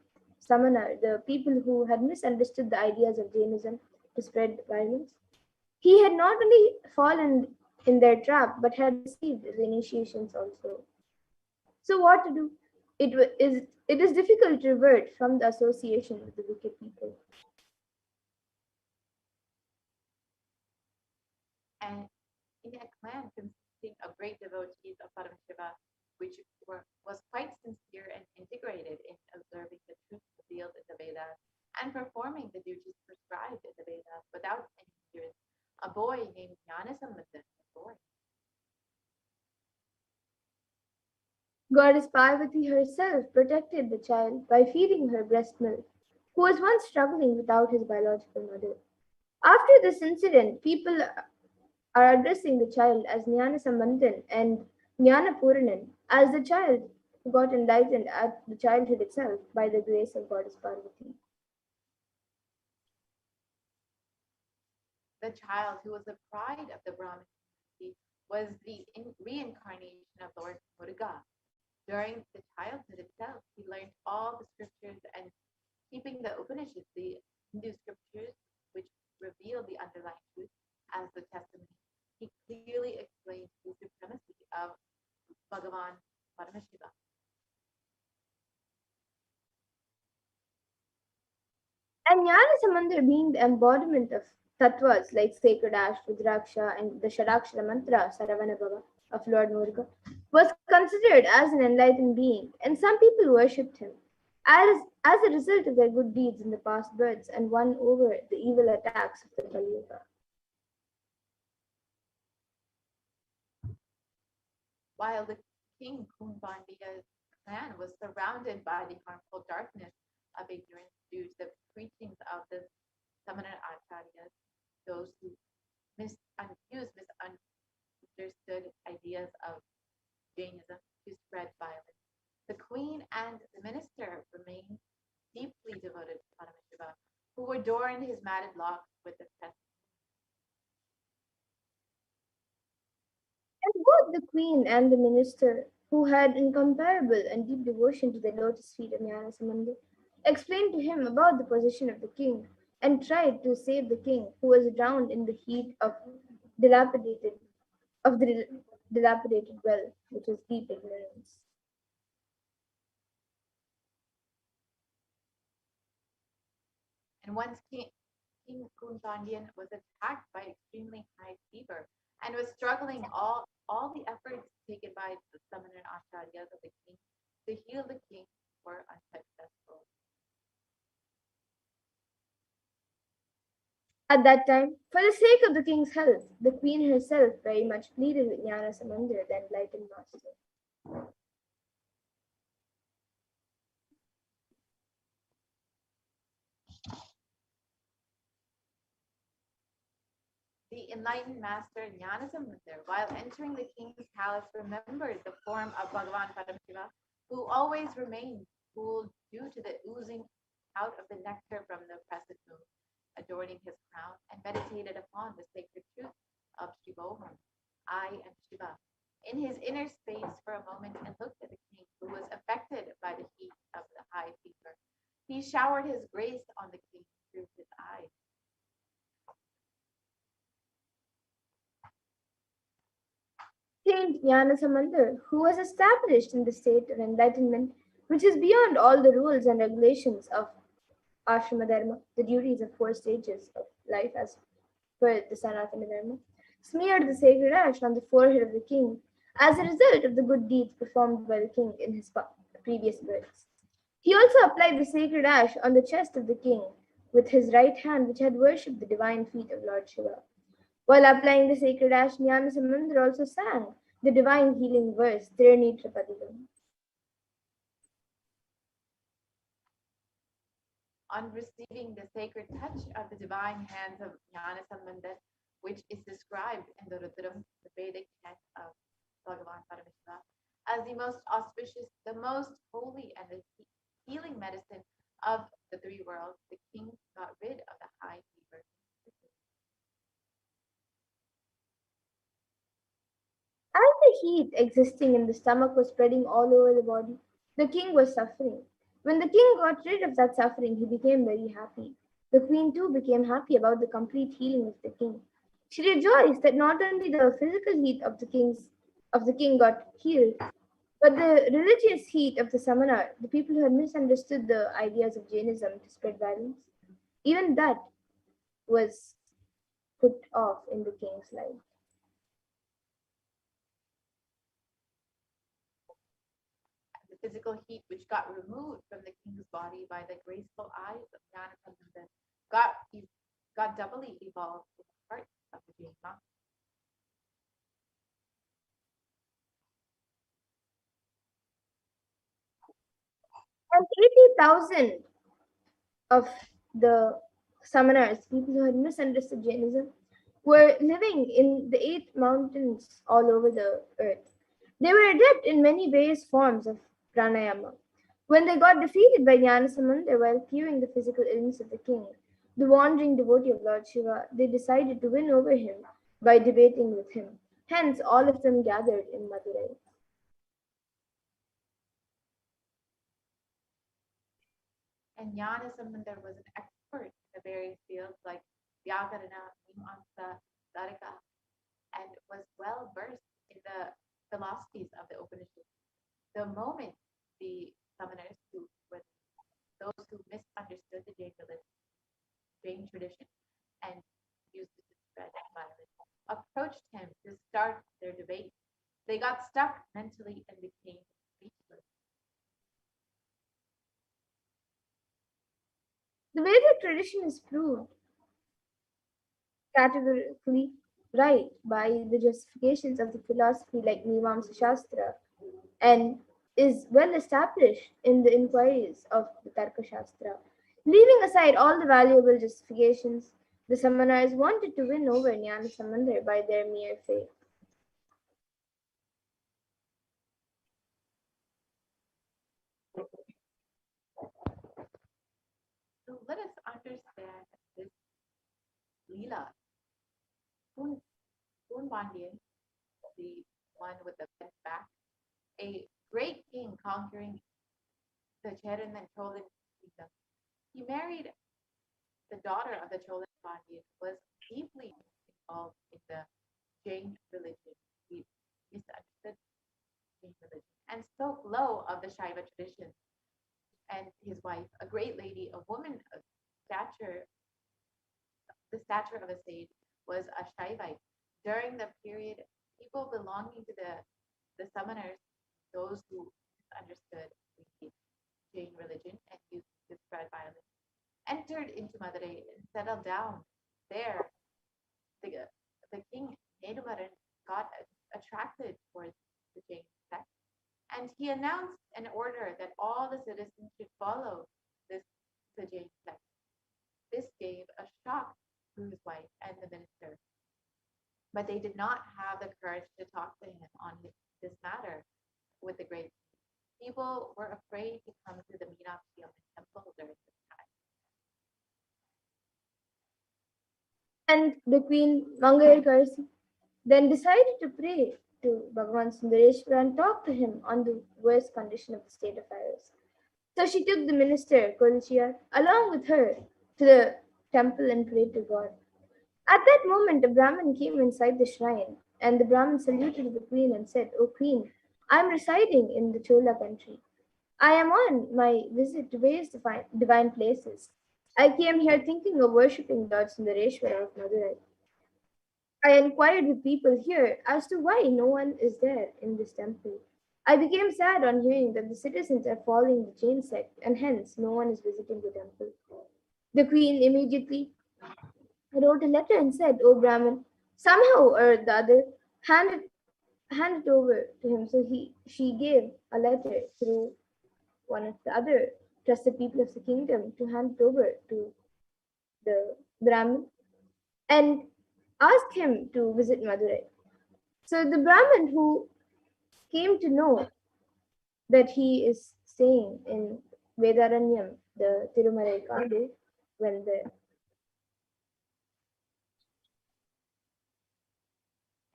Samana, the people who had misunderstood the ideas of Jainism to spread violence, he had not only fallen in their trap, but had received the initiations also. So what to do? It It is difficult to revert from the association with the wicked people. And in a clan consisting of great devotees of Paramashiva, which was quite sincere and integrated in observing the truth revealed in the Vedas and performing the duties prescribed in the Vedas without any hindrance, a boy named Jnanasamvata was born. Goddess Parvati herself protected the child by feeding her breast milk, who was once struggling without his biological mother. After this incident, people are addressing the child as Jnana Sambandhan and Jnana Puranan, as the child who got enlightened at the childhood itself by the grace of Goddess Parvati. The child who was the pride of the Brahmin community was the reincarnation of Lord Muruga. During the childhood itself, he learned all the scriptures and keeping the Upanishads, the Hindu scriptures, which reveal the underlying truth as the testimony. He clearly explains the supremacy of Bhagavan Paramashiva. And Jnana Samandar being the embodiment of tattvas like sacred ash, Rudraksha, and the Shadakshara mantra, Saravana Bhava, of Lord Muruga, was considered as an enlightened being, and some people worshipped him as a result of their good deeds in the past births and won over the evil attacks of the Kali Yuga. While the king Kunbandiya's clan was surrounded by the harmful darkness of ignorance due to the preachings of the Samana Acharyas, those who misunderstood ideas of Jainism to spread violence, the queen and the minister remained deeply devoted to Paramashiva, who adorned his matted locks with the crest. And both the queen and the minister, who had incomparable and deep devotion to the lotus feet of Jnana Samandar, explained to him about the position of the king and tried to save the king, who was drowned in the heat of the dilapidated well, which was deep ignorance. And once King Kunbandiyan was attacked by extremely high fever and was struggling, all the efforts taken by the Samana Acharyas of the king to heal the king were unsuccessful. At that time, for the sake of the king's health, the queen herself very much pleaded with Jnana Samandar, the enlightened master. The enlightened master Jnanasamvata, while entering the king's palace, remembered the form of Bhagavan Paramashiva, who always remained cool due to the oozing out of the nectar from the crescent moon, adorning his crown, and meditated upon the sacred truth of Shivoham, I am Shiva, in his inner space for a moment, and looked at the king, who was affected by the heat of the high fever. He showered his grace on the king through his eyes. Saint Jnana Samandar, who was established in the state of enlightenment, which is beyond all the rules and regulations of ashrama dharma, the duties of 4 stages of life as per the Sanatana Dharma, smeared the sacred ash on the forehead of the king as a result of the good deeds performed by the king in his previous births. He also applied the sacred ash on the chest of the king with his right hand, which had worshipped the divine feet of Lord Shiva. While applying the sacred ash, Jnana Samandar also sang the divine healing verse, Tirnitra Padikam. On receiving the sacred touch of the divine hands of Jnana Samandar, which is described in the Rudram, the Vedic text of Bhagavan Paramashiva, as the most auspicious, the most holy, and the healing medicine of the 3 worlds, the king got rid of the high fever. As the heat existing in the stomach was spreading all over the body, the king was suffering. When the king got rid of that suffering, he became very happy. The queen too became happy about the complete healing of the king. She rejoiced that not only the physical heat of the king got healed, But the religious heat of the Samanar, the people who had misunderstood the ideas of Jainism to spread violence, even that was put off in the king's life. The physical heat which got removed from the king's body by the graceful eyes of Nyanasambandha got doubly evolved in the heart of the Jain monk. And 80,000 of the Samanars, people who had misunderstood Jainism, were living in the 8 mountains all over the earth. They were adept in many various forms of pranayama. When they got defeated by Jnanasamandar while curing the physical illness of the king, the wandering devotee of Lord Shiva, they decided to win over him by debating with him. Hence, all of them gathered in Madurai. And Jnanasambandar was an expert in the various fields like Vyakarana, Mimamsa, Tarika, and was well versed in the philosophies of the Upanishads. The moment the summoners, who were those who misunderstood the Jain tradition and used it to spread violence, approached him to start their debate, they got stuck mentally and became speechless. The Vedic tradition is proved categorically right by the justifications of the philosophy like Mimamsa Shastra and is well established in the inquiries of the Tarka Shastra. Leaving aside all the valuable justifications, the Samanas wanted to win over Jnana Samandar by their mere faith. So let us understand this Leela. Poonbandian, the one with the bent back, a great king conquering the Cheran and Cholan kingdom. He married the daughter of the Cholan Pandian, was deeply involved in the Jain religion. He misunderstood Jain religion and spoke low of the Shaiva tradition. And his wife, a great lady, a woman of stature, the stature of a sage, was a Shaivite. During the period, people belonging to the summoners, those who understood the Jain religion and used to spread violence, entered into Madurai and settled down there. The king Nedumaran got attracted towards the Jain sect, and he announced an order that all the citizens should follow the Jain sect. This gave a shock to his wife and the minister, but they did not have the courage to talk to him on this matter with the great people were afraid to come to the Meenakshi temple during this time. And the queen Mangayarkarsi then decided to pray to Bhagavan Sundareshwara and talk to him on the worst condition of the state affairs. So she took the minister Kolchiyar along with her to the temple and prayed to God. At that moment, a Brahmin came inside the shrine, and the Brahmin saluted the queen and said, "O queen, I am residing in the Chola country. I am on my visit to various divine places. I came here thinking of worshipping Lord Sundareshwara of Madurai. I inquired with people here as to why no one is there in this temple. I became sad on hearing that the citizens are following the Jain sect, and hence no one is visiting the temple." The queen immediately wrote a letter and said, "O Brahmin, somehow or the other, hand it over to him." So she gave a letter through one of the other trusted people of the kingdom to hand it over to the Brahmin and asked him to visit Madurai. So the Brahmin, who came to know that he is staying in Vedaranyam, the Tirumalai Kadu, went there.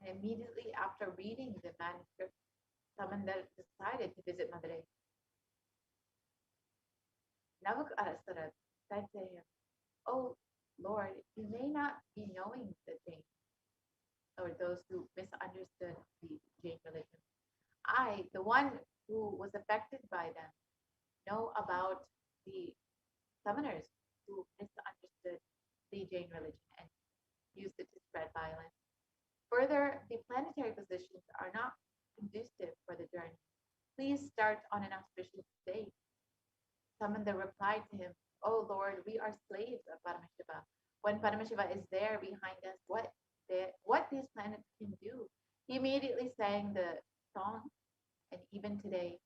And immediately after reading the manuscript, Samandar decided to visit Madurai. Navukarasarat said to him, "Oh Lord, you may not be knowing the Jain, or those who misunderstood the Jain religion. I, the one who was affected by them know about the summoners who misunderstood the Jain religion and used it to spread violence. Further, the planetary positions are not conducive for the journey. Please start on an auspicious day. Samanda replied to him, "Oh Lord, we are slaves of Paramashiva. When Paramashiva is there behind us, what these planets can do." He immediately sang the song, and even today,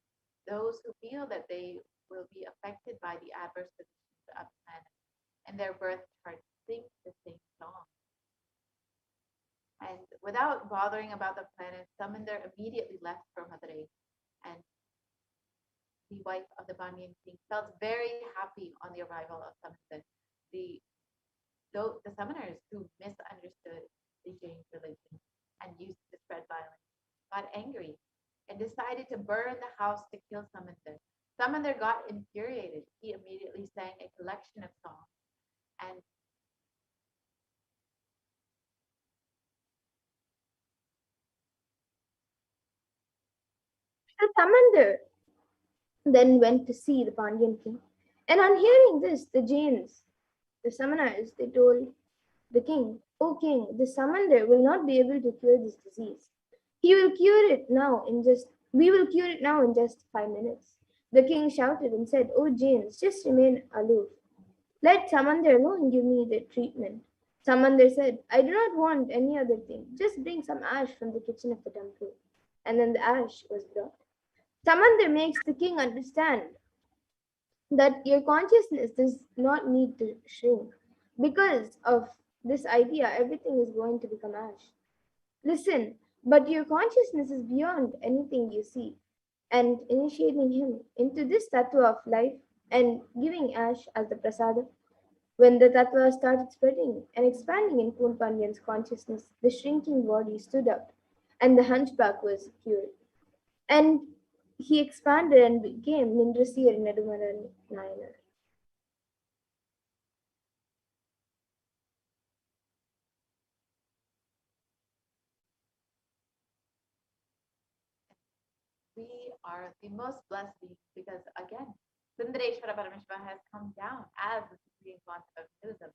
those who feel that they will be affected by the adverse positions of the planet and their birth chart sing the same song. And without bothering about the planet, Samander immediately left for Madurai, and the wife of the Banyan king felt very happy on the arrival of Samander. The summoners who misunderstood the Jain religion and used it to spread violence got angry and decided to burn the house to kill Samander. Samander got infuriated. He immediately sang a collection of songs and The Samandar then went to see the Pandyan king. And on hearing this, the Jains, the Samanas, they told the king, "O king, the Samandar will not be able to cure this disease. We will cure it now in just 5 minutes." The king shouted and said, "O Jains, just remain aloof. Let Samandar alone give me the treatment." Samandar said, "I do not want any other thing. Just bring some ash from the kitchen of the temple." And then the ash was brought. Samandar makes the king understand that your consciousness does not need to shrink. Because of this idea, everything is going to become ash. Listen, but your consciousness is beyond anything you see. And initiating him into this tattva of life and giving ash as the prasada. When the tattva started spreading and expanding in Poon Pandyan's consciousness, the shrinking body stood up and the hunchback was cured. And he expanded and became Nindrasiyar Nedumaran Nayanar. we are the most blessed beings because, again, Sundareshwara Paramashiva has come down as the supreme concept of Hinduism.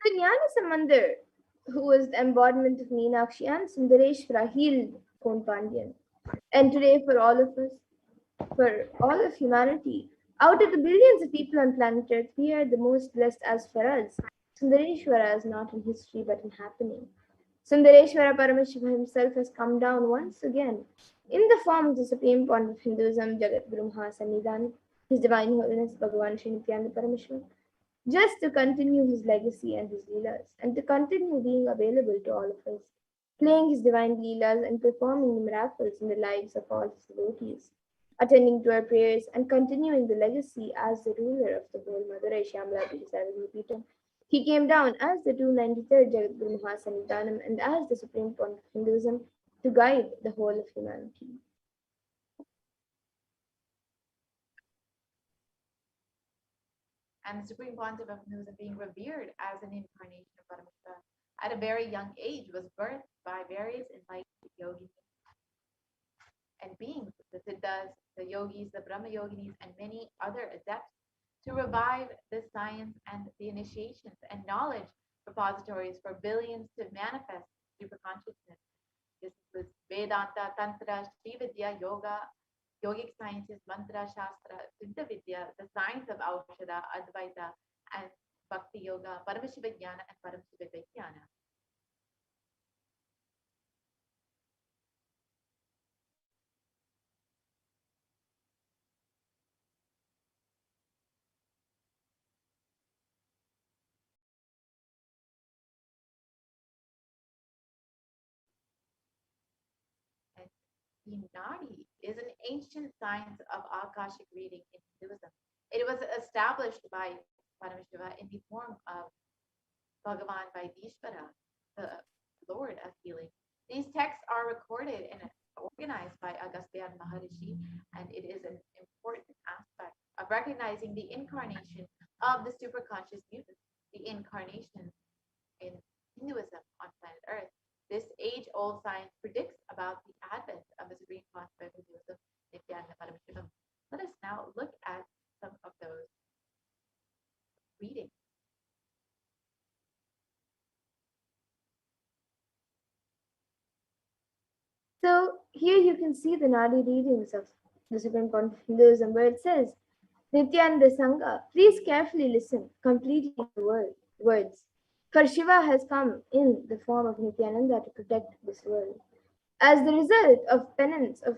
The Jnana Samandar, who was the embodiment of Meenakshi and Sundareshwara, healed Poon Pandyan. And today, for all of us, for all of humanity, out of the billions of people on planet Earth, we are the most blessed as for us. Sundareshwara is not in history but in happening. Sundareshwara Paramashiva himself has come down once again in the form of the Supreme Point of Hinduism, Jagat Guru Mahasannidhan, His Divine Holiness Bhagavan Sri Nithyananda Paramashivam, just to continue his legacy and his leelas, and to continue being available to all of us, playing his divine leelas and performing miracles in the lives of all his devotees, attending to our prayers and continuing the legacy as the ruler of the whole Madurai Shyamala Peetham. He came down as the 293rd Jagat Guru Mahasannidhanam and as the Supreme Point of Hinduism to guide the whole of humanity. And the supreme concept of Hinduism being revered as an incarnation of Paramashiva at a very young age was birthed by various enlightened yogis and beings, the Siddhas, the yogis, the Brahma yoginis, and many other adepts to revive the science and the initiations and knowledge repositories for billions to manifest super consciousness. This was Vedanta, Tantra, Shri Vidya, Yoga, yogic sciences, Mantra, Shastra, Siddha Vidya, the science of Aushadha, Advaita, and Bhakti Yoga, Paramashiva Jnana, and Paramashiva Vijnana. Nadi is an ancient science of Akashic reading in Hinduism. It was established by Paramashiva in the form of Bhagavan Vaidishvara, the Lord of healing. These texts are recorded and organized by Agastya Maharishi, and it is an important aspect of recognizing the incarnation of the superconscious mutant, the incarnation in Hinduism on planet Earth. This age-old science predicts So here you can see the Nadi readings of the Supreme Court of Hinduism, where it says, Nityananda Sangha, please carefully listen completely to the words. For Shiva has come in the form of Nityananda to protect this world. As the result of penance of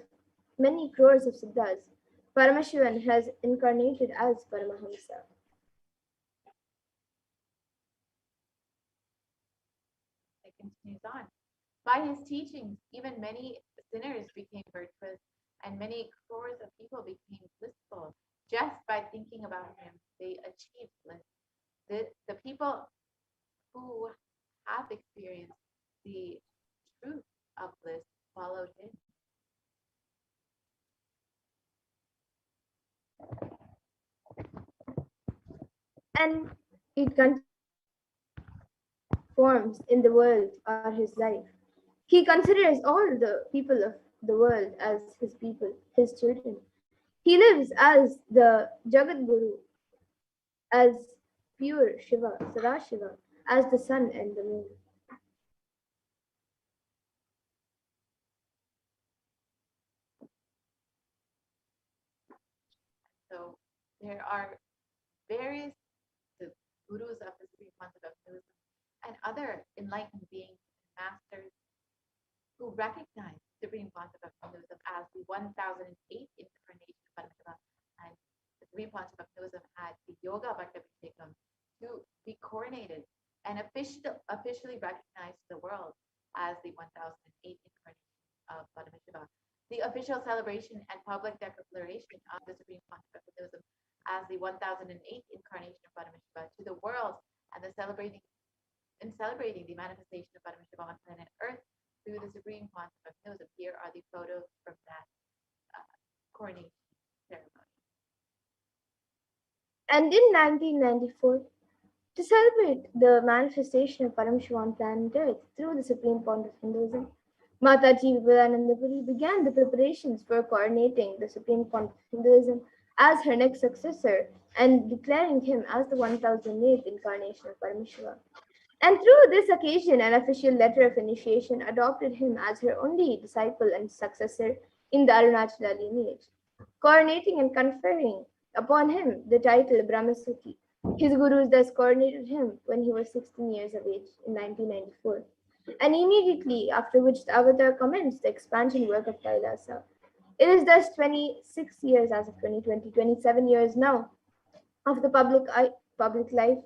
many crores of siddhas, Paramashivan has incarnated as Paramahamsa. It continues on. By his teachings, even many sinners became virtuous, and many crores of people became blissful. Just by thinking about him, they achieved bliss. The people who have experienced the truth of bliss followed him. And it forms in the world are his life. He considers all the people of the world as his people, his children. He lives as the Jagat Guru, as pure Shiva, Sadashiva, as the sun and the moon. So there are various gurus of the Supreme Concept of Hinduism and other enlightened beings and masters who recognize the Supreme Concept of Hinduism as the 1008th incarnation of Paramashiva, and the Supreme Concept of Hinduism had the Yoga Bhattabhisekam to be coronated and officially recognized to the world as the 1008th incarnation of Paramashiva. The official celebration and public declaration of the Supreme Concept of Hinduism as the 1008th incarnation of Paramashiva to the world, and celebrating the manifestation of Paramashiva on planet Earth through the Supreme Concept of Hinduism. Here are the photos from that coronation ceremony. And in 1994, to celebrate the manifestation of Paramashiva on planet Earth through the Supreme Point of Hinduism, Mataji Vivekanandapuri began the preparations for coronating the Supreme Point of Hinduism as her next successor and declaring him as the 1008th incarnation of Paramashiva. And through this occasion, an official letter of initiation adopted him as her only disciple and successor in the Arunachala lineage, coronating and conferring upon him the title Brahmasukhi. His gurus thus coronated him when he was 16 years of age in 1994, and immediately after which the avatar commenced the expansion work of Kailasa. It is thus 26 years as of 2020, 27 years now of the public life,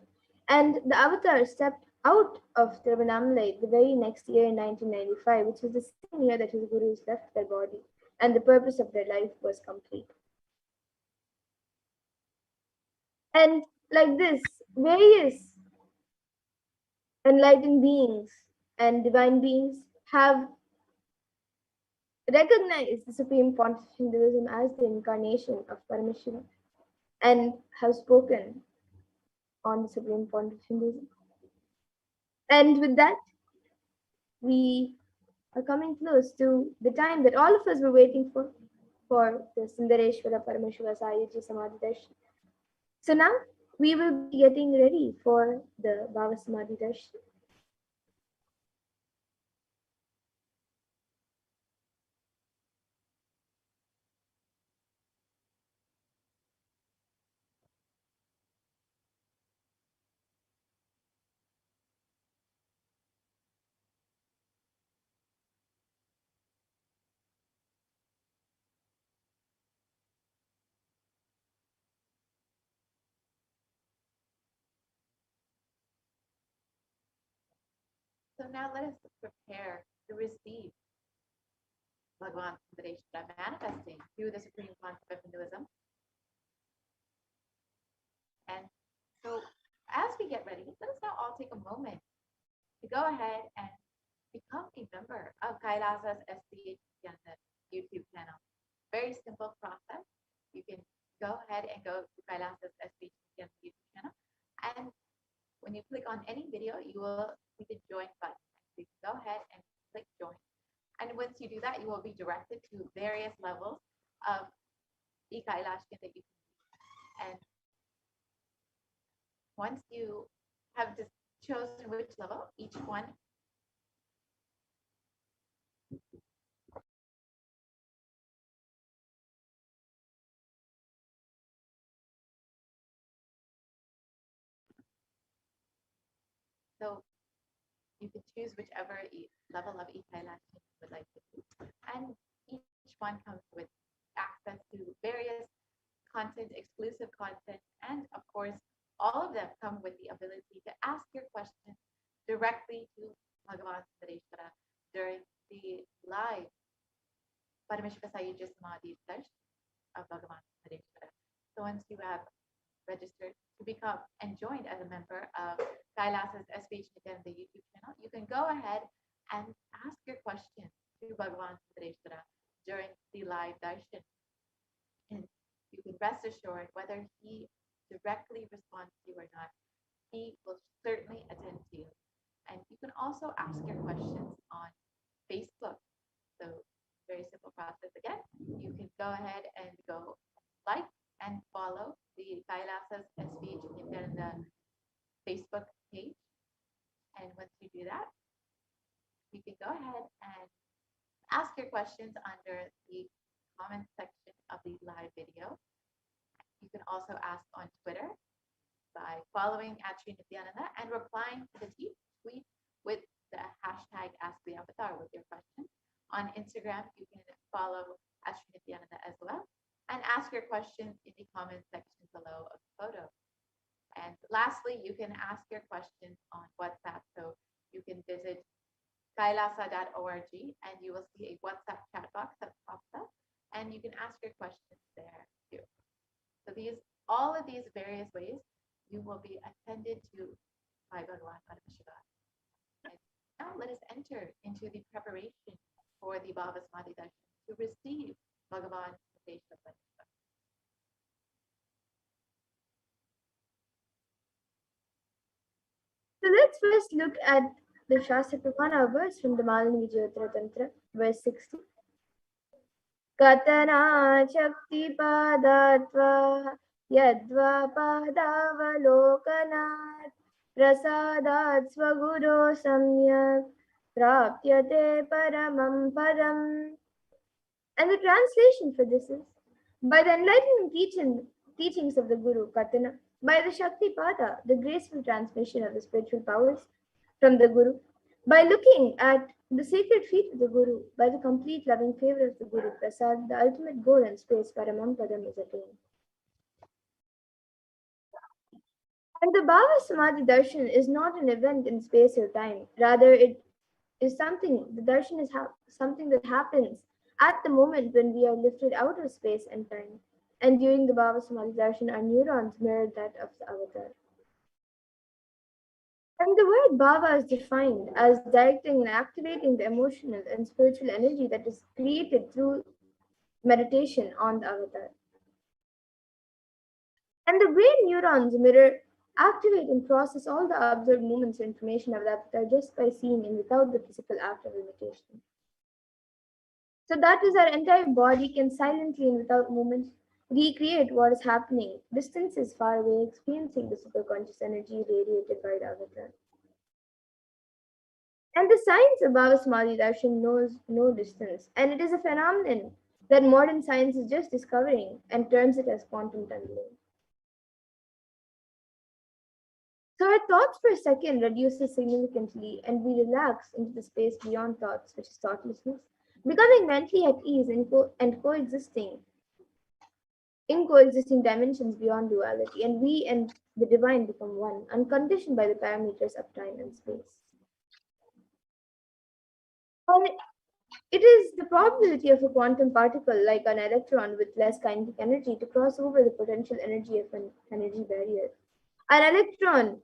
and the avatar stepped out of Tiruvannamalai the very next year in 1995, which is the same year that his gurus left their body, and the purpose of their life was complete. And like this, various enlightened beings and divine beings have recognized the Supreme Point of Hinduism as the incarnation of Paramashiva and have spoken on the Supreme Point of Hinduism. And with that, we are coming close to the time that all of us were waiting for the Sundareshwara Paramashiva Sayajya Samadhi Darshan. So now we will be getting ready for the BHAVASAMADHI Darshan. So now let us prepare to receive Bhagavan Sundareshwara manifesting through the Supreme Concept of Hinduism. And so as we get ready, let us now all take a moment to go ahead and become a member of Kailasa's HDH Nithyananda YouTube channel. Very simple process. You can go ahead and go to Kailasa's HDH Nithyananda YouTube channel, and when you click on any video, you will see the join button. So you can go ahead and click join. And once you do that, you will be directed to various levels of e-Kailashya that you can use. And once you have just chosen which level, each one So you can choose whichever level of e-Kailasa you would like to do. And each one comes with access to various content, exclusive content, and of course, all of them come with the ability to ask your questions directly to Bhagavan Sundareshwara during the live Paramashivoham of Bhagavan Sundareshwara. So once you have registered to become and joined as a member of Kailasa's HDH Nithyananda YouTube channel, you can go ahead and ask your questions to Bhagavan Sundareshwara during the live darshan. And you can rest assured, whether he directly responds to you or not, he will certainly attend to you. And you can also ask your questions on Facebook. So very simple process again. You can go ahead and go like and follow the Kailasa's HDH Nithyananda Facebook page. And once you do that, you can go ahead and ask your questions under the comment section of the live video. You can also ask on Twitter by following @Nithyananda and replying to the tweet with the hashtag #AskTheAvatar with your question. On Instagram, you can follow @Nithyananda as well and ask your questions in the comment section below of the photo. And lastly, you can ask your questions on WhatsApp. So you can visit kailasa.org and you will see a WhatsApp chat box that pops up, and you can ask your questions there too. So all of these various ways, you will be attended to by Bhagavan Paramashivoham. And now let us enter into the preparation for the BHAVASAMADHI darshan to receive Bhagavan Paramashivoham. So let's first look at the Shastra Pramana verse from the Malini Vijayotara Tantra, verse 60. Katana Shakti Padatva Yadva Padavalokanat Prasadat Swaguro Samyak Prapyate Paramam Param. And the translation for this is, by the enlightening teachings of the Guru, Katana, by the Shakti Pada, the graceful transmission of the spiritual powers from the Guru, by looking at the sacred feet of the Guru, by the complete loving favor of the Guru, Prasad, the ultimate goal and space, Paramam Padam, is attained. And the BHAVASAMADHI darshan is not an event in space or time. Rather, it is something, the darshan is something that happens at the moment when we are lifted out of space and time. And during the BHAVASAMADHI darshan, our neurons mirror that of the avatar. And the word bhava is defined as directing and activating the emotional and spiritual energy that is created through meditation on the avatar. And the brain neurons mirror, activate and process all the observed movements and information of the avatar just by seeing and without the physical act of imitation. So that is, our entire body can silently and without movement recreate what is happening distances far away, experiencing the superconscious energy radiated by the avatar. And the science of BHAVASAMADHI darshan knows no distance, and it is a phenomenon that modern science is just discovering and terms it as quantum tunneling. So our thoughts per second reduces significantly, and we relax into the space beyond thoughts, which is thoughtlessness, becoming mentally at ease and coexisting in coexisting dimensions beyond duality, and we and the divine become one, unconditioned by the parameters of time and space. And it is the probability of a quantum particle, like an electron with less kinetic energy, to cross over the potential energy of an energy barrier. An electron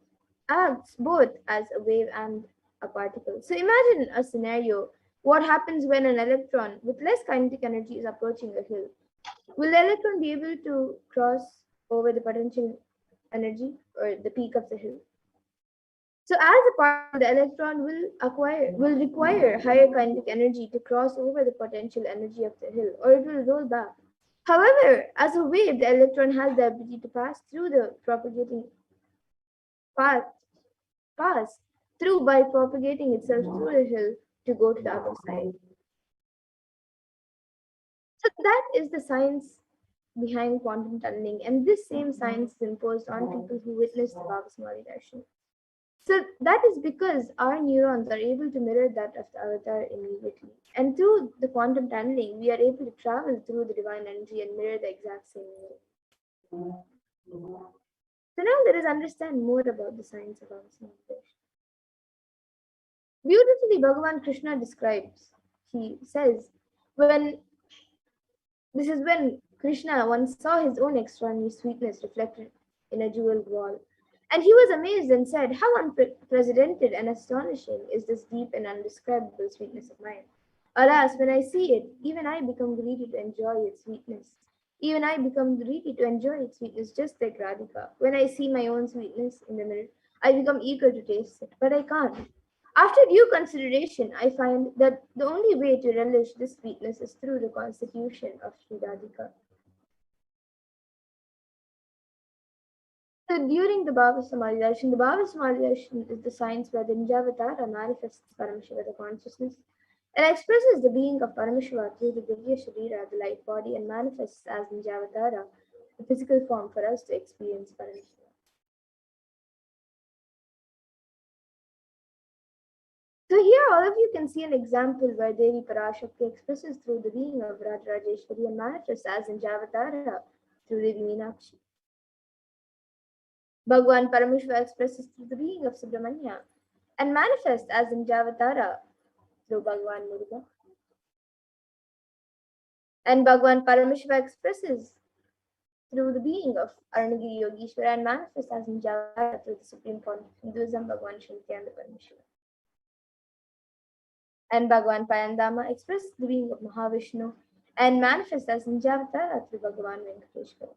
acts both as a wave and a particle. So imagine a scenario. What happens when an electron with less kinetic energy is approaching a hill? Will the electron be able to cross over the potential energy or the peak of the hill? So as a particle, the electron will require higher kinetic energy to cross over the potential energy of the hill, or it will roll back. However, as a wave, the electron has the ability to pass through the propagating by propagating itself through the hill to go to the other side. So that is the science behind quantum tunneling, and this same science is imposed on people who witness the BHAVASAMADHI darshan. So that is because our neurons are able to mirror that of the avatar immediately. And through the quantum tunneling, we are able to travel through the divine energy and mirror the exact same way. So now let us understand more about the science of Bhavasamadhi. Beautifully, Bhagavan Krishna describes, he says, when Krishna once saw his own extraordinary sweetness reflected in a jeweled wall. And he was amazed and said, how unprecedented and astonishing is this deep and undescribable sweetness of mine. Alas, when I see it, even I become greedy to enjoy its sweetness. Even I become greedy to enjoy its sweetness just like Radhika. When I see my own sweetness in the mirror, I become eager to taste it, but I can't. After due consideration, I find that the only way to relish this sweetness is through the constitution of Sri Radhika. So during the Bhavasamadhi the Bhavasamadhi is the science where the Ninjavatara manifests Paramashiva, the consciousness, and expresses the being of Paramashiva through the Divya Sharira, the light body, and manifests as Ninjavatara, the physical form for us to experience Paramashiva. So here all of you can see an example where Devi Parashakti expresses through the being of Radharajeshwari and manifests as Ninjavatara through Devi Meenakshi. Bhagwan Paramashiva expresses through the being of Subramanya and manifests as Ninjavatara through Bhagwan Muruga. And Bhagwan Paramashiva expresses through the being of Arunagiri Yogeshwara and manifests as Ninjavatara through the Supreme Pontiff of Hinduism, Bhagwan Nithyananda Paramashivam. And Bhagwan Payandama expresses the being of Mahavishnu and manifests as Ninjavatara through Bhagwan Venkateshwara.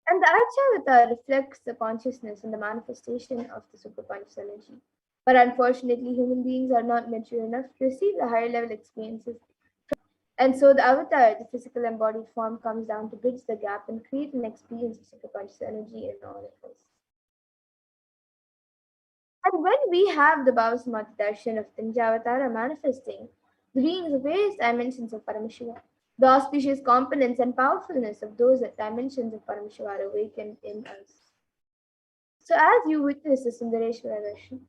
And the Archavata reflects the consciousness and the manifestation of the superconscious energy. But unfortunately, human beings are not mature enough to receive the higher level experiences. And so the avatar, the physical embodied form, comes down to bridge the gap and create an experience of superconscious energy in all of us. And when we have the Bhavasamadhi darshan of the Ninjavatara manifesting the beings of various dimensions of Paramashiva, the auspicious components and powerfulness of those dimensions of Paramashiva are awakened in us. So as you witness the Sundareshwara darshan,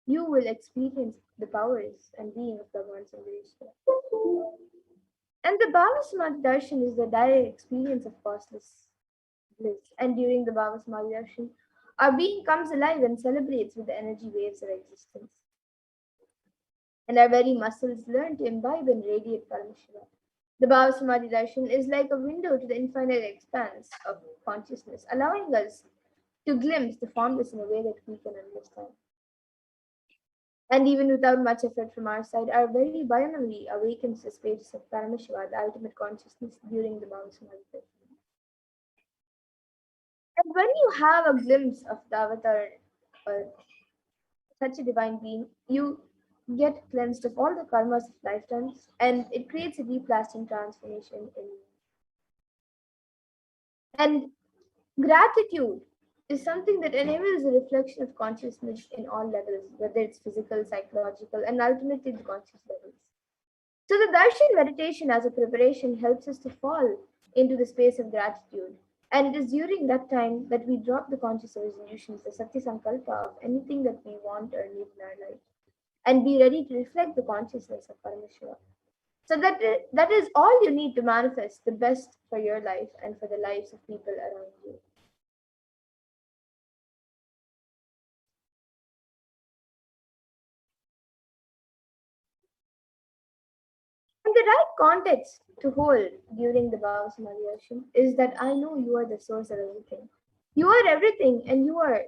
you will experience the powers and being of Bhagavan Sundareshwara. And the Bhavasamadhi darshan is the direct experience of causeless bliss. And during the Bhavasamadhi darshan, our being comes alive and celebrates with the energy waves of existence. And our very muscles learn to imbibe and radiate Paramashiva. The Bhavasamadhi darshan is like a window to the infinite expanse of consciousness, allowing us to glimpse the formless in a way that we can understand. And even without much effort from our side, our very biomemory awakens the space of Paramashiva, the ultimate consciousness, during the Bhavasamadhi darshan. And when you have a glimpse of the avatar or such a divine being, you get cleansed of all the karmas of lifetimes, and it creates a deep lasting transformation in you. And gratitude is something that enables a reflection of consciousness in all levels, whether it's physical, psychological, and ultimately the conscious levels. So the darshan meditation as a preparation helps us to fall into the space of gratitude. And it is during that time that we drop the conscious resolutions, the Satya Sankalpa of anything that we want or need in our life, and be ready to reflect the consciousness of Paramashiva. So that is all you need to manifest the best for your life and for the lives of people around you. And the right context to hold during the Bhavasamadhi darshan is that I know you are the source of everything. You are everything, and you are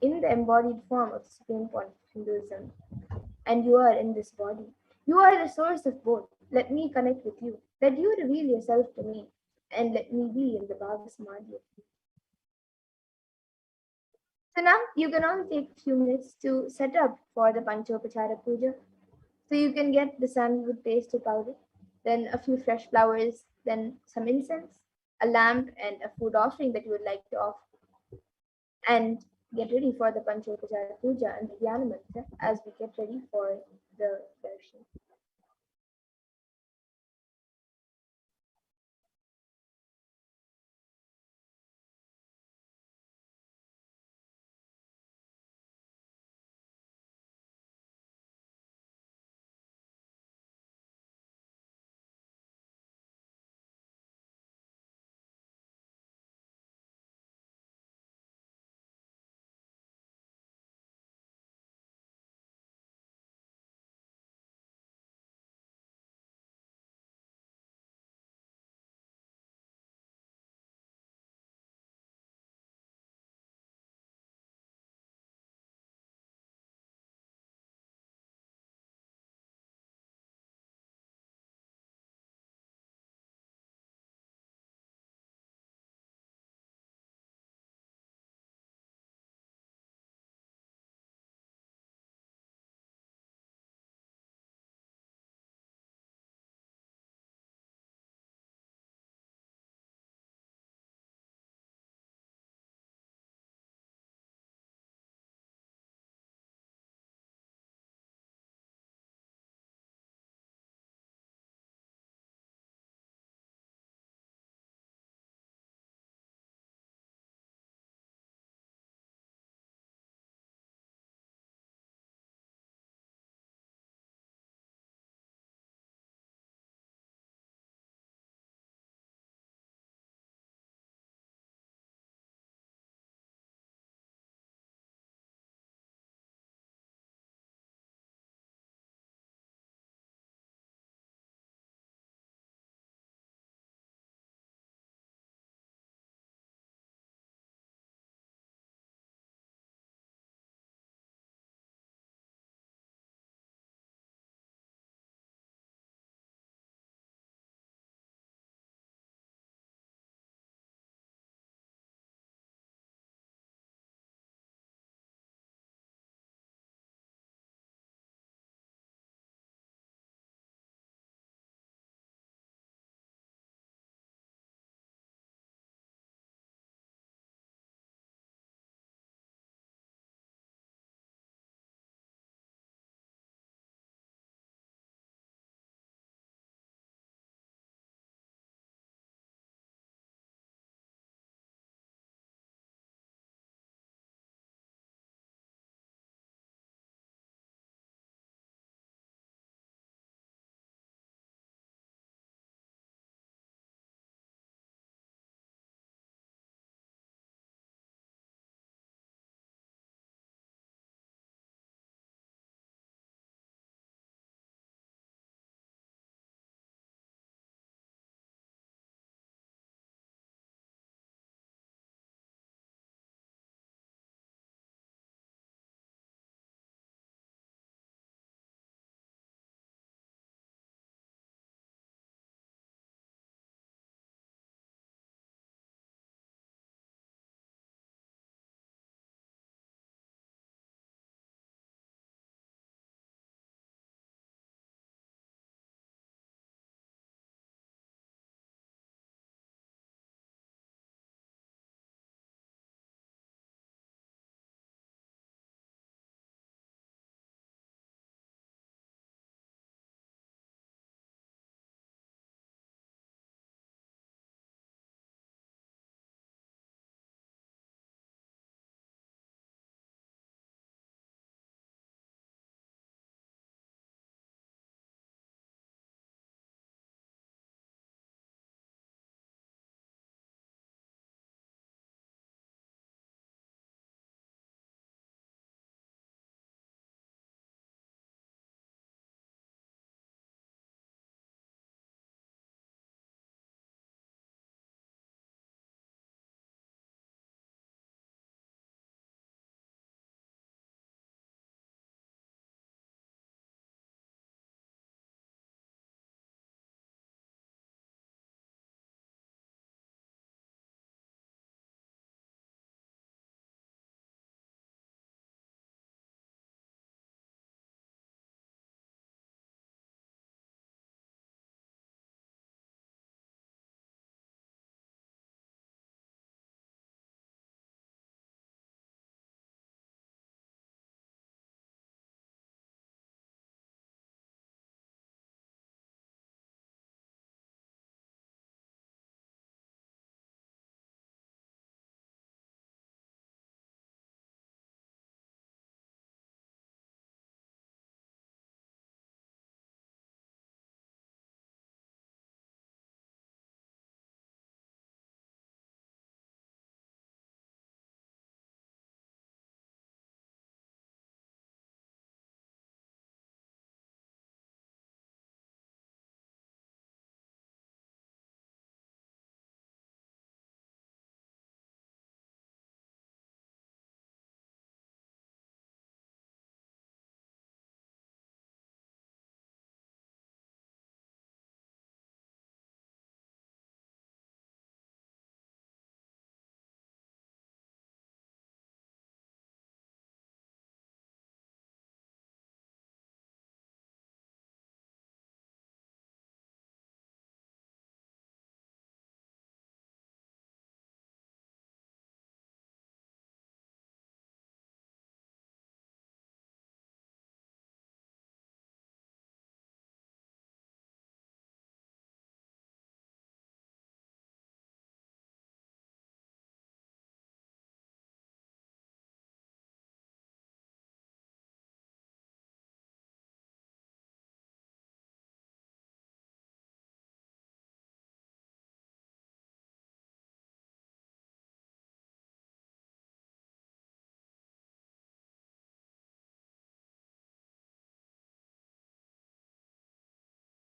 in the embodied form of the Supreme Point of Hinduism. And you are in this body. You are the source of both. Let me connect with you. Let you reveal yourself to me, and let me be in the Bhavasamadhi. So now you can all take a few minutes to set up for the Panchopachara Puja. So you can get the sandalwood paste powder, then a few fresh flowers, then some incense, a lamp, and a food offering that you would like to offer. And get ready for the Panchopachara Puja and the Dhyana Mantra as we get ready for the darshan.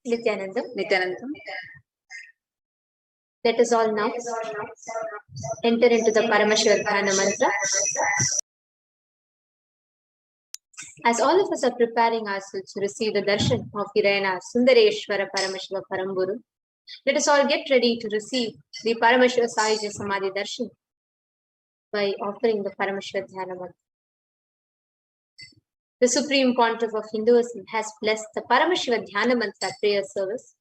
Nithyanandam. Let us all now enter into the Paramashivoham mantra. As all of us are preparing ourselves to receive the darshan of Hirayana Sundareshwara Paramashiva Paramburu, let us all get ready to receive the Paramashiva Sahajya Samadhi darshan by offering the Paramashivoham mantra. The Supreme Pontiff of Hinduism has blessed the Paramashivoham mantra prayer service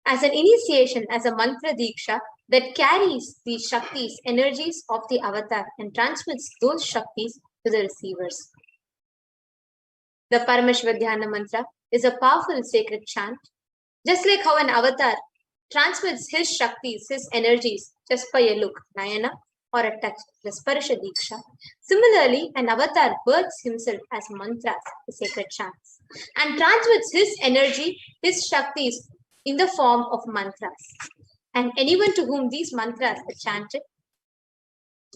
as an initiation, as a mantra diksha that carries the Shaktis, energies of the avatar, and transmits those Shaktis to the receivers. The Paramashivoham mantra is a powerful sacred chant, just like how an avatar transmits his Shaktis, his energies, just by a look, Nayana, or a touch, the Sparsha Diksha. Similarly, an avatar births himself as mantras, the sacred chants, and transmits his energy, his Shaktis, in the form of mantras. And anyone to whom these mantras are chanted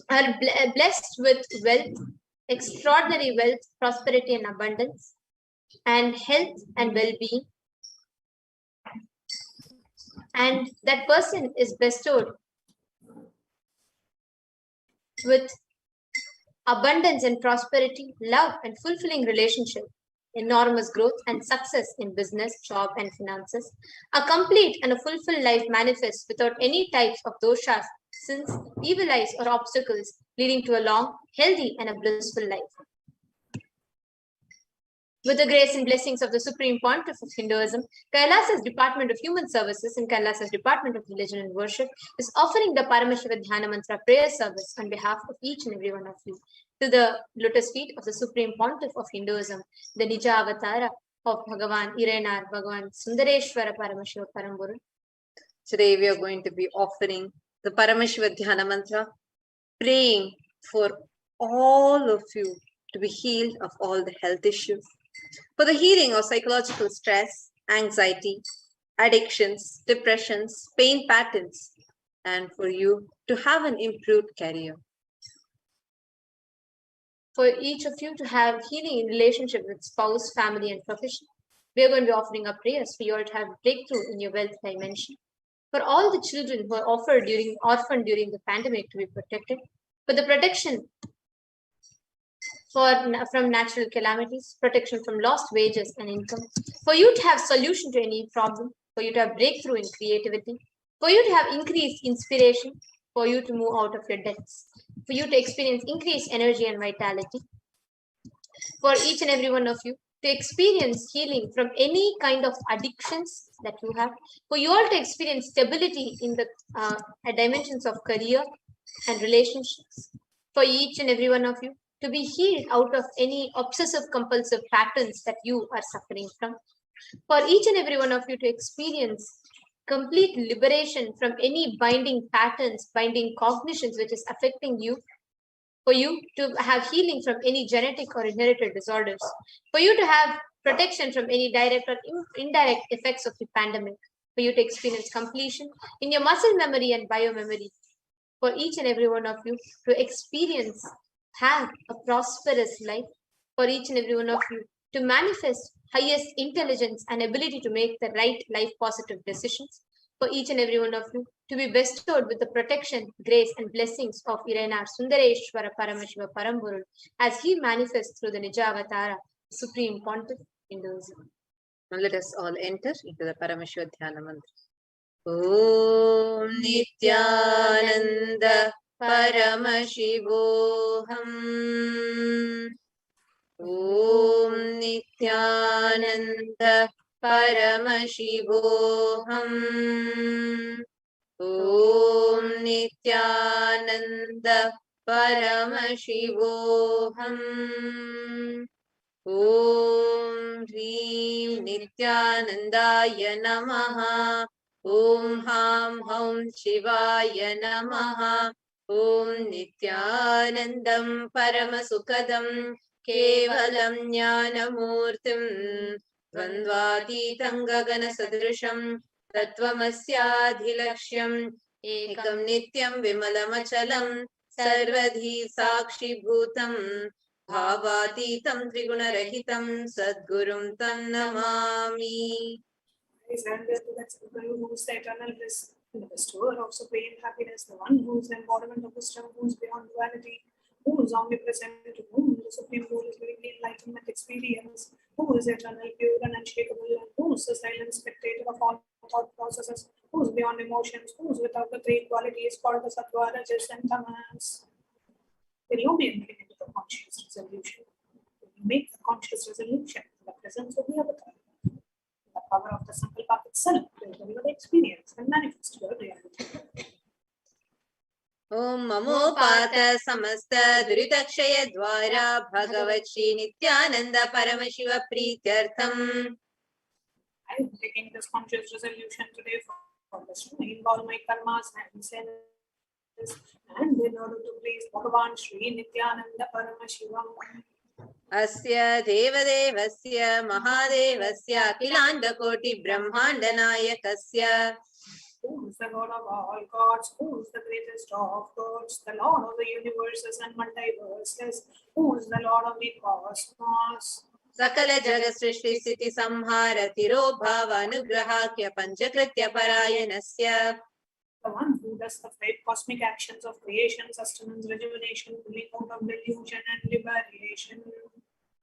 are blessed with wealth, extraordinary wealth, prosperity and abundance, and health and well-being. And that person is bestowed with abundance and prosperity, love and fulfilling relationship, enormous growth and success in business, job and finances. A complete and a fulfilled life manifests without any types of doshas, sins, evil eyes or obstacles, leading to a long, healthy and a blissful life. With the grace and blessings of the Supreme Pontiff of Hinduism, Kailasa's Department of Human Services and Kailasa's Department of Religion and Worship is offering the Paramashivoham mantra prayer service on behalf of each and every one of you to the lotus feet of the Supreme Pontiff of Hinduism, the Nija Avatara of Bhagavan Irenar Bhagavan Sundareshwara Paramashiva Paramburu. Today we are going to be offering the Paramashivoham mantra, praying for all of you to be healed of all the health issues, for the healing of psychological stress, anxiety, addictions, depressions, pain patterns, and for you to have an improved career. For each of you to have healing in relationship with spouse, family, and profession. We are going to be offering up prayers for you all to have breakthrough in your wealth dimension. For all the children who are orphaned during the pandemic to be protected. For the protection from natural calamities, protection from lost wages and income, for you to have solution to any problem, for you to have breakthrough in creativity, for you to have increased inspiration, for you to move out of your debts, for you to experience increased energy and vitality, for each and every one of you to experience healing from any kind of addictions that you have, for you all to experience stability in the dimensions of career and relationships, for each and every one of you to be healed out of any obsessive compulsive patterns that you are suffering from, for each and every one of you to experience complete liberation from any binding patterns, binding cognitions which is affecting you, for you to have healing from any genetic or inherited disorders, for you to have protection from any direct or indirect effects of the pandemic, for you to experience completion in your muscle memory and biomemory, for each and every one of you to experience, have a prosperous life, for each and every one of you to manifest highest intelligence and ability to make the right life positive decisions, for each and every one of you to be bestowed with the protection, grace and blessings of Irenar Sundareshwara Paramashiva Paramburu as he manifests through the Nija Avatara, Supreme Pontiff Hinduism. Now let us all enter into the Paramashivoham mantra. Om Nithyananda Paramashivoham. Om Nithyananda Paramashivoham. Om Nithyananda Paramashivoham. Om Hrim Nithyanandaya Namaha. Om Ham Hum Shivaya Namaha. Om Nithyanandam Paramasukadam Kevalam Jnanamurtim Dvandvatitam Gagana Sadrisham Tattvamasyaadhilaksham Ekam Nityam Vimalamachalam Sarvadhi Sakshi Bhutam Bhavatitam Triguna Rahitam Sadgurum Tam Namami. We surrender to that Guru who is the eternal bliss and the bestower of supreme happiness, the one who is the embodiment of wisdom, who is beyond duality, who is omnipresent, to whom the supreme Lord is giving the enlightenment experience, who is eternal, pure and unshakable, and who is the silent spectator of all thought processes, who is beyond emotions, who is without the three qualities called the Sattva, Rajas, and Tamas. When you be entering into the conscious resolution, when you make the conscious resolution in the presence of the avatar, the power of the Sankalpa itself will deliver the experience and manifest your reality. Om Mamopata Samasta Duritakshaya Dwara Bhagavat Shri Nithyananda Paramashiva Prityartham. I am taking this conscious resolution today for destroying all my karmas and sins, and in order to please Bhagavan Shri Nithyananda Paramashivam. Asya Devadevasya Mahadevasya Akilanda Koti Brahmanda Nayakasya. Who is the Lord of all gods? Who is the greatest of gods? The Lord of the universes and multiverses. Who is the Lord of the cosmos? Sakala Jagat Srishti Siti Samhara Tiro Bhava Anugrahakya Panchakritya Parayanasya. The one who does the five cosmic actions of creation, sustenance, rejuvenation, pulling out of delusion and liberation.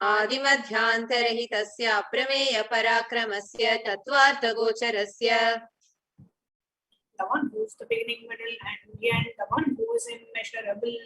Adimadhyantarhitasya Prameya Parakramasya Tatvartha Gocharasya. The one who is the beginning, middle, and end, the one who is immeasurable.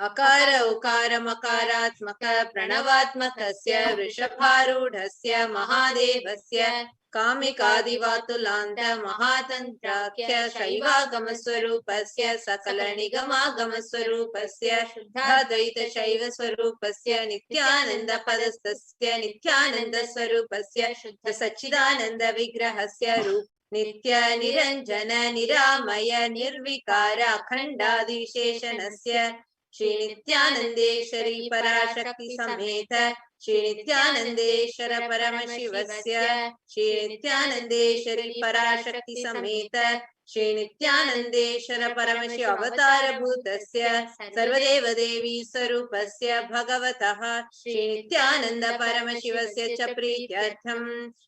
Akara Ukara Makaratmaka Pranavatmakasya Vrishabharudhasya Mahadevasya Kamikadivatulanta Mahatantrakya Shaivagamaswarupasya Sakala Nigamagamaswarupasya Shuddhadvaita Shaiva Swarupasya Nithyananda Padastasya Nithyananda Swarupasya Shuddha Sachidananda Vigrahasya Rup Nitya Niranjana Niramaya Nirvikara Khandadi Visheshanasya Shri Nithyanandeshwari Parashakti Sameta Shri Nithyanandeshwara Paramashivasya Shri Nithyanandeshwari Parashakti Sameta Shri Nithyanandeshwara Paramashiv Avatara Bhutasya Sarvadeva Devi Sarupasya Bhagavataha Shri Nithyananda Paramashivasya Chaprityartham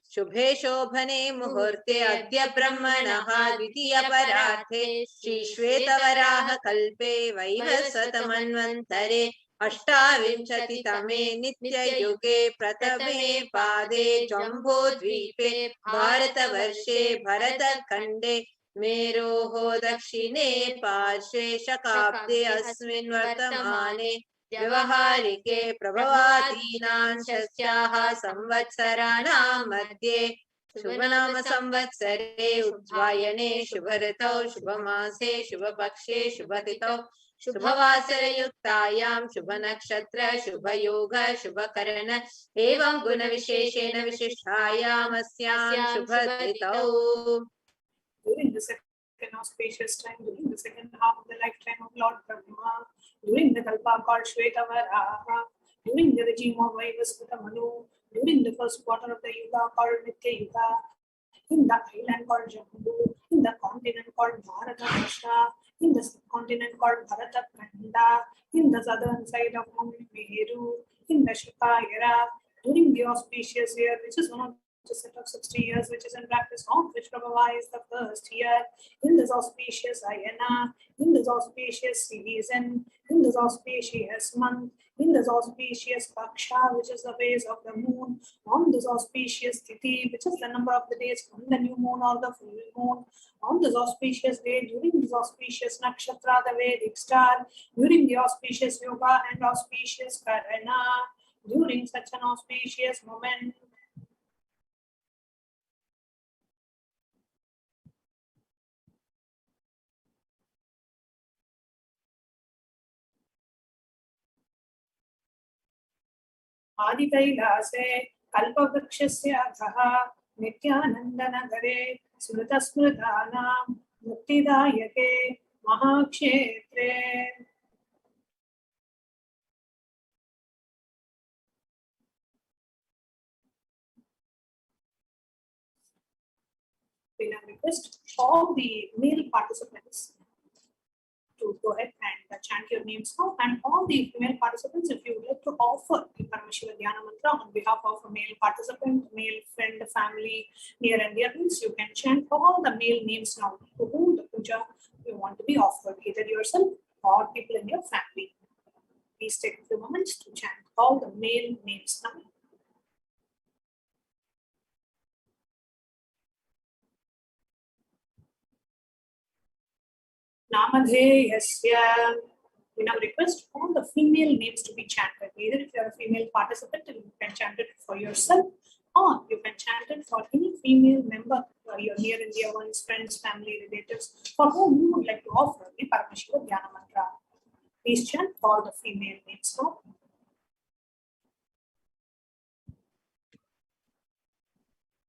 Shubhe Shobhane Muhurte Adya Brahmanaha Dvitiya Parathe Shri Shvetavaraha Kalpe Vaivasvatamanvantare Ashtavinshati Tame Nitya Yuge Pratame Pade Jambho Dvipe Bharata Varshe Bharata Khande Meroho Dakshine Parshve Shakabde Asmin Vartamane Vyavaharike Prabhavadinam Shasyaha Samvatsaranam Madhye Shubhanama Samvatsare Udvayane Shubharatau Shubhamase Shubhapakshe Shubhatitau Shubhavasara Yuktayam Shubhanakshatra Shubhayoga Shubhakarana Evam Guna Visheshena Vishishtayam Asyam Shubhadritau. During the second auspicious time, during the second half of the lifetime of Lord Brahma, during the Kalpa called Shvetavaraha, during the regime of Vaivasvata Manu, during the first quarter of the Yuga called Nitya Yuga, in the island called Jambu, in the continent called Bharatavarsha, in the subcontinent called Bharatapanda, in the southern side of Mount Meru, in the Shaka era, during the auspicious year, which is one of the set of 60 years, which is in practice, of which Prabhava is the first year, in this auspicious Ayana, in this auspicious season, in this auspicious month, in this auspicious Paksha, which is the phase of the moon, on this auspicious Tithi, which is the number of the days from the new moon or the full moon, on this auspicious day, during this auspicious Nakshatra, the Vedic star, during the auspicious Yoga and auspicious Karana, during such an auspicious moment, Adi Kailase Kalpavrakshasya Adhaha Nithyanandanagare Smritasmritanam Muktidayake Mahakshetre. We now request all the male participants to go ahead and chant your names now, and all the female participants, if you would like to offer the Paramashivoham mantra on behalf of a male participant, male friend, family, near and dear ones. You can chant all the male names now to whom the puja you want to be offered, either yourself or people in your family. Please take a few moments to chant all the male names now. Namadheyasya. We now request all the female names to be chanted. Either if you are a female participant, you can chant it for yourself, or you can chant it for any female member, your near and dear ones, friends, family, relatives, for whom you would like to offer the Paramashivoham mantra. Please chant all the female names now.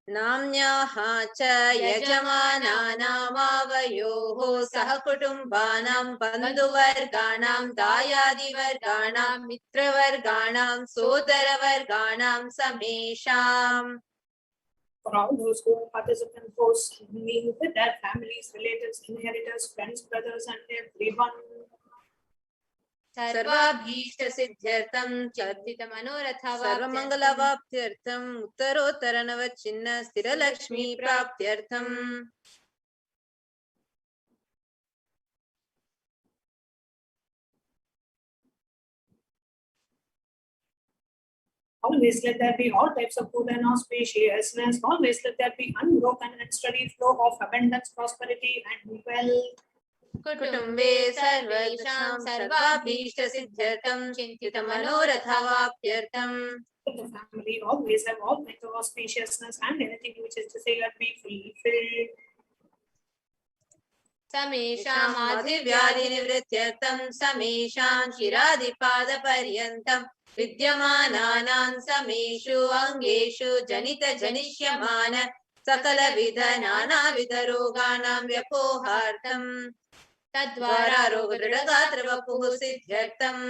नाम्न्याः च यजमानानामावयोः सहकुटुम्बानां बन्धुवर्गाणां दायादिवर्गाणां मित्रवर्गाणां सोदरवर्गाणां समेषाम्. For all those who are participant posts, with their families, relatives, inheritors, friends, brothers, and everyone. सर्वाभीष्ट सिद्ध्यर्थं चर्चित मनोरथा सर्वमंगलवाप्त्यर्थं उत्तरोत्तर नवचिन्ह स्थिरलक्ष्मी प्राप्त्यर्थम्. Always let there be all types of good and auspiciousness. Always let there be unbroken and steady flow of abundance, prosperity, and wealth. कुटुम्बे सर्वेषां सर्वाभीष्ट सिद्ध्यर्थं चिन्तित मनोरथावाप्त्यर्थं. The family always have all kinds of auspiciousness and anything which is desired be fulfilled. समेषां आदिव्याधिनिवृत्त्यर्थं समेषां शिरादिपादपर्यन्तं विद्यमानानां समेषु अङ्गेषु जनितजनिष्यमान सकलविध नानाविध रोगाणां व्यपोहार्थं तद्वारा रोगदृढगात्रवपुः सिद्ध्यर्थम्.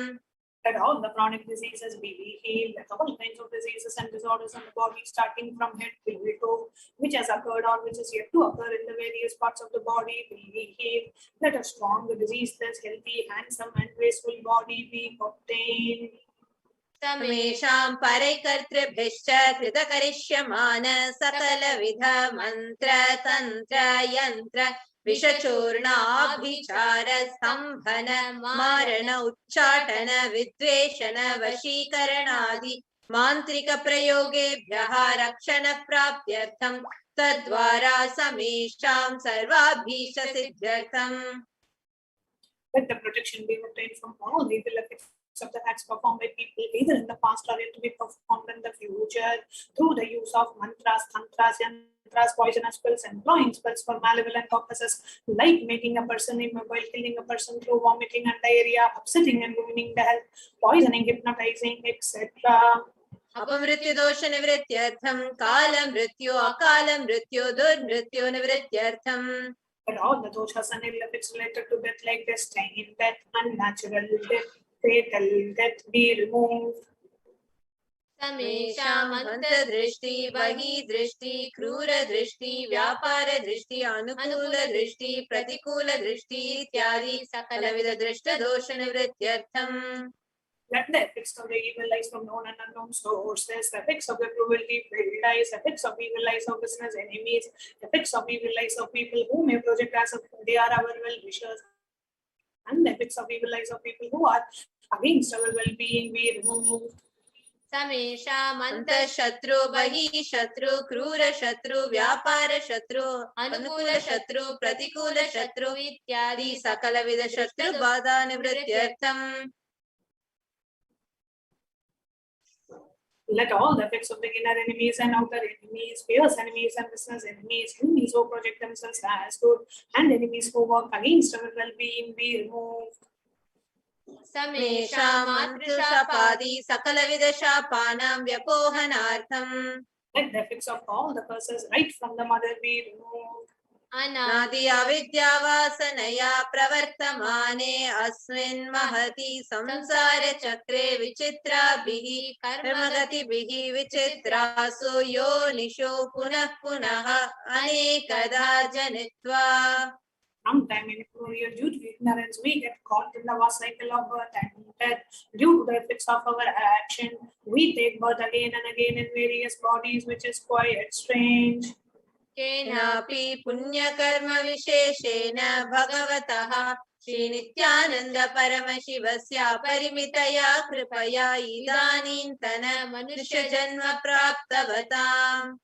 Let all the chronic diseases be healed. Let all kinds of diseases and disorders in the body, starting from head till toe, which has occurred or which is yet to occur in the various parts of the body, be healed. Let a strong, diseaseless, healthy, handsome, and graceful body be obtained. समेषां परैकर्तृभ्यश्च कृतकरिष्यमान सकलविध मन्त्र तन्त्र यन्त्र विषचूर्णाभिचार स्तम्भन मारण उच्चाटन विद्वेषण वशीकरणादि मान्त्रिक प्रयोगेभ्यः रक्षण प्राप्त्यर्थं तद्वारा समेषां सर्वाभीष्ट सिद्ध्यर्थम्. Let the protection be obtained from all the evil effects of the acts performed by people, either in the past or yet to be performed in the future, through the use of mantras, tantras, yantras, poisonous spells, employing spells for malevolent purposes, like making a person immobile, killing a person through vomiting and diarrhea, upsetting and ruining the health, poisoning, hypnotizing, etc. अपमृत्यु दोष निवृत्त्यर्थं काल मृत्यु अकाल मृत्यु दुर्मृत्यु निवृत्त्यर्थं. But all the doshas and ill effects related to death, like destined death, unnatural death, fatal death, be removed. समेषां अंतर्दृष्टि बहिर्दृष्टि क्रूर दृष्टि व्यापार दृष्टि अनुकूल दृष्टि प्रतिकूल दृष्टि इत्यादि सकलविध दृष्ट दोष निवृत्त्यर्थं. Let the effects of the evil eyes from known and unknown sources, the effects of the cruelty filled eyes, effects of evil eyes of business enemies, effects of evil eyes of people who may project as if they are our well-wishers, and the effects of evil eyes of people who are against our well-being be removed. समेषां अंतःशत्रु बहिःशत्रु क्रूर शत्रु व्यापार शत्रु अनुकूल शत्रु प्रतिकूल शत्रु इत्यादि सकलविध शत्रु बाधा निवृत्त्यर्थं. Let all the effects of the inner enemies and outer enemies, fierce enemies and business enemies, enemies who project themselves as good, and enemies who work against our well-being be removed. समेषां मातृशापादि सकलविध शापानां व्यपोहनार्थं. Let the effects of all the curses right from the mother be removed. अनादि अविद्यावासनया प्रवर्तमाने अस्मिन् महति संसार चक्रे विचित्राभिः कर्मगतिभिः विचित्रासु योनिषु पुनः पुनः अनेकदा जनित्वा. Sometime in career, due to ignorance, we get caught in the vast cycle of birth and death. Due to the effects of our action, we take birth again and again in various bodies, which is quite strange. केनापि पुण्यकर्म विशेषेण भगवतः श्रीनित्यानन्द परमशिवस्य परिमितया कृपया इदानीन्तन मनुष्यजन्म प्राप्तवताम्.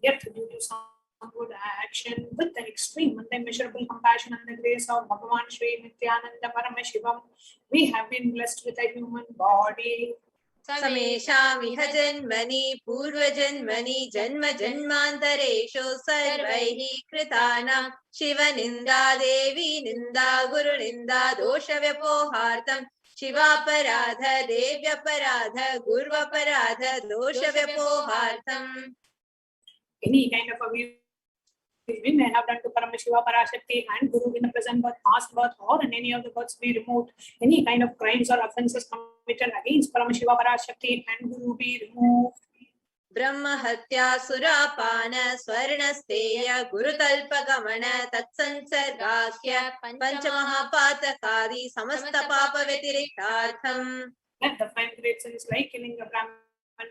Yet, due to some good action, with the extreme and immeasurable compassion and the grace of Bhagavan Sri Nithyananda Paramashivam, we have been blessed with a human body. समेषामिह जन्मनि पूर्वजन्मनि जन्म जन्मान्तरेषु सर्वैः कृतानां शिवनिन्दा देवी निन्दा गुरुनिन्दा दोषव्यपोहार्थं शिवापराध देव्यपराध गुर्वपराध दोषव्यपोहार्थम्. Any kind of abuse we may have done to Paramashiva, Parashakti and Guru in the present birth, past birth, or in any of the births be removed. Any kind of crimes or offences committed against Paramashiva, Parashakti and Guru be removed. ब्रह्म हत्या सुरापान स्वर्णस्तेय गुरुतल्पगमन तत्संसर्गाख्य पंचमहापातकादि समस्त पाप व्यतिरिक्तार्थम्. Let the five great sins like killing a Brahman,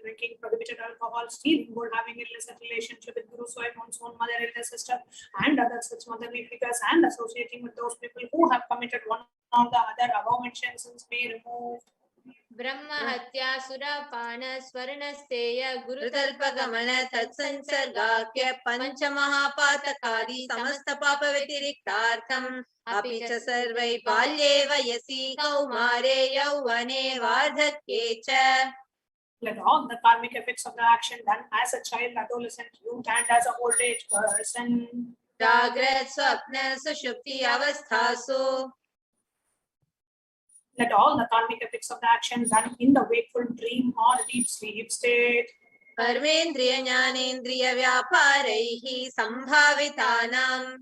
drinking prohibited alcohol, stealing gold, having illicit relationship with Guru's wife, one's own mother, elder sister, and other such motherly figures, and associating with those people who have committed one or the other above mentioned sins be removed. ब्रह्म हत्या सुरापान स्वर्णस्तेय गुरुतल्पगमन तत्संसर्गाख्य पंचमहापातकादि समस्त पाप व्यतिरिक्तार्थम्. अपि च सर्वै बाल्ये वयसि कौमारे यौवने वार्धक्ये च. Let all the karmic effects of the action done as a child, adolescent, youth, and as an old age person, जाग्रत स्वप्न सुषुप्ति अवस्थासु. let all the karmic effects of the action done in the wakeful dream or deep sleep state, कर्मेन्द्रिय ज्ञानेन्द्रिय व्यापारैः संभावितानां.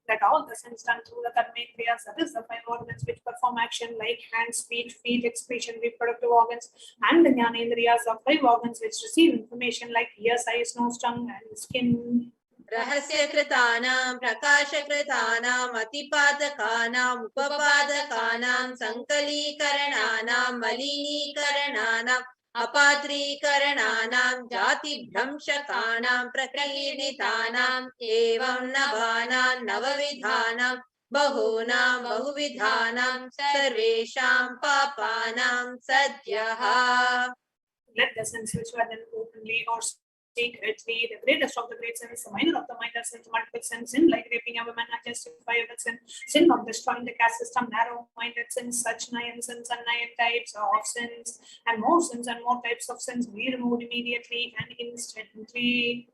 let all the sins done through the karmendriyas, that is the five organs which perform action like hands, speech, feet, expression, reproductive organs, and the jnanendriyas of five organs which receive information like ears, eyes, nose, tongue, and skin. रहस्यकृतानां प्रकाशकृतानां अतिपादकानां उपपादकानां संकलीकरणानां मलिनीकरणानां अपात्रीकरणानां जातिभ्रंशकानां प्रकीर्णितानां एवं नवानां नवविधानां बहूनां बहुविधानां सर्वेषां पापानां सद्यः. Let the sins which were done openly or secretly, the greatest of the great sins, the minor of the minor sins, multiple sins, sin like raping a woman, unjustifiable sin, sin of destroying the caste system, narrow-minded sins, such 9 sins and 9 types of sins, and more types of sins be removed immediately and instantly.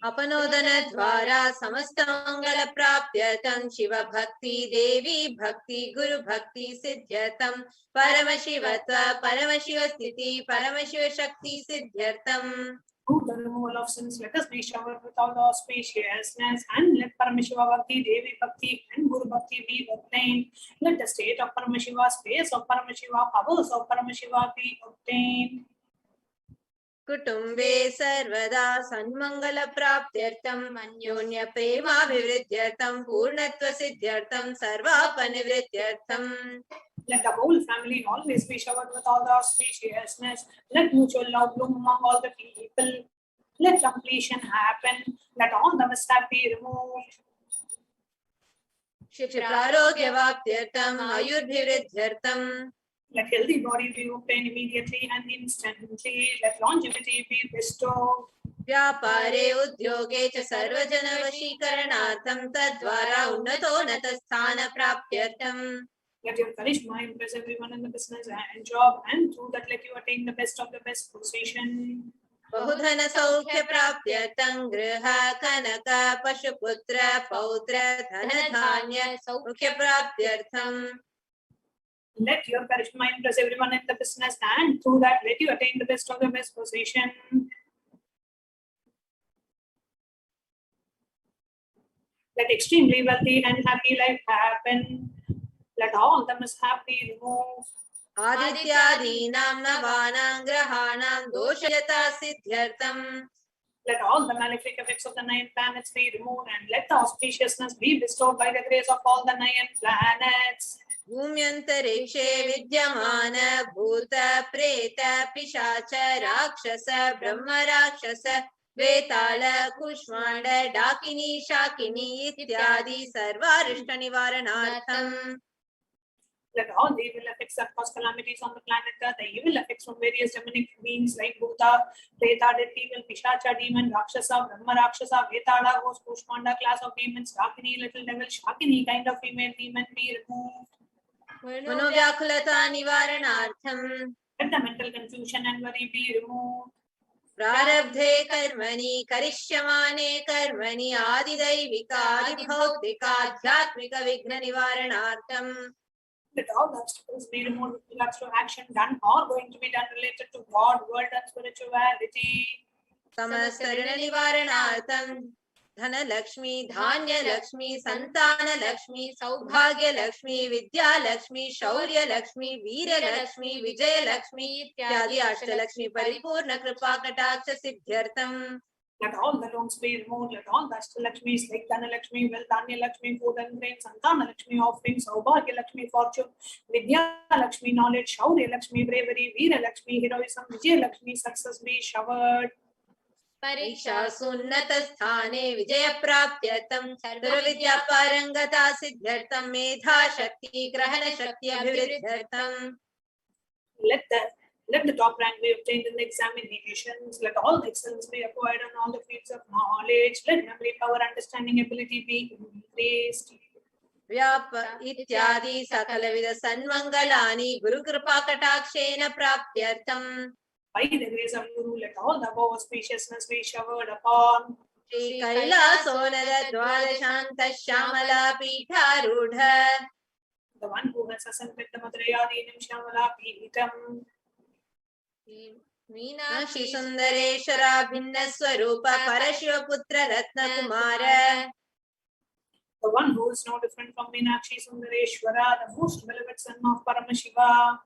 अपनोदन द्वारा समस्त मंगल प्राप्त्यर्थं शिव भक्ति देवी भक्ति गुरु भक्ति सिद्ध्यर्थं परमशिवत्व परमशिव स्थिति परमशिव शक्ति सिद्ध्यर्थं. Through the removal of sins, let us be showered with all the auspiciousness, and let Paramashiva Bhakti, Devi Bhakti, and Guru Bhakti be obtained. Let the state of Paramashiva, space of Paramashiva, powers of Paramashiva be obtained. कुटुम्बे सर्वदा सन्मंगल प्राप्त्यर्थं अन्योन्य प्रेमाभिवृद्ध्यर्थं पूर्णत्व सिद्ध्यर्थं सर्वापनिवृत्त्यर्थं. Let the whole family always be showered with all the auspiciousness. Let mutual love bloom among all the people. Let completion happen. Let all the mishaps be removed. शिप्रारोग्यवाप्त्यर्थं आयुर्भिवृद्ध्यर्थं. Let healthy body be obtained immediately and instantly. Let longevity be bestowed. व्यापारे उद्योगे च सर्वजनवशीकरणार्थं तद्वारा उन्नतोन्नत स्थान प्राप्त्यर्थं. Let your charisma impress everyone in the business and job, and through that let you attain the best of the best position. बहुधन सौख्य प्राप्त्यर्थं गृह कनक पशुपुत्र पौत्र धन धान्य सौख्य प्राप्त्यर्थं. Let your charisma impress everyone in the business, and through that let you attain the best of the best position. Let extremely wealthy and happy life happen. Let all the mishap be removed. आदित्यादीनां नवानां ग्रहाणां दोषयता सिद्ध्यर्थं. Let all the malefic effects of the 9 planets be removed, and let the auspiciousness be bestowed by the grace of all the 9 planets. भूम्यन्तरिक्षे विद्यमान भूत प्रेत पिशाच राक्षस ब्रह्म राक्षस वेताल कुष्मांड डाकिनी शाकिनी इत्यादि सर्वारिष्ट निवारणार्थम. Let all the evil effects that cause calamities on the planet Earth, the evil effects from various demonic beings like Bhuta, Preta, Death Evil, Pishacha, Demon, Rakshasa, Brahma Rakshasa, Vetala, Ghost, Kushmanda, class of demons, Dakini, Little Devil, Shakini, kind of female demon be removed. मनोव्याकुलता निवारणार्थम. Let the mental confusion and worry be removed. प्रारब्धे कर्मणि करिष्यमाणे कर्मणि आदिदैविक आदिभौतिक आध्यात्मिक विघ्न निवारणार्थम. Let all the obstacles be removed with regards to action done or going to be done related to God, world and spirituality. समस्त ऋण निवारणार्थम. धन लक्ष्मी धान्य लक्ष्मी संतान लक्ष्मी सौभाग्य लक्ष्मी विद्या लक्ष्मी शौर्य लक्ष्मी वीर लक्ष्मी विजय लक्ष्मी इत्यादि अष्टलक्ष्मी परिपूर्ण कृपा कटाक्ष सिद्ध्यर्थम. Let all the loans be removed. Let all the Ashtalakshmis like Dhanalakshmi, wealth, Dhanya Lakshmi, food and grain, Santana Lakshmi, offerings, Saubhagya Lakshmi, fortune, Vidya Lakshmi, knowledge, Shaurya Lakshmi, bravery, Veera Lakshmi, heroism, Vijay Lakshmi, success be showered. परीक्षासु उन्नत स्थाने विजय प्राप्त्यर्थं सर्व विद्या पारंगता सिद्ध्यर्थं मेधा शक्ति ग्रहण शक्ति अभिवृद्ध्यर्थं. Let the top rank be obtained in the examinations. Let all the excellence be acquired on all the fields of knowledge. Let memory, power, understanding, ability be increased. व्याप इत्यादि सकलविध सन्मंगलानि गुरु कृपा कटाक्षेन प्राप्त्यर्थं. By the grace of Guru, let all the above auspiciousness be showered upon. Shri कैलासोनर द्वादशांत Shyamala पीठारूढ़. The one who has ascended the Madrayadinam Shyamala Peetam. Meenakshi सुंदरेश्वरा भिन्न स्वरूप परशिव पुत्र रत्न Kumar. The one who is no different from Meenakshi Sundareshwara, the most beloved son of Paramashiva.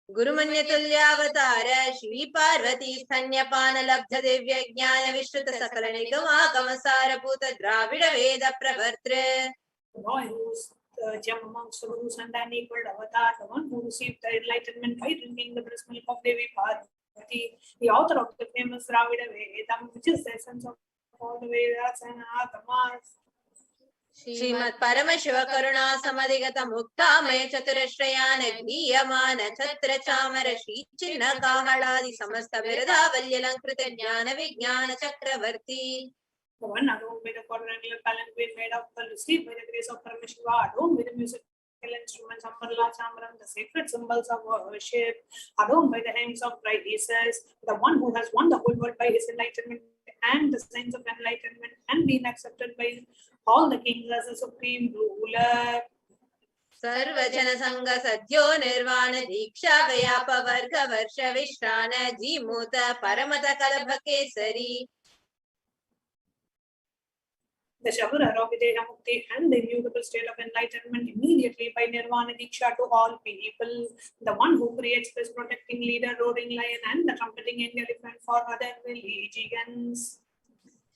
गुरुमन्य तुल्यावतार Shri Parvati स्तन्यपान लब्ध दिव्य ज्ञान विश्रुत सकल निगमागम सारभूत द्राविड वेद प्रवर्तृ. The boy who is the gem amongst the Gurus and an equal avatar, the one who received the enlightenment by drinking the breast milk of Devi Parvati, the author of the famous Dravida Vedam, which is the essence of all the Vedas and Agamas. श्रीमत् Paramshiva करुणा समधिगत मुक्तामय चतुरश्रयान गीयमान छत्र चामर श्री चिन्ह काहलादि समस्त बिरदावल्य अलंकृत ज्ञान विज्ञान चक्रवर्ती. The one adorned by the quadrangular palanquin made of pearl, received by the grace of Paramashiva, adorned with the musical instruments, Ambarla Chambaram, the sacred symbols of worship, adorned by the hymns of praises, the one who has won the whole world by his enlightenment and the signs of enlightenment and been accepted by all the kings as a supreme ruler. सर्वजन संग सद्यो निर्वाण दीक्षा व्याप वर्ग वर्ष विश्रान Jimuta परमत कलभ Kesari. The Shabura Videha Mukti and the immutable state of enlightenment immediately by Nirvana Diksha to all people. The one who creates this protecting leader, roaring lion, and the trumpeting angel elephant for other religions.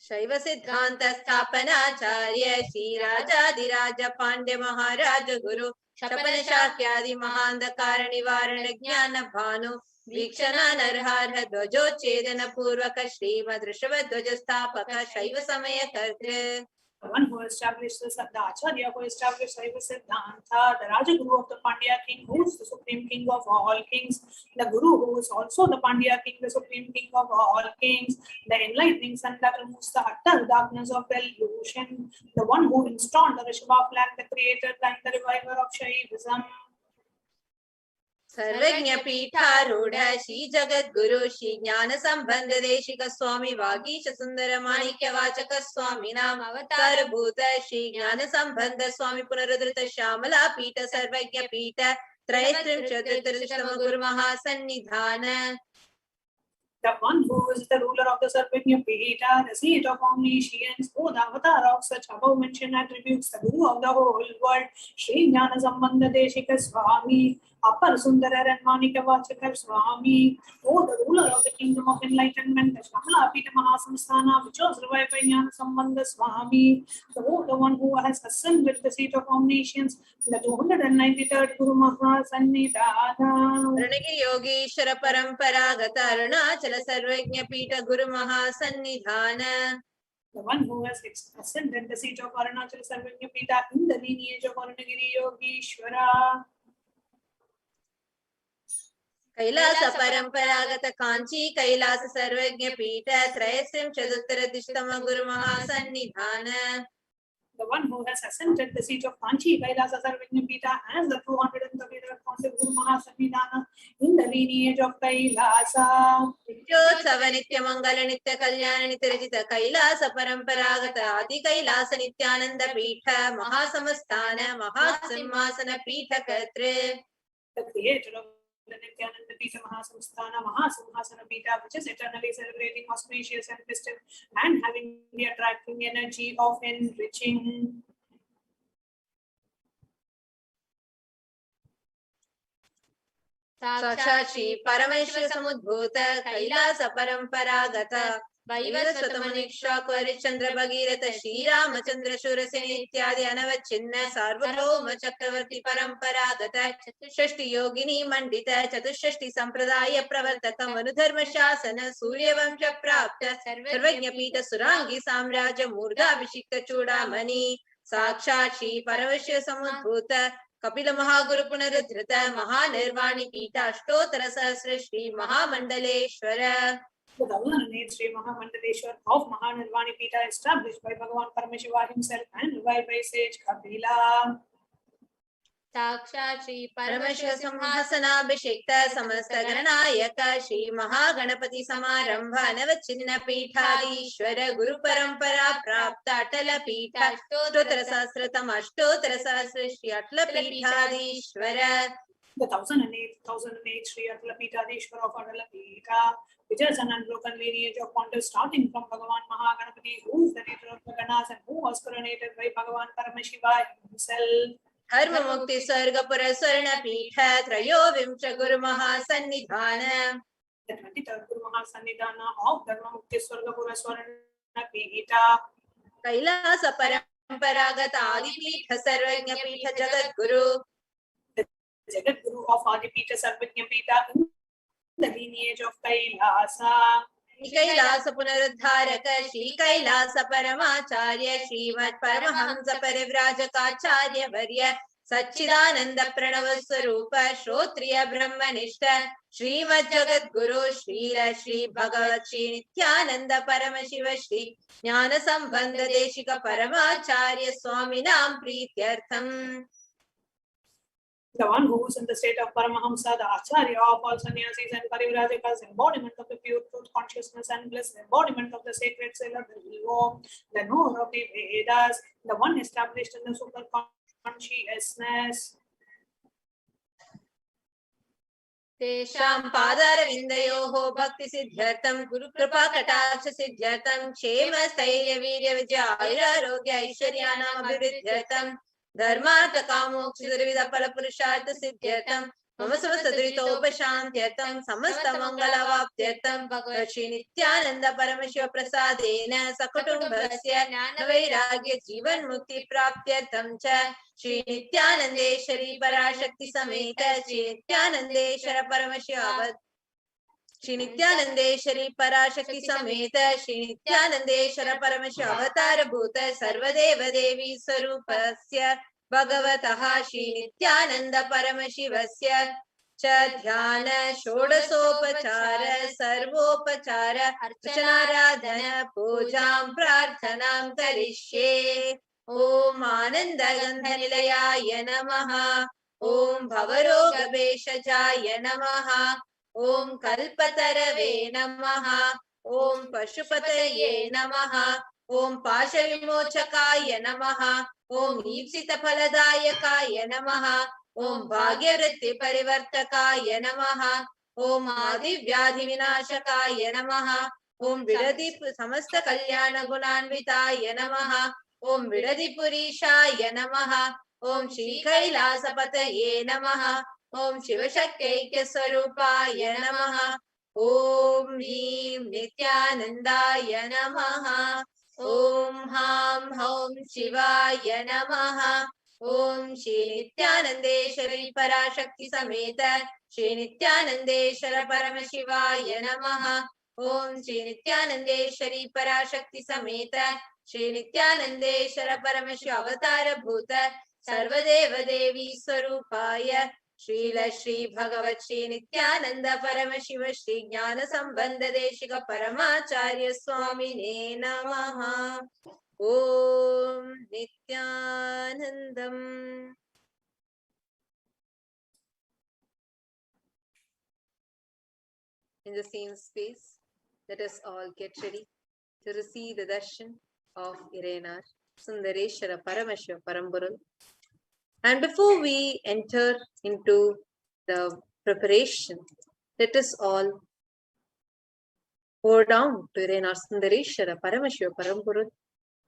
शैव सिद्धांत स्थापनाचार्य श्री राजाधिराज पांड्य महाराज गुरु शपन शाक्यादि महांधकार निवारण ज्ञान भानु वीक्षणा नरहार ध्वजोच्छेदन पूर्वक श्रीमद् ऋषभ ध्वज स्थापक शैव समय कर्तृ. The one who established the Acharya, who established Saiva Siddhanta, the Rajaguru of the Pandya king, who is the supreme king of all kings, the Guru who is also the Pandya king, the supreme king of all kings, the enlightening sun that removes the utter darkness of illusion, the one who installed the Rishabha flag, the creator and the reviver of Shaivism. सर्वज्ञ पीठारूढ़ श्री जगत गुरु श्री ज्ञान संबंध देशिक स्वामी वागीश सुंदर माणिक्य वाचक स्वामी नाम अवतार भूत श्री ज्ञान संबंध स्वामी पुनरुद्धृत श्यामला पीठ सर्वज्ञ पीठ त्रयस्त्रिंशत्युत्तरशतम गुरु महासन्निधान. The one who is the ruler of the Sarvagnya Pita, the seat of omniscience, who the avatar of such above mentioned attributes, the Guru of the whole world, Shri Jnana Sambandha Deshika Swami, Appar Sundara and Manika Vachaka Swami, who the ruler of the kingdom of enlightenment, the Shamala Pita Mahasamsthana, which was revived by Jnana Sambandha Swami, the one who has ascended the seat of omniscience, the 293rd Guru Mahasannidhana. Ranagiri Yogeshwara Paramparagata Arunachala Sarvajna Pita Guru Mahasannidhana. The one who has ascended the seat of Arunachala Sarvajna Pita in the lineage of Arunagiri Yogeshwara. Kailasa Paramparagata Kanchi Kailasa Sarvajna Pita Trayasrim Chaduttara Dishtama Guru Mahasannidhana. The one who has ascended the seat of Kanchi Kailasa Sarvajna Pita as the 233rd concept Guru Mahasannidhana in the lineage of Kailasa. Nityotsava Nitya Mangala Nitya Kalyana Nityarajita Kailasa Paramparagata Adi Kailasa Nithyananda Pitha Mahasamastana Mahasimhasana Pitha Katre. The creator of the Nithyananda Pitha Mahasamsthana Mahasimhasana Pitha, which is eternally celebrating, auspicious and festive, and having the attracting energy of enriching. Sakshashi Parameshwasamudbhuta Kailasa Paramparagata Vaivasvatamanikshva Chandra Bhagirata Shri Ramachandra Shuraseni Ityadi Anavachinna Sarvabhauma Chakravarti Paramparagata Shashti Yogini Mandita Chatushashti Sampradaya Pravartaka Manudharma Shasana Surya Vamsha Prapta Sarvajna Pita Surangi Samraja Murga Vishikta Chudamani Sakshashi Parameshwasamudbhuta Kapila Mahaguru Punaradhrita Mahanirvani Pita Ashtotara Sahasra Shri Mahamandaleshwara. The 1008 Sri Mahamandaleshwar of Mahanirvani Pita, established by Bhagavan Paramashivoham himself and revived by sage Kapila. Sakshat Shri Paramashva Samhasana Abhishekta Samasta Gananayaka Shri Mahaganapati Samarambha Navachinna Pithadishwara Guru Parampara Prapta Atala Pitha Ashtotara Sahasratam Ashtotara Sahasra Shri Atala Pithadishwara. The 1008 Sri Atala Pithadishwara of Atala Pitha, which is an unbroken lineage of wonders starting from Bhagavan Mahaganapati, who is the leader of the Ganas and who was coronated by Bhagavan Paramashivoham himself. Dharma Mukti Sargapura Swarna Pitha Trayo Vimsha Guru Mahasannidhana. The 23rd Guru Mahasannidhana of Dharma Mukti Sargapura Swarna Pitha. Kailasa Paramparagata Adi Pitha Sarvajna Pitha Jagat Guru. The Jagat Guru of Adi Pitha Sarvajna Pitha in the lineage of Kailasa. Kailasa Punaruddharaka Shri Kailasa Paramacharya Srimad Paramahamsa Parivrajaka Varya Satchidananda Pranava Swarupa Shrotriya Brahmanishta Srimad Jagat Guru Shrira Shri Bhagavat Shri Nithyananda Paramashiva Shri Jnana Sambandha Deshika Paramacharya Swaminam Prityartham. The one who is in the state of Paramahamsa, the Acharya of all sannyasis and Parivrajakas, embodiment of the pure truth consciousness and bliss, embodiment of the sacred seal of the Om, the knower of the Vedas, the one established in the super consciousness. Tesham Padaravindayoho Bhakti Siddhyartham Guru Kripa Kataksha Siddhyartham Kshema Stairya Virya Vijaya Arogya Aishwaryanam Abhiruddhyartham Dharmartha Kamoksha Pala Purushartha Siddhyartham Mama Samastadritopashantyartham Samasta Mangala Vaptyartham Bhagavad Shri Nithyananda Paramashiva Prasadena Sakutumbhasya Jnana Vairagya Jivan Mukti Praptyartham Cha Shri Nithyanandeshwari Parashakti Sameta Shri Nithyanandeshwara Paramashiva Shri Nithyanandeshwari Parashakti Sameta Shri Nithyanandeshwara Paramashiva Avatara Bhuta Sarvadeva Devi Sarupasya Bhagavataha Shri Nithyananda Paramashivasya Cha Dhyana Shodasopachara Sarvopachara Archanaradhana Pujam Prarthanam Karishye. Om Ananda Gandhanilaya Namaha. Om Bhavarogabeshajaya Namaha. Om Kalpatarave Namaha. Om Pashupataye Namaha. Om Pashavimochakaya Namaha. Om Ipsita Phaladayakaya Namaha. Om Bhagyavritti Parivartakaya Namaha. Om Adi Vyadhi Vinashakaya Namaha. Om Vidadi Samasta Kalyana Gunanvitaya Namaha. Om Vidadi Purishaya Namaha. Om Shri Kailasa Pataye Namaha. Om Shivashakyaikya Swarupaya Namaha. Om Hrim Nithyanandaya Namaha. Om Ham Hom Shivaya Namaha. Om Shri Nithyanandeshwari Parashakti Sameta Shri Nithyanandeshwara Paramashivaya Namaha. Om Shri Nithyanandeshwari Parashakti Sameta Shri Nithyanandeshwara Paramashiva Avatara Bhuta Sarvadeva Devi Swarupaya Srila Shri Bhagavat Shri Nithyananda Paramashiva Shri Jnana Sambandha Deshika Paramacharya Swamine Namaha. Om Nithyanandam. In the same space, let us all get ready to receive the darshan of Irenar Sundareshwara Paramashiva Paramburul. And before we enter into the preparation, let us all pour down to Irenar Sundareshwara Paramashiva Paramburul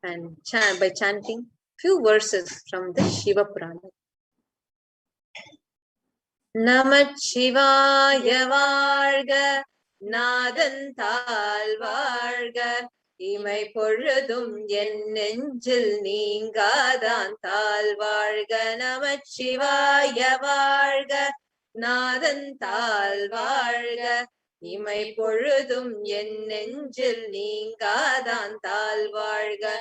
and by chanting few verses from the Shiva Purana. Namah Shivaya Varga Nadanthal Varga Imai Porudum En Nenjil Ningadan Thal Varga Namah Shivaya Varga Nadanthal Varga Imai Porudum En Nenjil Ningadan Thal Varga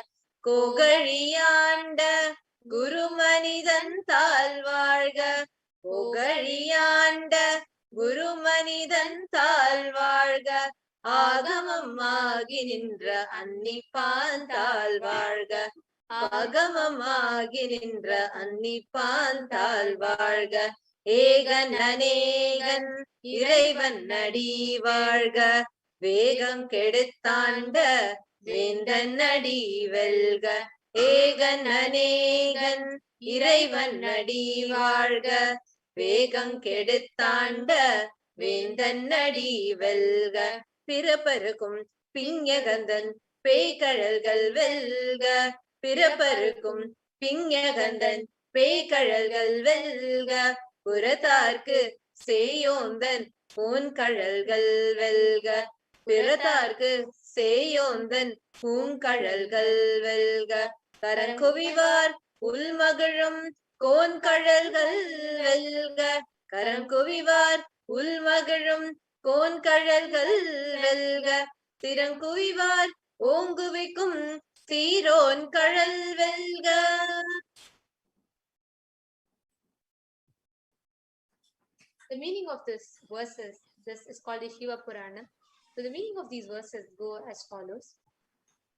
Kogariyanda Guru Manidan Thal Varga Kogariyanda Guru Manidan Thal Varga Agamamagi Nindra Annipan Thal Varga Agamamagi Nindra Annipan Thal Varga Egan Anegan Iraivan Nadi Varga Vegam Keduthanda Vendan Nadi Velga Egan Anegan Iraivan Nadi Varga Vegam Keduthanda Vendan Nadi Velga Piraparukum Pinyagandan Pekalalgal Velga Piraparukum Pinyagandan Pekalalgal Velga Puratarku Seyondan Poonkalalgal Velga Piratarku Seyondan Poonkalalgal Velga Karankuvivar Ulmagarum Konkalalgal Velga Karankuvivar Ulmagarum Konkalalgal Velga Tirankuvivar Onguvikum Tiron Karal Velga. The meaning of this verses, this is called the Shiva Purana. So the meaning of these verses go as follows.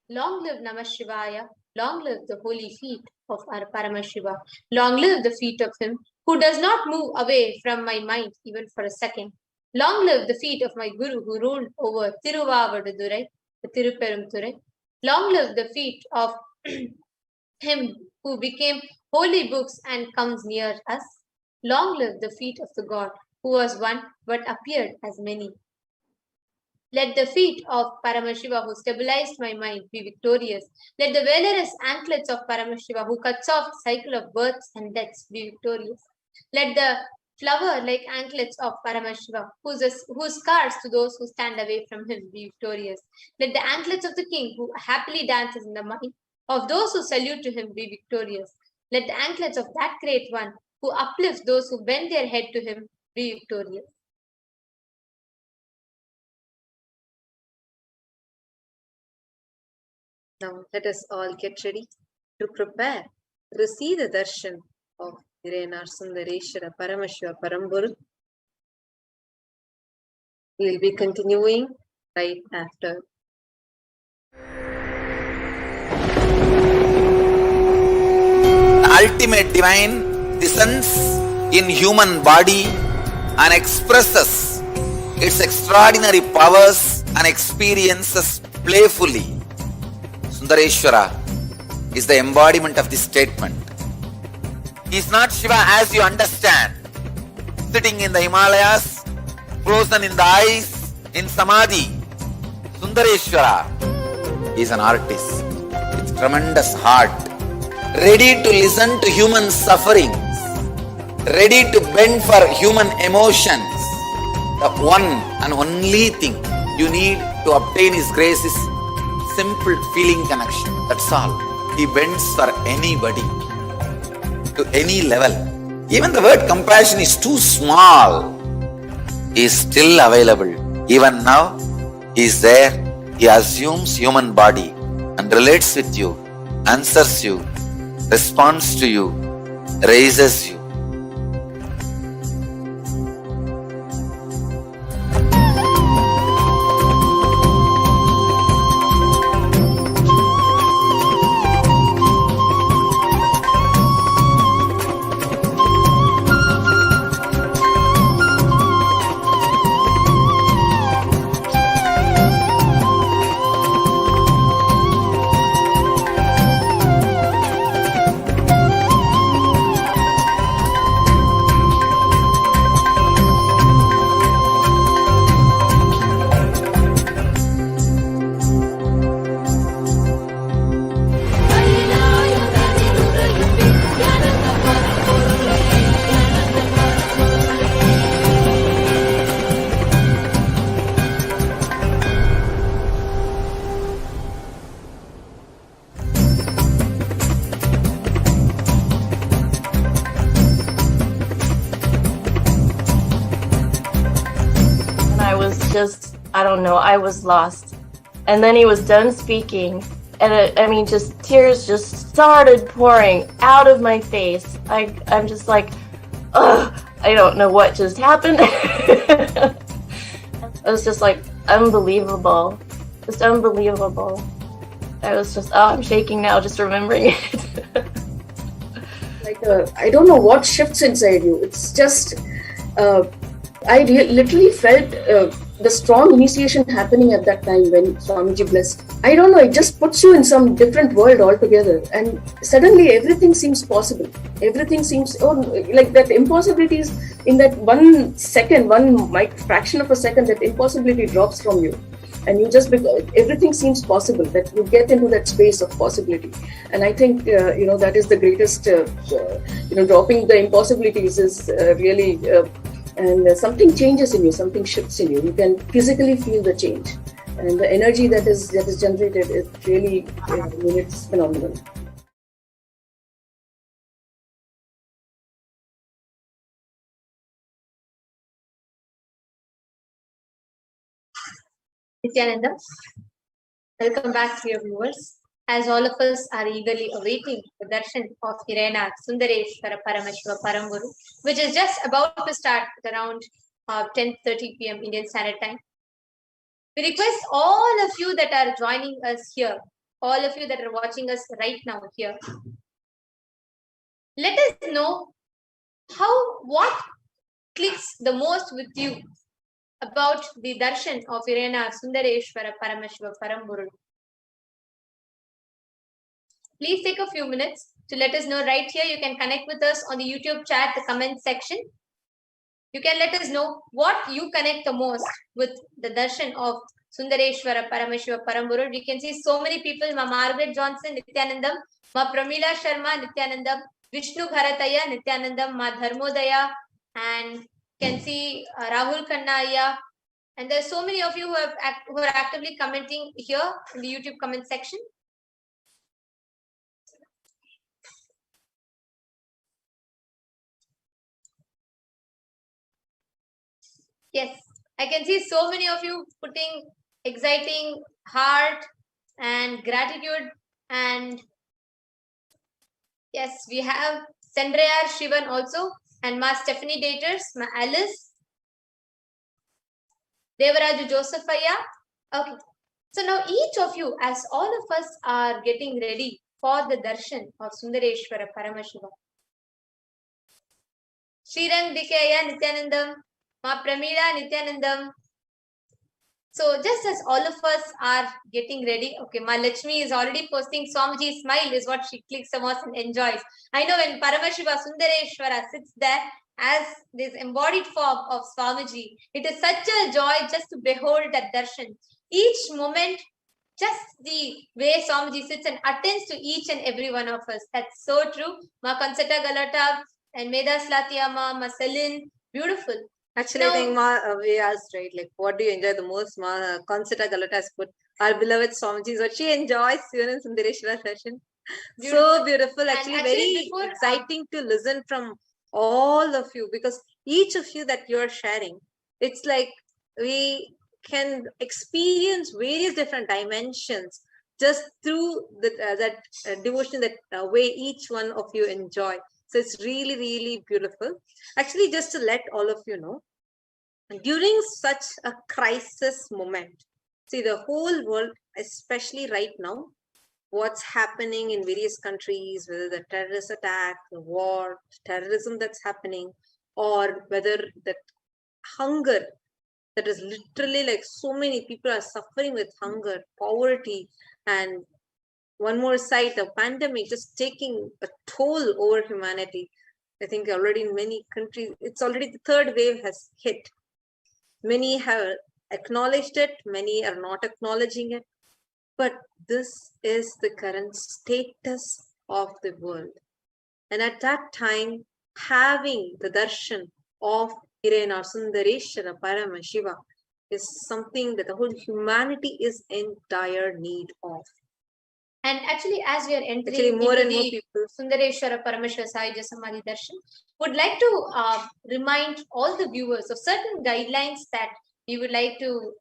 Long live Namah Shivaya, long live the holy feet of our Paramashiva, long live the feet of him who does not move away from my mind even for a second. Long live the feet of my Guru who ruled over Tiruvavadurai, the Tiruperumturai. Long live the feet of him who became holy books and comes near us. Long live the feet of the God who was one but appeared as many. Let the feet of Paramashiva who stabilized my mind be victorious. Let the valorous anklets of Paramashiva who cuts off the cycle of births and deaths be victorious. Let the flower-like anklets of Paramashiva, whose scars to those who stand away from him be victorious. Let the anklets of the king who happily dances in the mind of those who salute to him be victorious. Let the anklets of that great one who uplifts those who bend their head to him be victorious. Now let us all get ready to prepare to receive the darshan of Irenar Sundareshwara Paramashiva Paramburu. We will be continuing right after. The ultimate divine descends in human body and expresses its extraordinary powers and experiences playfully. Sundareshwara is the embodiment of this statement. He is not Shiva as you understand, sitting in the Himalayas, frozen in the ice, in Samadhi. Sundareshwara is an artist with tremendous heart, ready to listen to human sufferings, ready to bend for human emotions, The one and only thing you need to obtain His grace is simple feeling connection. That's all. He bends for anybody, to any level. Even the word compassion is too small. He is still available. Even now, He is there. He assumes human body and relates with you, answers you, responds to you, raises you. I don't know, I was lost. And then he was done speaking, and just tears just started pouring out of my face. I'm just like, ugh, I don't know what just happened. It was just like unbelievable, just unbelievable. I was just, I'm shaking now just remembering it. I don't know what shifts inside you. It's just, I literally felt the strong initiation happening at that time when Swamiji blessed. I don't know, it just puts you in some different world altogether, and suddenly everything seems possible. Everything seems, like that impossibility is in that 1 second, fraction of a second, that impossibility drops from you. And you just, everything seems possible, that you get into that space of possibility. And I think, that is the greatest, dropping the impossibilities is really, and something changes in you, something shifts in you. You can physically feel the change. And the energy that is generated is really, it's phenomenal. Nithyananda, welcome back to your viewers. As all of us are eagerly awaiting the darshan of Hirena Sundareshwara Paramashiva Paramburu, which is just about to start at around 10:30 p.m. Indian Standard Time. We request all of you that are joining us here, all of you that are watching us right now here, let us know what clicks the most with you about the darshan of Hirena Sundareshwara Paramashiva Paramburu. Please take a few minutes to let us know right here. You can connect with us on the YouTube chat, the comment section. You can let us know what you connect the most with the darshan of Sundareshwara Paramashiva Paramburu. We can see so many people: Ma Margaret Johnson, Nithyanandam; Ma Pramila Sharma, Nithyanandam; Vishnu Bharataya, Nithyanandam; Ma Dharmodaya, and can see Rahul Kannaya. And there are so many of you who are actively commenting here in the YouTube comment section. Yes, I can see so many of you putting exciting heart and gratitude. And yes, we have Sandreyar Shivan also, and Ma Stephanie Daters, Ma Alice, Devaraju Josephaya. Okay, so now each of you, as all of us are getting ready for the darshan of Sundareshwara Paramashiva. Srirang Dikaya Nithyanandam, Ma Pramila Nithyanandam. So just as all of us are getting ready, okay, Ma Lakshmi is already posting Swamiji smile is what she clicks the most and enjoys. I know when Paramashiva Sundareshwara sits there as this embodied form of Swamiji, it is such a joy just to behold that darshan. Each moment, just the way Swamiji sits and attends to each and every one of us. That's so true. Ma Kansata Galata and Medas Latiyama, Ma Selin, beautiful. Actually, I think we asked, right, like, what do you enjoy the most? Concita Galata has put, our beloved Swamiji, what she enjoys even in Sundareshwara session. So beautiful, actually very exciting to listen from all of you, because each of you that you're sharing, it's like we can experience various different dimensions just through that devotion, that way each one of you enjoy. So it's really, really beautiful. Actually, just to let all of you know, during such a crisis moment, see, the whole world, especially right now, what's happening in various countries, whether the terrorist attack, the war, terrorism that's happening, or whether that hunger that is literally like so many people are suffering with hunger, poverty, and one more side, the pandemic just taking a toll over humanity. I think already in many countries, it's already the third wave has hit. Many have acknowledged it, many are not acknowledging it. But this is the current status of the world. And at that time, having the darshan of Irena Sundareshwara Paramashiva is something that the whole humanity is in dire need of. And actually, as we are entering more into and more the people. Sundareshwara Paramashiva Sahajya Samadhi Darshan, would like to remind all the viewers of certain guidelines that we would like to,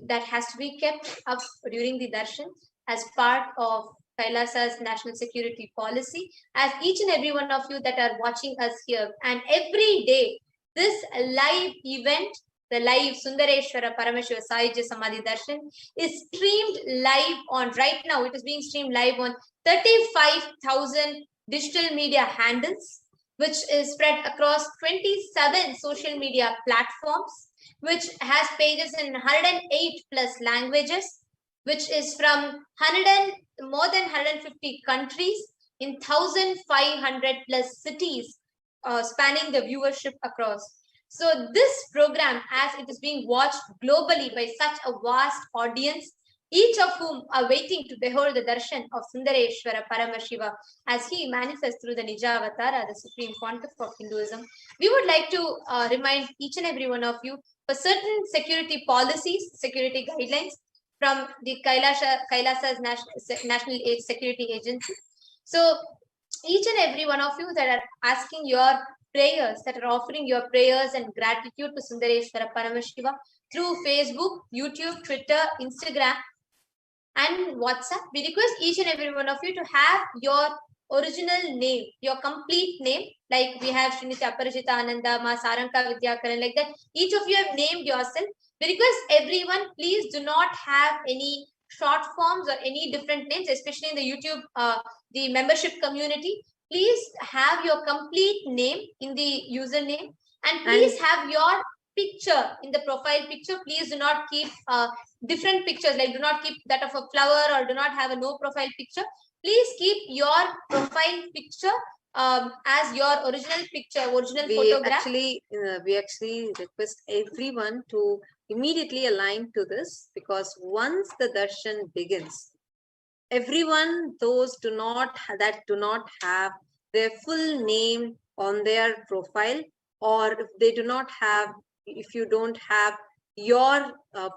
that has to be kept up during the darshan as part of Kailasa's national security policy. As each and every one of you that are watching us here, and every day, this live event, the live Sundareshwara Paramashiva Sahajya Samadhi Darshan, is streamed live on, right now it is being streamed live on 35,000 digital media handles, which is spread across 27 social media platforms, which has pages in 108 plus languages, which is from more than 150 countries in 1,500 plus cities, spanning the viewership across. So this program, as it is being watched globally by such a vast audience, each of whom are waiting to behold the darshan of Sundareshwara Paramashiva as he manifests through the Nijavatara, the supreme pontiff of Hinduism, we would like to remind each and every one of you for certain security policies, security guidelines from the Kailasa's National Security Agency. So each and every one of you that are asking your prayers, that are offering your prayers and gratitude to Sundareshwara Paramashiva through Facebook, YouTube, Twitter, Instagram, and WhatsApp, we request each and every one of you to have your original name, your complete name, like we have Srinitya Aparajita Ananda, Ma Saranka Vidyakaran, like that. Each of you have named yourself. We request everyone, please do not have any short forms or any different names, especially in the YouTube, the membership community. Please have your complete name in the username, and please have your picture in the profile picture. Please do not keep different pictures, like do not keep that of a flower, or do not have a no profile picture. Please keep your profile picture as your original picture, original photograph. We actually request everyone to immediately align to this, because once the darshan begins, everyone, those do not have their full name on their profile, or if you don't have your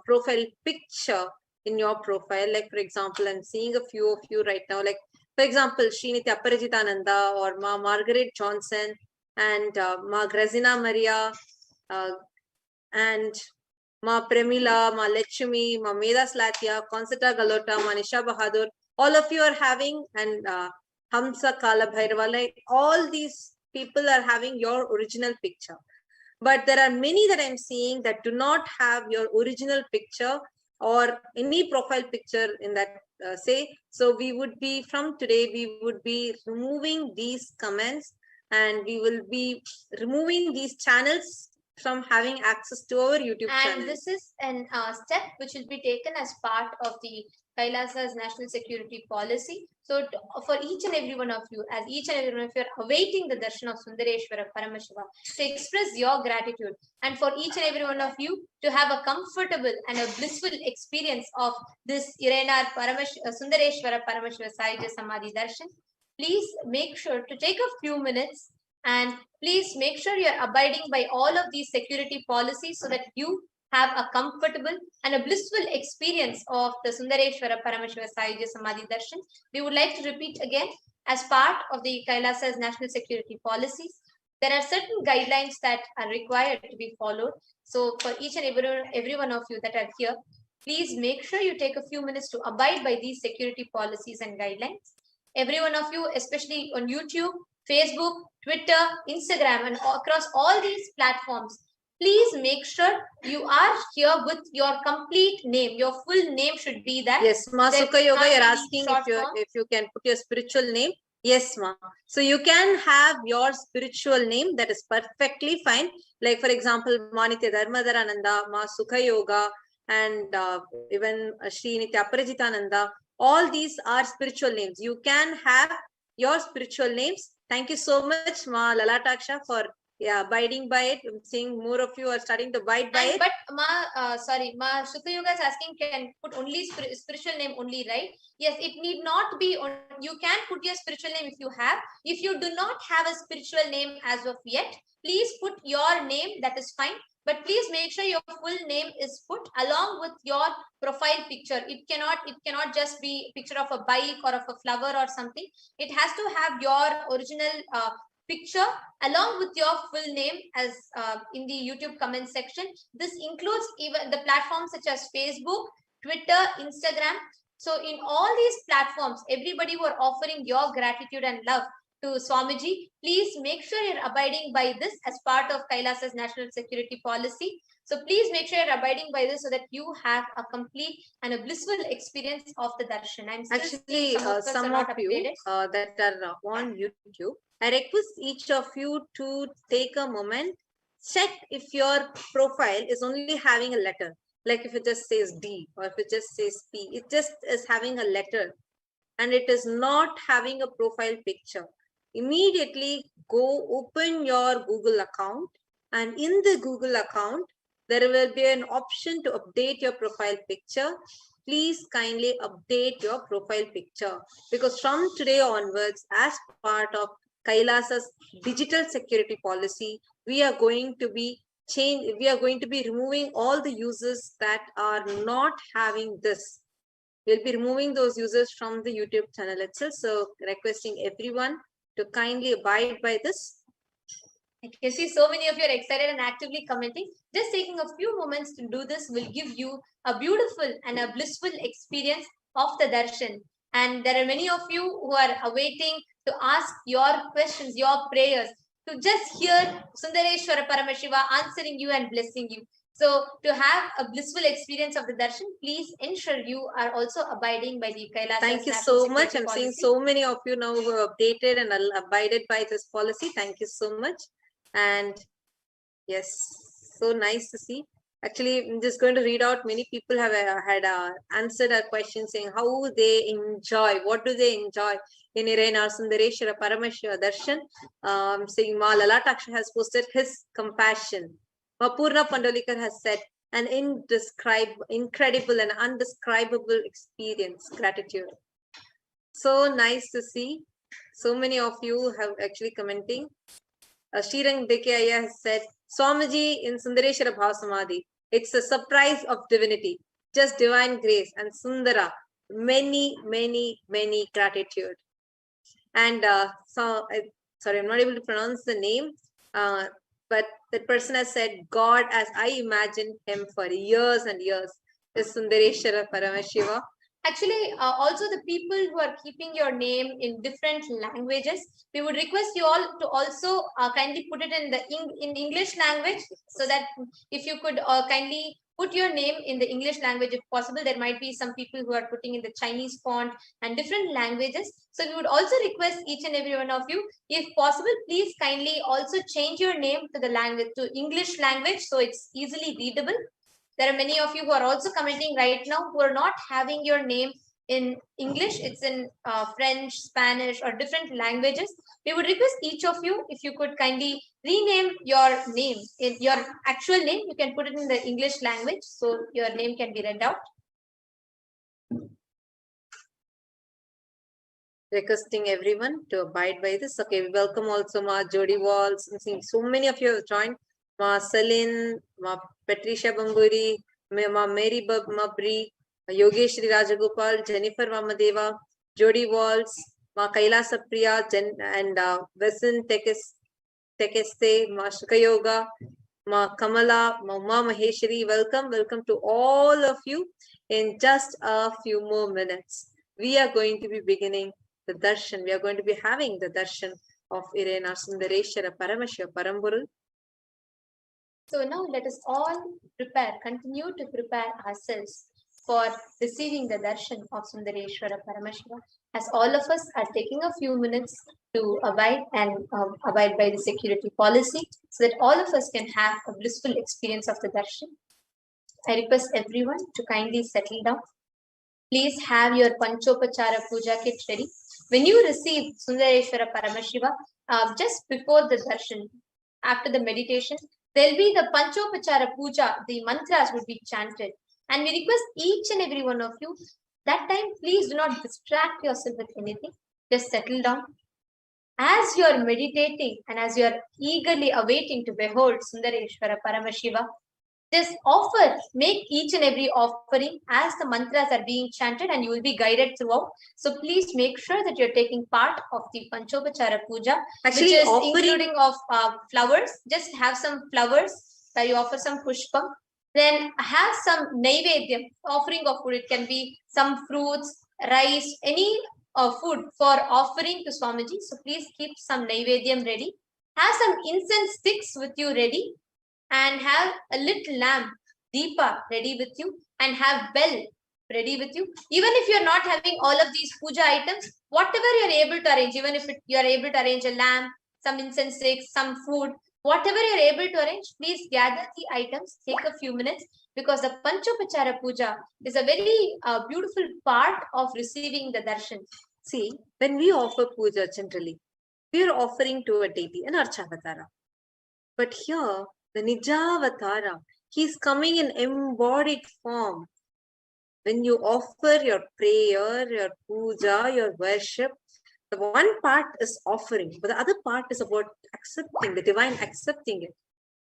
profile picture in your profile, like for example, I'm seeing a few of you right now, like for example, Srinitya Aparajitananda or Ma Margaret Johnson and Ma Grazina Maria and Ma Premila, Ma Lechumi, Ma Meda Slatia, Concetta Galota, Ma Nisha Bahadur. All of you are having, and Hamsa Kala Bhairava, like all these people are having your original picture. But there are many that I'm seeing that do not have your original picture or any profile picture in that so we would be, from today, we would be removing these comments, and we will be removing these channels from having access to our YouTube channel. And this is an step which will be taken as part of the Kailasa's national security policy. So for each and every one of you, as each and every one of you are awaiting the darshan of Sundareshwara Paramashiva, to express your gratitude, and for each and every one of you to have a comfortable and a blissful experience of this Irena Sundareshwara Paramashiva Sahajya Samadhi Darshan, please make sure to take a few minutes And please make sure you're abiding by all of these security policies so that you have a comfortable and a blissful experience of the Sundareshwara Paramashiva Sayajya Samadhi Darshan. We would like to repeat again, as part of the Kailasa's national security policies, there are certain guidelines that are required to be followed. So for each and every one of you that are here, please make sure you take a few minutes to abide by these security policies and guidelines. Every one of you, especially on YouTube, Facebook, Twitter, Instagram, and across all these platforms, please make sure you are here with your complete name. Your full name should be that. Yes, Ma Sukha Yoga, you're asking if you can put your spiritual name. Yes, Ma. So you can have your spiritual name, that is perfectly fine. Like for example, Ma Nitya Dharmadharananda, Ma Sukha Yoga, and even Shri Nitya Aparajitananda. All these are spiritual names. You can have your spiritual names. Thank you so much, Ma Lalataksha, for abiding by it. I'm seeing more of you are starting to abide by it. But Ma Sukha Yoga is asking, can put only spiritual name only, right? Yes, it need not be. You can put your spiritual name if you have. If you do not have a spiritual name as of yet, please put your name. That is fine. But please make sure your full name is put along with your profile picture. It cannot just be a picture of a bike or of a flower or something. It has to have your original picture along with your full name as in the YouTube comment section. This includes even the platforms such as Facebook, Twitter, Instagram. So in all these platforms, everybody who are offering your gratitude and love to Swamiji, please make sure you're abiding by this as part of Kailasa's national security policy. So please make sure you're abiding by this so that you have a complete and a blissful experience of the darshan. I'm Actually, some of you that are on YouTube, I request each of you to take a moment, check if your profile is only having a letter. Like if it just says D or if it just says P, it just is having a letter and it is not having a profile picture. Immediately go open your Google account, and in the Google account, there will be an option to update your profile picture. Please kindly update your profile picture, because from today onwards, as part of Kailasa's digital security policy, we are going to be removing all the users that are not having this. We'll be removing those users from the YouTube channel itself. So requesting everyone to kindly abide by this. I can see so many of you are excited and actively commenting. Just taking a few moments to do this will give you a beautiful and a blissful experience of the darshan. And there are many of you who are awaiting to ask your questions, your prayers, to just hear Sundareshwara Paramashiva answering you and blessing you. So to have a blissful experience of the darshan, please ensure you are also abiding by the Kailasa. Thank you so much. I'm seeing so many of you now who have updated and abided by this policy. Thank you so much. And yes, so nice to see. Actually, I'm just going to read out. Many people have had answered our question saying how they enjoy, what do they enjoy in Irena Sundareshwara Paramashiva Darshan. Saying Ma Lalataksha has posted his compassion. Purna Pandalikar has said an incredible and undescribable experience, gratitude. So nice to see. So many of you have actually commenting. Srirang Dekaya has said, Swamiji in Sundareshwara BHAVASAMADHI, it's a surprise of divinity, just divine grace and Sundara, many, many, many gratitude. And sorry, I'm not able to pronounce the name, but that person has said, God as I imagined him for years and years is Sundareshwara Paramashiva. Actually, also the people who are keeping your name in different languages, we would request you all to also kindly put it in English language, so that if you could kindly put your name in the English language if possible. There might be some people who are putting in the Chinese font and different languages. So we would also request each and every one of you, if possible, please kindly also change your name to the language, to English language, so it's easily readable. There are many of you who are also commenting right now who are not having your name in English. It's in French, Spanish, or different languages. We would request each of you, if you could kindly rename your name. In your actual name, you can put it in the English language, so your name can be read out. requesting everyone to abide by this. Okay, we welcome also Ma Jody Walls. I'm seeing so many of you have joined. Ma Celine, Ma Patricia Bamburi, Ma Mary Mabri, Yogeshri Rajagopal, Jennifer Vamadeva, Jody Walls, Ma Kailasa Priya, and Vesan Tekeste, Ma Shukha Yoga, Ma Kamala, Ma Maheshri. Welcome to all of you. In just a few more minutes, we are going to be beginning the darshan. We are going to be having the darshan of Irena Sundareshwara Paramashiva Paramburul. So now let us all continue to prepare ourselves for receiving the darshan of Sundareshwara Paramashiva, as all of us are taking a few minutes to abide by the security policy, so that all of us can have a blissful experience of the darshan. I request everyone to kindly settle down. Please have your Panchopachara Puja kit ready. When you receive Sundareshwara Paramashiva, just before the darshan, after the meditation, there will be the Panchopachara Puja, the mantras would be chanted. And we request each and every one of you, that time please do not distract yourself with anything. Just settle down. As you are meditating and as you are eagerly awaiting to behold Sundareshwara Paramashiva, just make each and every offering as the mantras are being chanted, and you will be guided throughout. So please make sure that you're taking part of the Panchopachara Puja, Actually, which is including of flowers. Just have some flowers, you offer some pushpam. Then have some naivedyam, offering of food. It can be some fruits, rice, any food for offering to Swamiji. So please keep some naivedyam ready. Have some incense sticks with you ready. And have a little lamp, Deepa, ready with you, and have bell ready with you. Even if you're not having all of these puja items, whatever you're able to arrange, even if you are able to arrange a lamp, some incense sticks, some food, whatever you're able to arrange, please gather the items, take a few minutes, because the Panchopachara Puja is a very beautiful part of receiving the darshan. See, when we offer puja generally, we are offering to a deity, an Archavatara. But here, the Nijavatara, he is coming in embodied form. When you offer your prayer, your puja, your worship, the one part is offering, but the other part is about accepting, the divine accepting it.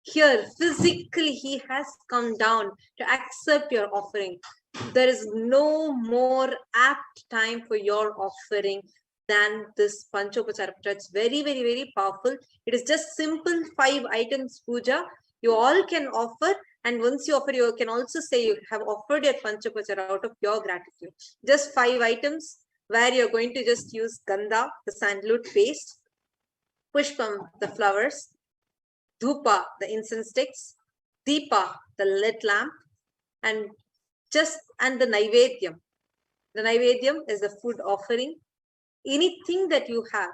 Here, physically, he has come down to accept your offering. There is no more apt time for your offering than this Panchopachara Puja. It's very, very, very powerful. It is just simple 5 items puja. You all can offer, and once you offer, you can also say you have offered your Panchopachara out of your gratitude. Just 5 items where you're going to just use Gandha, the sandalwood paste, Pushpam, the flowers, Dhupa, the incense sticks, Deepa, the lit lamp, and the Naivedyam. The Naivedyam is the food offering. Anything that you have,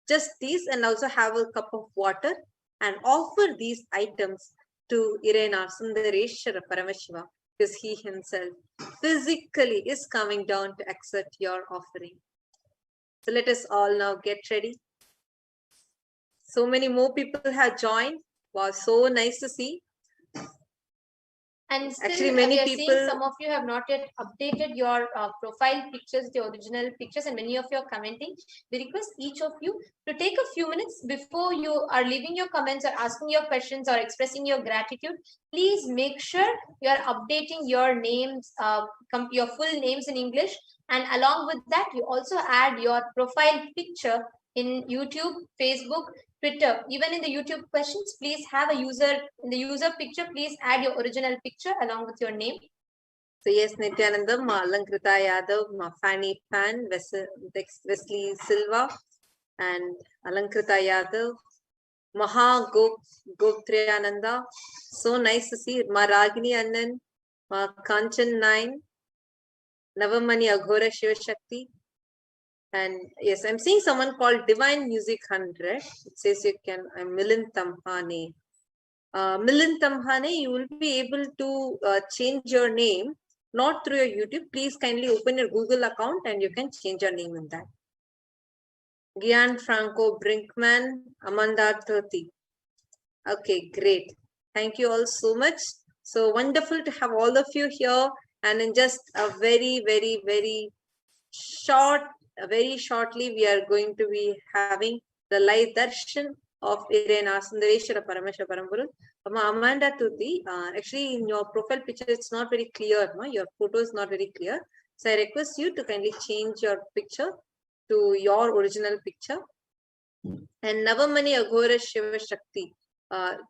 just these, and also have a cup of water and offer these items to Irena Sundareshwara Paramashiva, because he himself physically is coming down to accept your offering. So let us all now get ready. So many more people have joined. Wow, so nice to see. And still, actually, many people, some of you have not yet updated your profile pictures, the original pictures, and many of you are commenting. We request each of you to take a few minutes before you are leaving your comments or asking your questions or expressing your gratitude. Please make sure you are updating your names, your full names in English, and along with that, you also add your profile picture in YouTube, Facebook, Twitter. Even in the YouTube questions, please have a user, in the user picture, please add your original picture along with your name. So yes, Nithyananda, Ma Alankrita Yadav, Ma Fanny Pan, Wesley Silva, and Alankrita Yadav, Maha Goptriyananda. So nice to see Ma Ragini Annan, Ma Kanchan 9, Navamani Aghora Shiva Shakti. And yes, I'm seeing someone called Divine Music 100. It says you can, Milind Tamhane. Milind Tamhane, you will be able to change your name, not through your YouTube. Please kindly open your Google account and you can change your name in that. Gian Franco Brinkman, Amanda 30. Okay, great. Thank you all so much. So wonderful to have all of you here, and in just a very, very, very short very shortly we are going to be having the live darshan of Irena Sundareshwara Paramashiva Paramburu. Amanda Tuti, actually in your profile picture it's not very clear, no? Your photo is not very clear. So I request you to kindly change your picture to your original picture. And Navamani Aghora Shiva Shakti.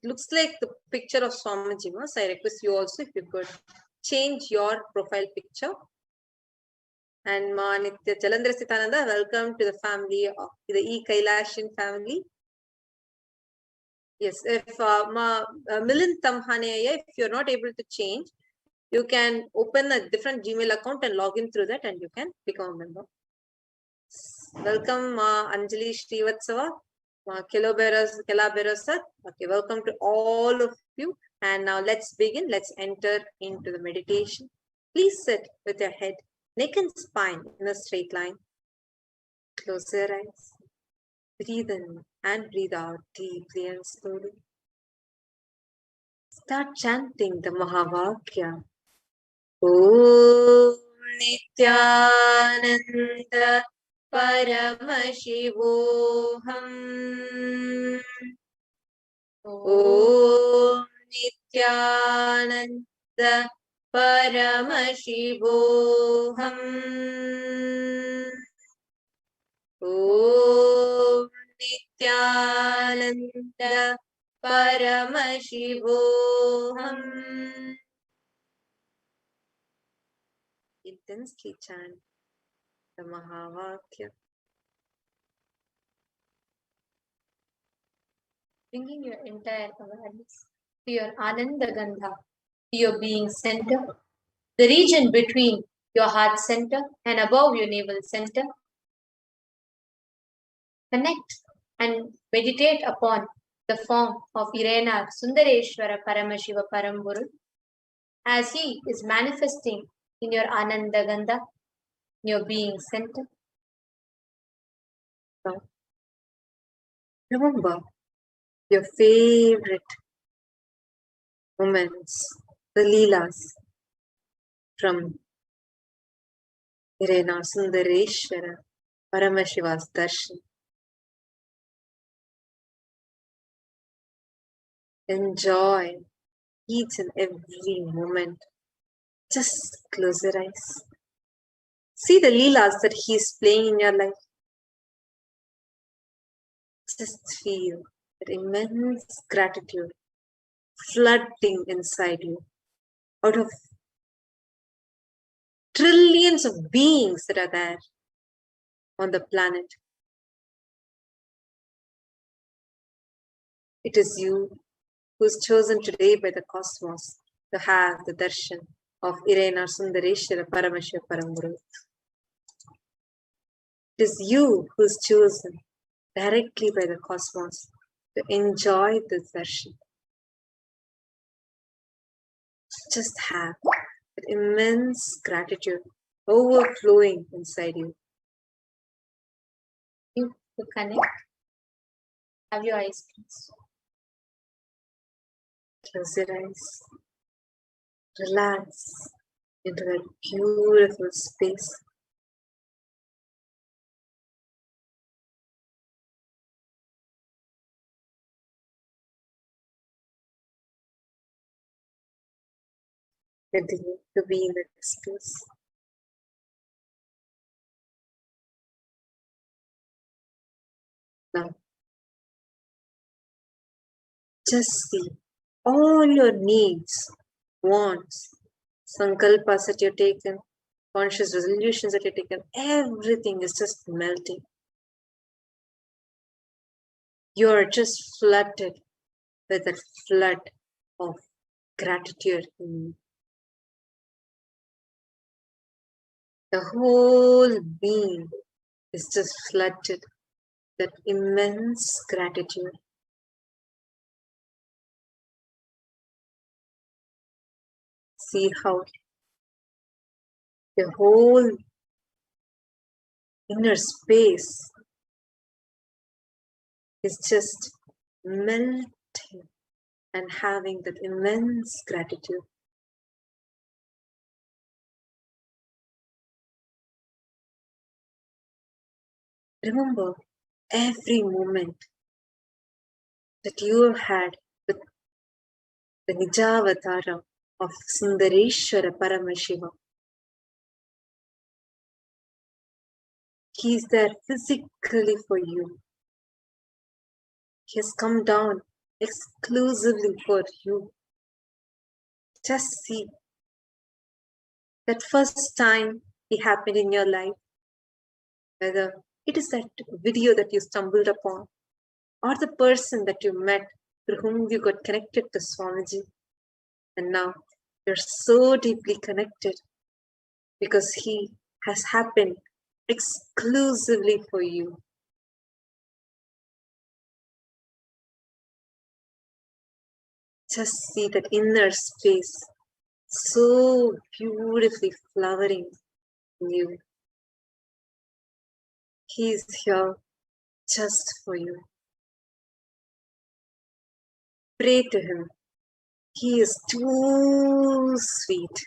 Looks like the picture of Swamiji. So I request you also if you could change your profile picture. And Ma Nitya Jalandhara Sitananda, welcome to the family of the E-Kailashan family. Yes, if Milind Tamhaneya, if you're not able to change, you can open a different Gmail account and log in through that and you can become a member. Welcome Anjali Srivatsava, Kela Berasat. Okay, welcome to all of you. And now let's begin. Let's enter into the meditation. Please sit with your head, neck and spine in a straight line. Close your eyes. Breathe in and breathe out deeply and slowly. Start chanting the Mahavakya. Om Nithyananda Paramashivoham. Om Nithyananda Paramashivoham. Om Nithyananda Paramashivoham. Intensely chant the Mahavakya. Bringing your entire awareness to your Ananda Gandha, to your being center, the region between your heart center and above your navel center. Connect and meditate upon the form of Irena Sundareshwara Paramashiva Paramburu as he is manifesting in your Ananda Gandha, in your being center. Now, remember your favorite moments, the Leelas from Irena Sundareshwara Paramashiva's darshan. Enjoy each and every moment. Just close your eyes. See the Leelas that he is playing in your life. Just feel that immense gratitude flooding inside you out of trillions of beings that are there on the planet. It is you who is chosen today by the cosmos to have the darshan of Irena Sundareshwara Paramashiva Paramburu. It is you who is chosen directly by the cosmos to enjoy this darshan. Just have that immense gratitude overflowing inside you. You to connect. Have your eyes closed. Close your eyes. Relax into that beautiful space. Continue to be in that space. Now, just see all your needs, wants, sankalpas that you've taken, conscious resolutions that you've taken, everything is just melting. You're just flooded with a flood of gratitude in you. The whole being is just flooded with immense gratitude. See how the whole inner space is just melting and having that immense gratitude. Remember every moment that you have had with the Nijavatara of Sundareshwara Paramashivam. He is there physically for you. He has come down exclusively for you. Just see that first time he happened in your life, whether it is that video that you stumbled upon or the person that you met through whom you got connected to Swamiji. And now you're so deeply connected because he has happened exclusively for you. Just see that inner space so beautifully flowering in you. He is here just for you. Pray to him. He is too sweet.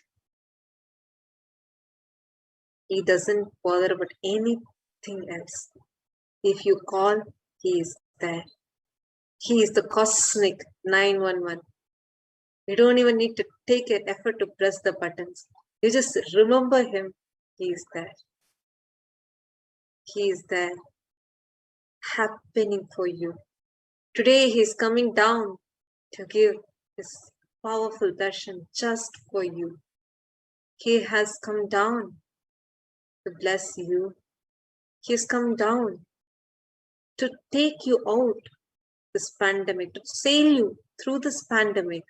He doesn't bother about anything else. If you call, he is there. He is the cosmic 911. You don't even need to take an effort to press the buttons. You just remember him. He is there. He is there, happening for you. Today he is coming down to give his powerful darshan just for you. He has come down to bless you. He has come down to take you out this pandemic, to sail you through this pandemic,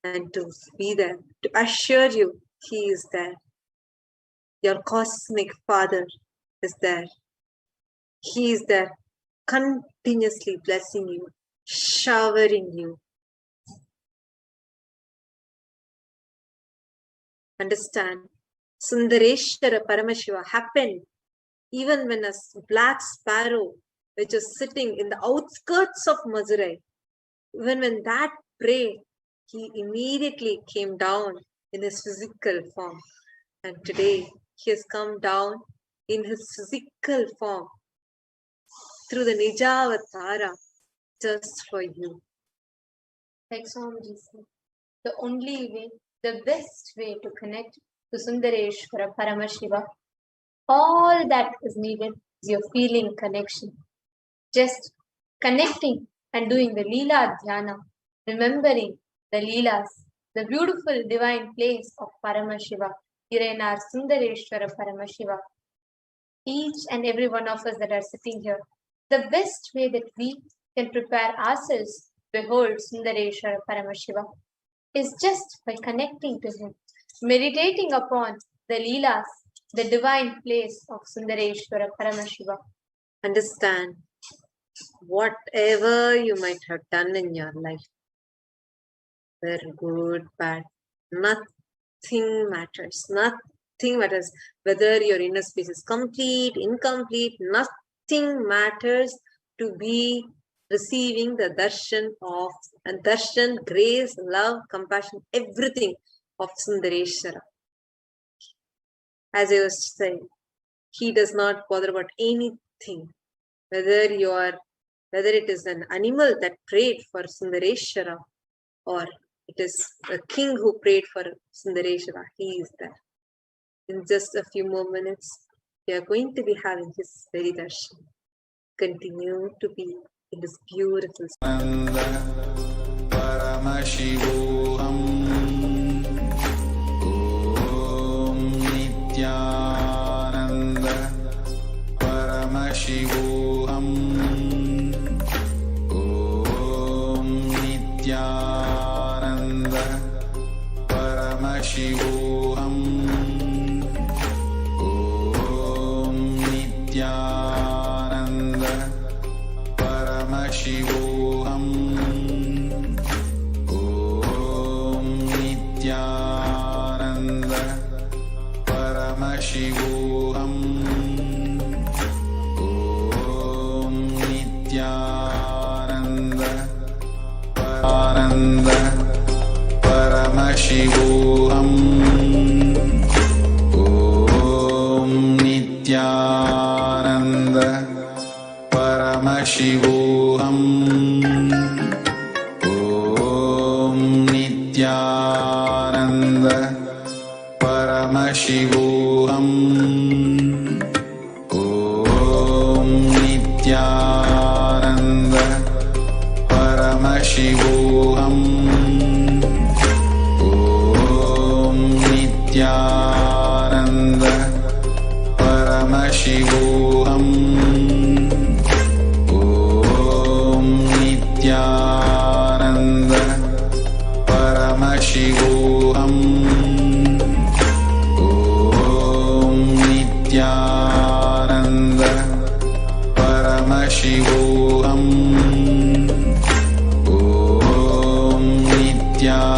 and to be there, to assure you he is there. Your cosmic father is there. He is there, continuously blessing you, showering you. Understand, Sundareshwara Paramashiva happened even when a black sparrow which was sitting in the outskirts of Madurai, even when that prayed, he immediately came down in his physical form. And today he has come down in his physical form through the Nijavatara just for you. Like Swamiji said, the only way, the best way to connect to Sundareshwara Paramashiva, all that is needed is your feeling connection. Just connecting and doing the Leela Dhyana, remembering the Leelas, the beautiful divine place of Paramashiva, Irenar Sundareshwara Paramashiva. Each and every one of us that are sitting here, the best way that we can prepare ourselves to behold Sundareshwara Paramashiva is just by connecting to him, meditating upon the Leelas, the divine place of Sundareshwara Paramashiva. Understand, whatever you might have done in your life, whether good, bad, nothing matters. Nothing matters. Whether your inner space is complete, incomplete, nothing matters to be receiving the darshan of, and darshan, grace, love, compassion, everything of Sundareshwara. As I was saying, he does not bother about anything. Whether it is an animal that prayed for Sundareshwara or it is a king who prayed for Sundareshwara, he is there. In just a few more minutes, we are going to be having his very darshan. Continue to be in this beautiful Paramashivoham. Om Nithyananda Paramashivoham. Om Nithyananda Paramashivoham. Om Nithyananda Paramashivoham. Om Nithyananda Paramashivoham. Om Nithyananda Paramashivoham. Om Nithyananda Paramashivoham. Om Nithyananda Paramashivoham. Om Nithyananda Paramashivoham. Om Nithyananda Paramashivoham. Om Nithyananda Paramashivoham. Om Nithyananda Paramashivoham. Om Nithyananda